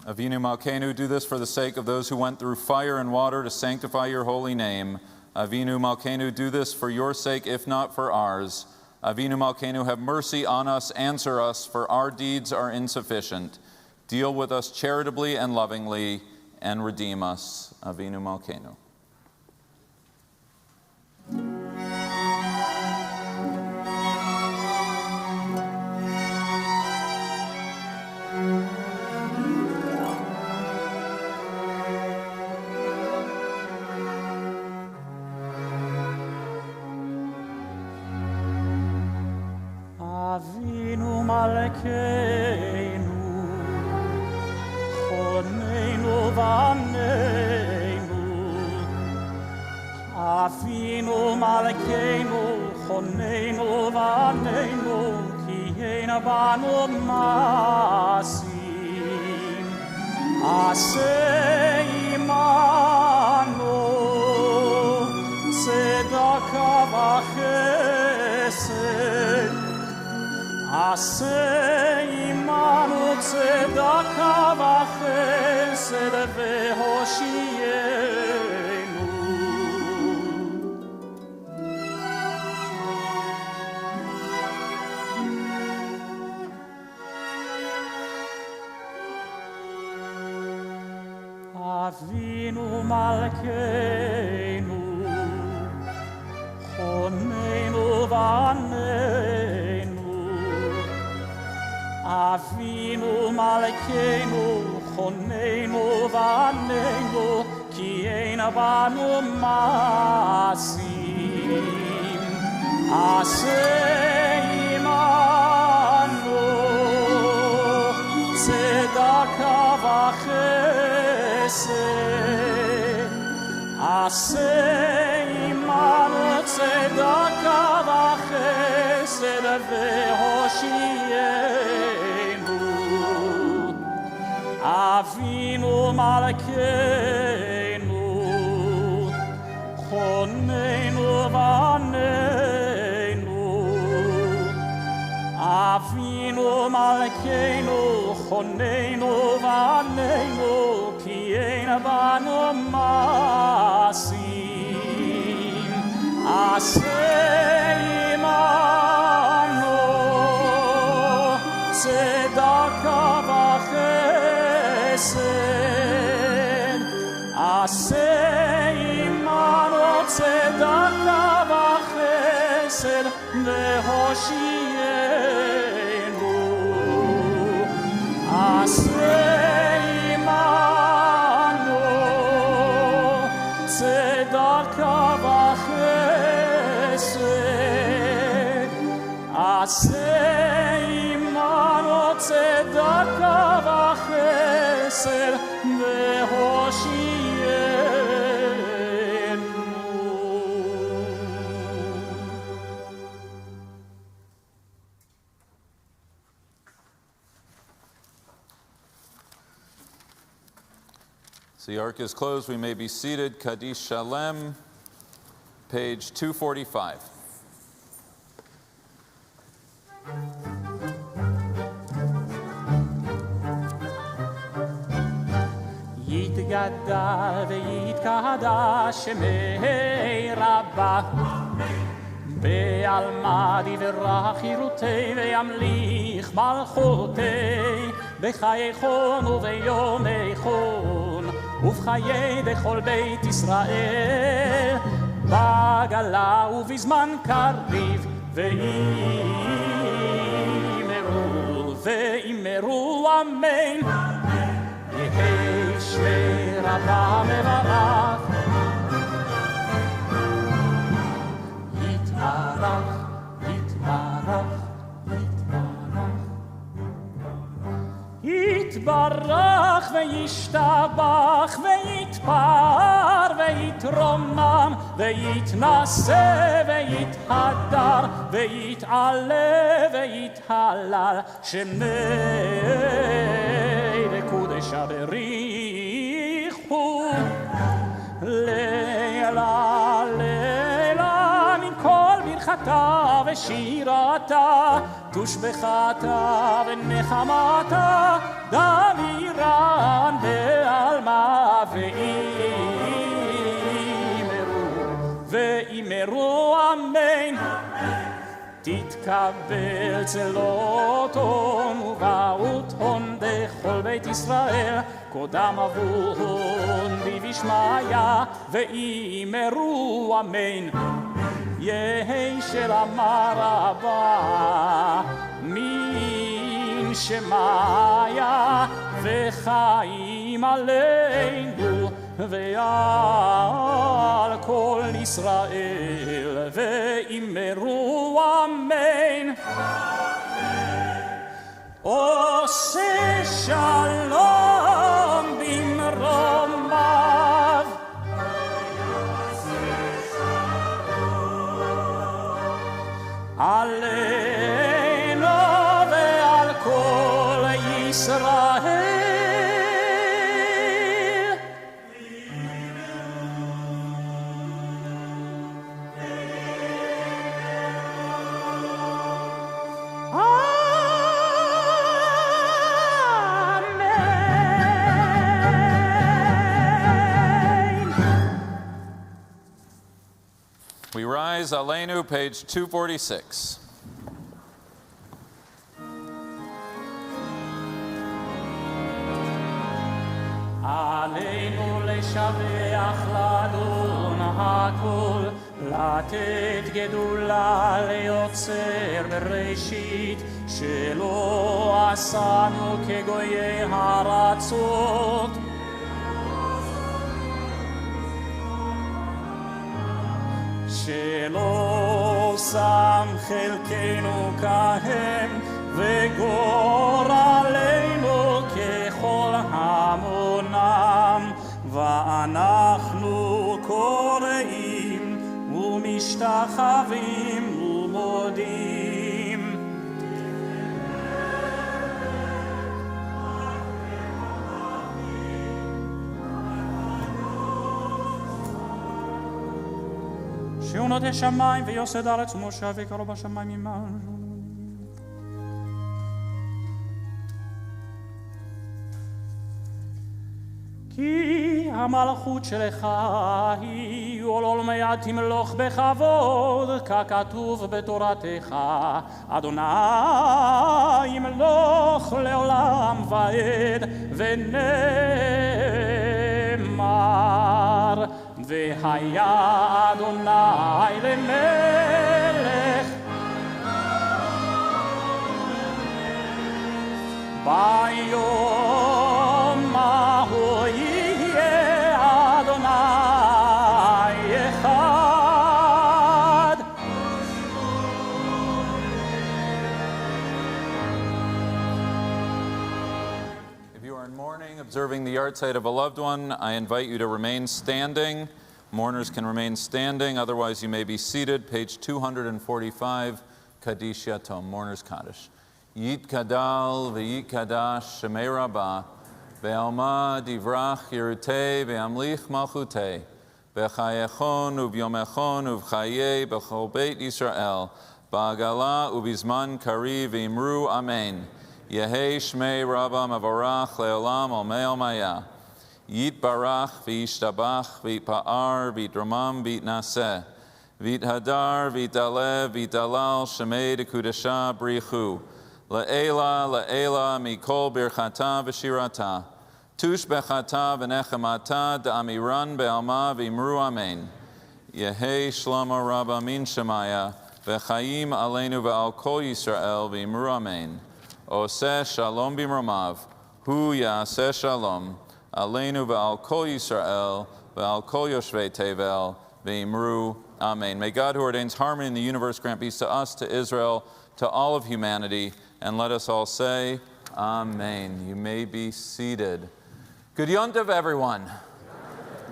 Avinu Malkeinu, do this for the sake of those who went through fire and water to sanctify your holy name. Avinu Malkeinu, do this for your sake, if not for ours. Avinu Malkeinu, have mercy on us, answer us, for our deeds are insufficient. Deal with us charitably and lovingly, and redeem us. Avinu Malkeinu. Avinu Malkeinu, Choneinu Vaneinu. Avinu Malkeinu, Choneinu Vaneinu, Ki ein banu masim. Aseh imanu, tzedaka v'chesed. Aseh imanu tzedaka v'chesed v'hoshienu. Avinu Malkeinu, Choneinu Vaneinu. Avinu Malkeinu, Choneinu Vaneinu, Ki ein banu masim. Aseh imanu, tzedaka v'chesed. Aseh imanu, tzedaka v'chesed v'hoshienu. Avinu Malkeinu, Choneinu Vaneinu. Avinu Malkeinu, Choneinu Vaneinu, Ki ein banu masim. Aseh imanu, tzedaka v'chesed. Aseh imanu, tzedaka v'chesed v'hoshienu. Aseh imanu, tzedaka v'chesed. Aseh imanu, tzedaka v'chesed v'hoshienu. So the ark is closed. We may be seated. Kaddish Shalem, page 245. יתגדל ויתקדש שמי רבה בעלמא דברה חירותי וימליך מלכותי בחיי חון וביומי חון ובחיי בכל בית ישראל בגלה ובזמן קריב ואימרו אמן יהי שמי רבה מברך יתברך יתברך יתברך וישתבח ויתפאר ויתרומם ויתנשא ויתהדר ויתעלה ויתהלל שמי לקודש הבריחו לילה לילה מן כל ברכתה ושירתה תושבחתה ונחמתה דמירה תתקבל צלות הון ובאות הון בכל בית ישראל, קודם אבון בבשמיא ואמרו אמן. יהי של אמר רבה מן שמיה וחיים עלינו ועל כל ישראל ואמרו אמן. עושה שלום במרומיו עלינו ועל כל ישראל. We rise, Aleinu, page 246. עלינו לשבח לאדון הכל, לתת גדולה ליוצר בראשית, שלא עשנו כגויי הארצות. שלא שם חלקנו כהם וגורלנו ככל המונם, ואנחנו קוראים ומשתחווים ומודים. שעונות השמיים ויוסד הארץ ומושב יקרו בשמיים עמנו. כי המלכות שלך היא ולעולמי עד תמלוך בכבוד, ככתוב בתורתך, אדוני ימלוך לעולם ועד, ונאמר והיה אדוני למלך ביום ההוא יהיה אדוני אחד. If you are in mourning, observing the yahrzeit of a loved one, I invite you to remain standing. Mourners can remain standing, otherwise you may be seated. Page 245, Kaddish Yatom, Mourner's Kaddish. Yit Kadal v'yit Kadash Shemei Rabbah ve'alma divrach yirutei ve'amlich malchutei ve'chayechon u'vyomechon u'vchayei b'chol beit Yisrael ba'agala u'bizman kari v'imru amen. Yehei Shmei Rabbah mavarach le'olam almei almaya. Yit barach v'yishtabach v'yitpa'ar v'yitramam v'yitnaseh v'yithadar v'yitalev v'yitalal shemei dekudesha brichu la'ela la'ela mikol birchata v'shirata tush bechata v'nechemata da'amiran be'alma v'imru amen. Yehei Shlomo Rabbah min Shemaya v'chayim aleinu v'al kol Yisrael v'imru amen. Oseh shalom b'mromav hu ya'aseh shalom Aleinu ve'al kol Yisrael ve'al kol yoshvei tevel ve'imru amen. May God, who ordains harmony in the universe, grant peace to us, to Israel, to all of humanity, and let us all say, Amen. You may be seated. Good yontiv, everyone.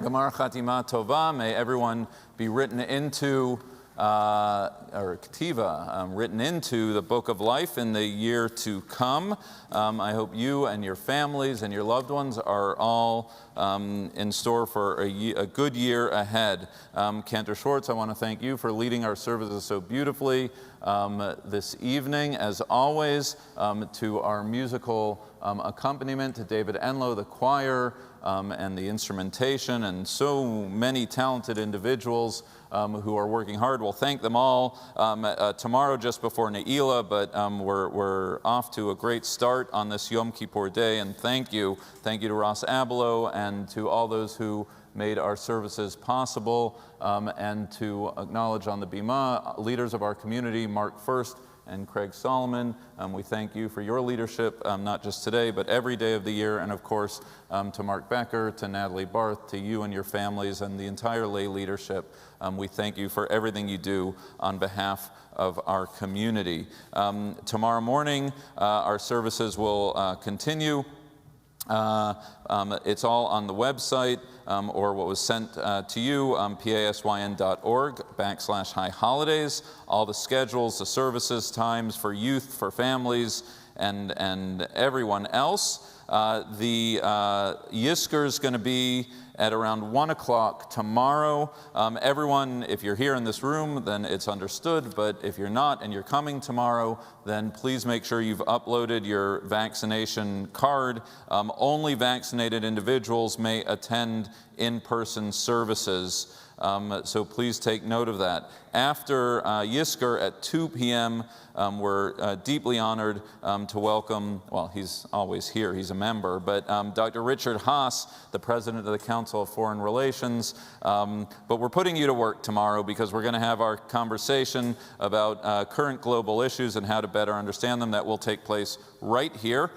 Gemar Chatima Tova. May everyone be written into or Ketiva, written into the book of life in the year to come. I hope you and your families and your loved ones are all in store for a good year ahead. Cantor Schwartz, I want to thank you for leading our services so beautifully this evening. As always, to our musical accompaniment, to David Enlow, the choir, and the instrumentation, and so many talented individuals who are working hard. We'll thank them all tomorrow just before Ne'ilah, but we're off to a great start on this Yom Kippur day, and thank you. Thank you to Ross Abelo and to all those who made our services possible, and to acknowledge on the Bima leaders of our community, Mark First and Craig Solomon. We thank you for your leadership, not just today, but every day of the year. And of course, to Mark Becker, to Natalie Barth, to you and your families, and the entire lay leadership. We thank you for everything you do on behalf of our community. Tomorrow morning, our services will continue. It's all on the website, or what was sent to you, pasyn.org/high holidays. All the schedules, the services, times for youth, for families, and everyone else. The Yizkor is going to be at around 1 o'clock tomorrow. Everyone, if you're here in this room, then it's understood, but if you're not and you're coming tomorrow, then please make sure you've uploaded your vaccination card. Only vaccinated individuals may attend in-person services. So please take note of that. After Yizkor at 2 p.m., we're deeply honored to welcome, well, he's always here, he's a member, but Dr. Richard Haas, the president of the Council of Foreign Relations. But we're putting you to work tomorrow because we're going to have our conversation about current global issues and how to better understand them. That will take place right here.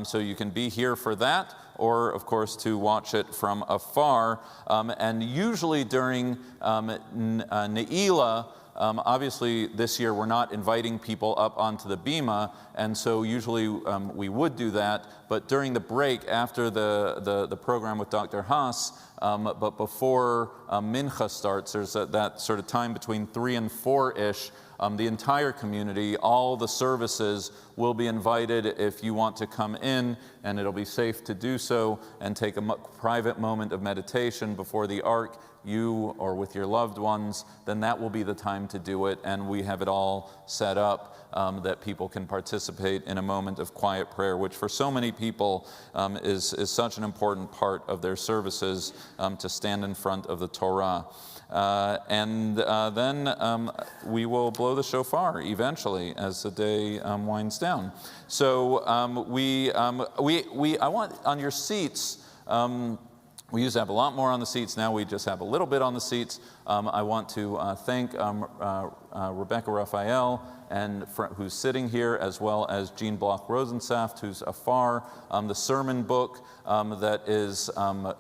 So you can be here for that, or of course to watch it from afar. And usually during Ne'ilah, obviously this year we're not inviting people up onto the Bima, and so usually we would do that, but during the break after the program with Dr. Haas, but before Mincha starts, there's that sort of time between 3 and 4-ish, the entire community, all the services will be invited if you want to come in, and it'll be safe to do so and take a private moment of meditation before the Ark, you or with your loved ones, then that will be the time to do it. And we have it all set up that people can participate in a moment of quiet prayer, which for so many people is such an important part of their services, to stand in front of the Torah. And then we will blow the shofar eventually as the day winds down. So I want on your seats. We used to have a lot more on the seats. Now we just have a little bit on the seats. I want to thank Rebecca Raphael, who's sitting here, as well as Jean Bloch Rosensaft, who's afar. The sermon book that is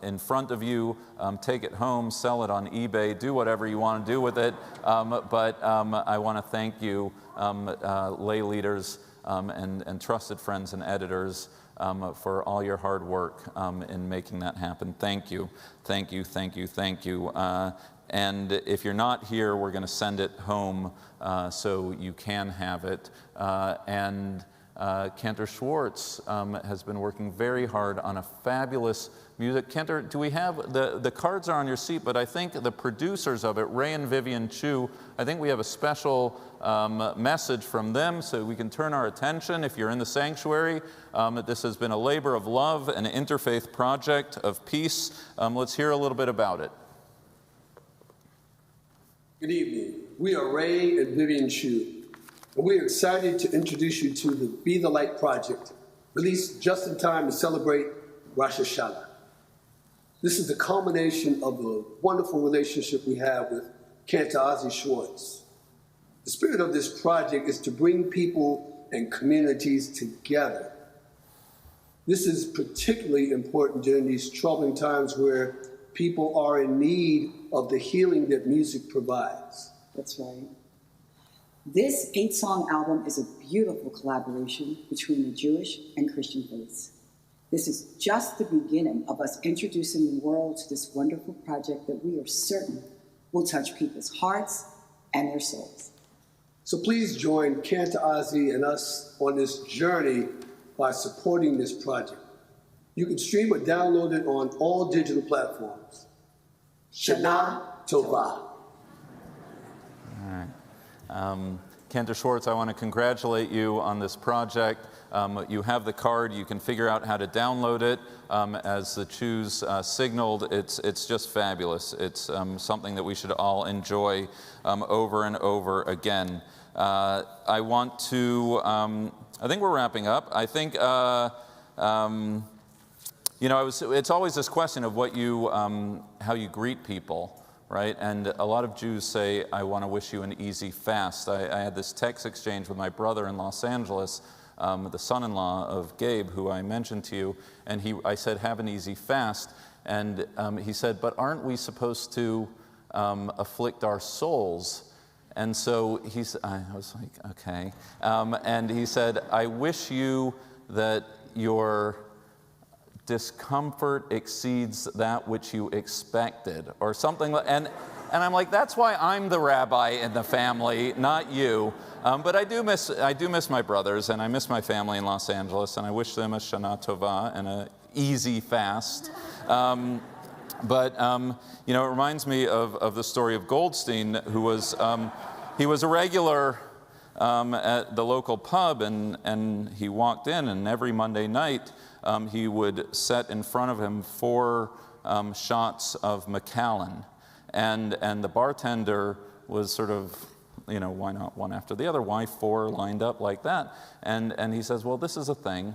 in front of you, take it home, sell it on eBay, do whatever you want to do with it. But I want to thank you, lay leaders and trusted friends and editors, for all your hard work in making that happen. Thank you, thank you, thank you, thank you. And if you're not here, we're going to send it home so you can have it. And Cantor Schwartz has been working very hard on a fabulous music. Cantor, do we have, the cards are on your seat, but I think the producers of it, Ray and Vivian Chu, I think we have a special message from them so we can turn our attention. If you're in the sanctuary, this has been a labor of love, an interfaith project of peace. Let's hear a little bit about it. Good evening. We are Ray and Vivian Chu, and we're excited to introduce you to the Be the Light project, released just in time to celebrate Rosh Hashanah. This is the culmination of the wonderful relationship we have with Cantor Ozzie Schwartz. The spirit of this project is to bring people and communities together. This is particularly important during these troubling times where people are in need of the healing that music provides. That's right. This 8-song album is a beautiful collaboration between the Jewish and Christian faiths. This is just the beginning of us introducing the world to this wonderful project that we are certain will touch people's hearts and their souls. So please join Cantor Ozzie and us on this journey by supporting this project. You can stream or download it on all digital platforms. Shana Tova. All right. Cantor Schwartz, I want to congratulate you on this project. You have the card, you can figure out how to download it. As the Jews signaled, it's just fabulous. It's something that we should all enjoy over and over again. I want to, I think we're wrapping up. I think, it's always this question of what you, how you greet people, right? And a lot of Jews say, I want to wish you an easy fast. I had this text exchange with my brother in Los Angeles, the son-in-law of Gabe, who I mentioned to you, and I said, have an easy fast. And he said, but aren't we supposed to afflict our souls? And so I was like, okay. And he said, I wish you that your discomfort exceeds that which you expected, or something like, and I'm like, that's why I'm the rabbi in the family, not you. But I do miss my brothers, and I miss my family in Los Angeles, and I wish them a Shana Tova and an easy fast. But it reminds me of the story of Goldstein, who was he was a regular at the local pub, and he walked in, and every Monday night he would set in front of him 4 shots of Macallan, and the bartender was sort of, why not one after the other? Why 4 lined up like that? And he says, well, this is a thing.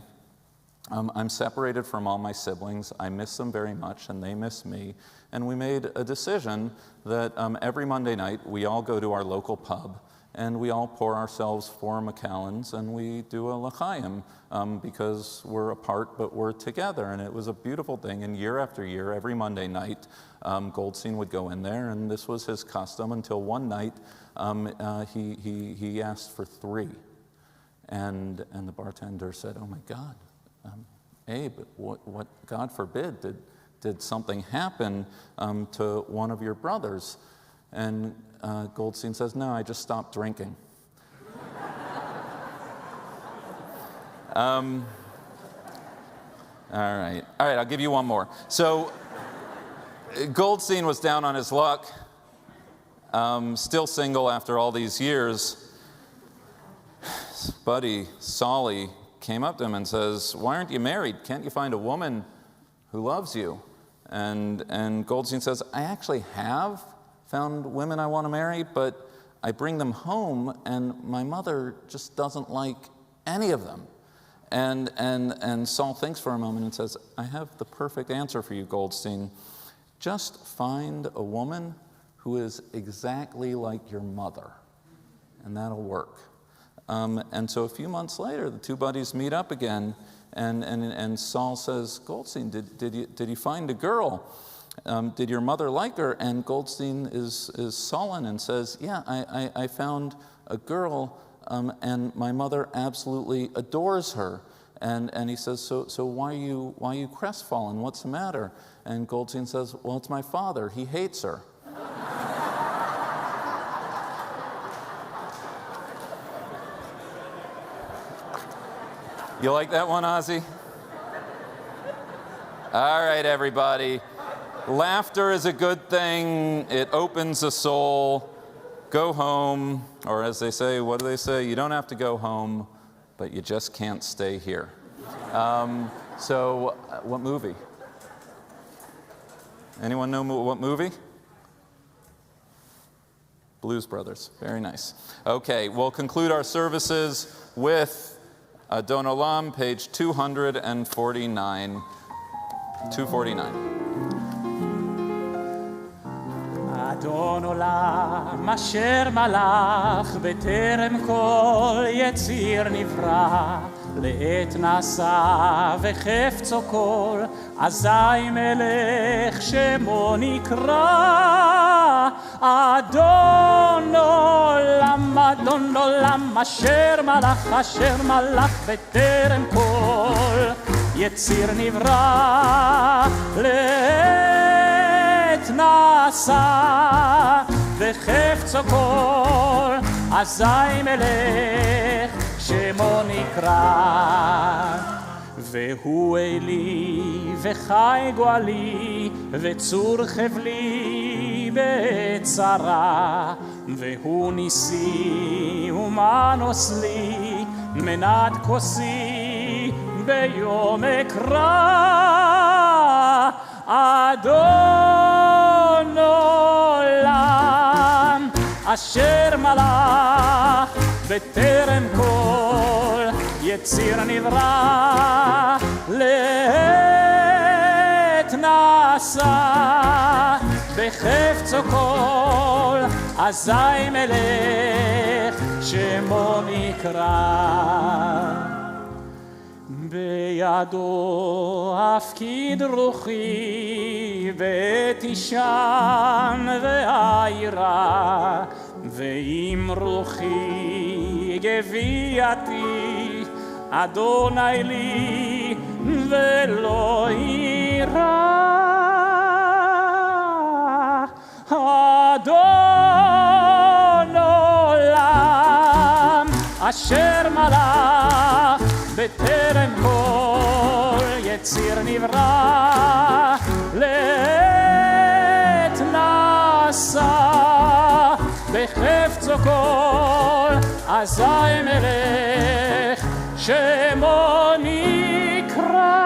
I'm separated from all my siblings. I miss them very much, and they miss me. And we made a decision that every Monday night we all go to our local pub, and we all pour ourselves 4 Macallans, and we do a l'chaim because we're apart, but we're together. And it was a beautiful thing. And year after year, every Monday night, Goldstein would go in there, and this was his custom until one night he asked for 3. And the bartender said, oh my God, Abe, what God forbid, did something happen to one of your brothers? And Goldstein says, no, I just stopped drinking. All right, I'll give you one more. So Goldstein was down on his luck, still single after all these years. His buddy, Solly, came up to him and says, why aren't you married? Can't you find a woman who loves you? And Goldstein says, I actually have found women I want to marry, but I bring them home, and my mother just doesn't like any of them. And Saul thinks for a moment and says, I have the perfect answer for you, Goldstein. Just find a woman who is exactly like your mother, and that'll work. And so a few months later, the 2 buddies meet up again, and Saul says, Goldstein, did you find a girl? Did your mother like her? And Goldstein is sullen and says, yeah, I found a girl, and my mother absolutely adores her. And he says, so why are you crestfallen? What's the matter? And Goldstein says, well, it's my father. He hates her. You like that one, Ozzy? All right, everybody. Laughter is a good thing. It opens the soul. Go home, or as they say, what do they say? You don't have to go home, but you just can't stay here. So, what movie? Anyone know what movie? Blues Brothers. Very nice. Okay, we'll conclude our services with Adon Olam, page 249. 249. אדון עולם אשר מלך בטרם כל יציר נברא לעת נשא וחפצו כל אזי מלך שמו נקרא אדון עולם אשר מלך בטרם כל יציר נברא לעת נעשה וחפצו כל אזי מלך שמו נקרא והוא אלי וחי גואלי וצור חבלי בצרה והוא ניסי ומנוס לי מנת כוסי ביום אקרא אדון עולם אשר מלך בטרם כל יציר נברא לעת נעשה בחפצו כל אזי מלך שמו נקרא בידו הפקיד רוחי ותישן ואירה ועם רוחי גבייתי אדוני לי ולא יירא אדון עולם אשר מלך בטרם כל יציר נברא לעת נעשה בחפצו כל אזי מלך שמו נקרא.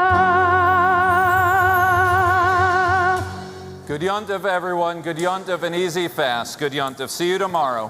Good Yontif, everyone. Good Yontif, an easy fast. Good Yontif. See you tomorrow.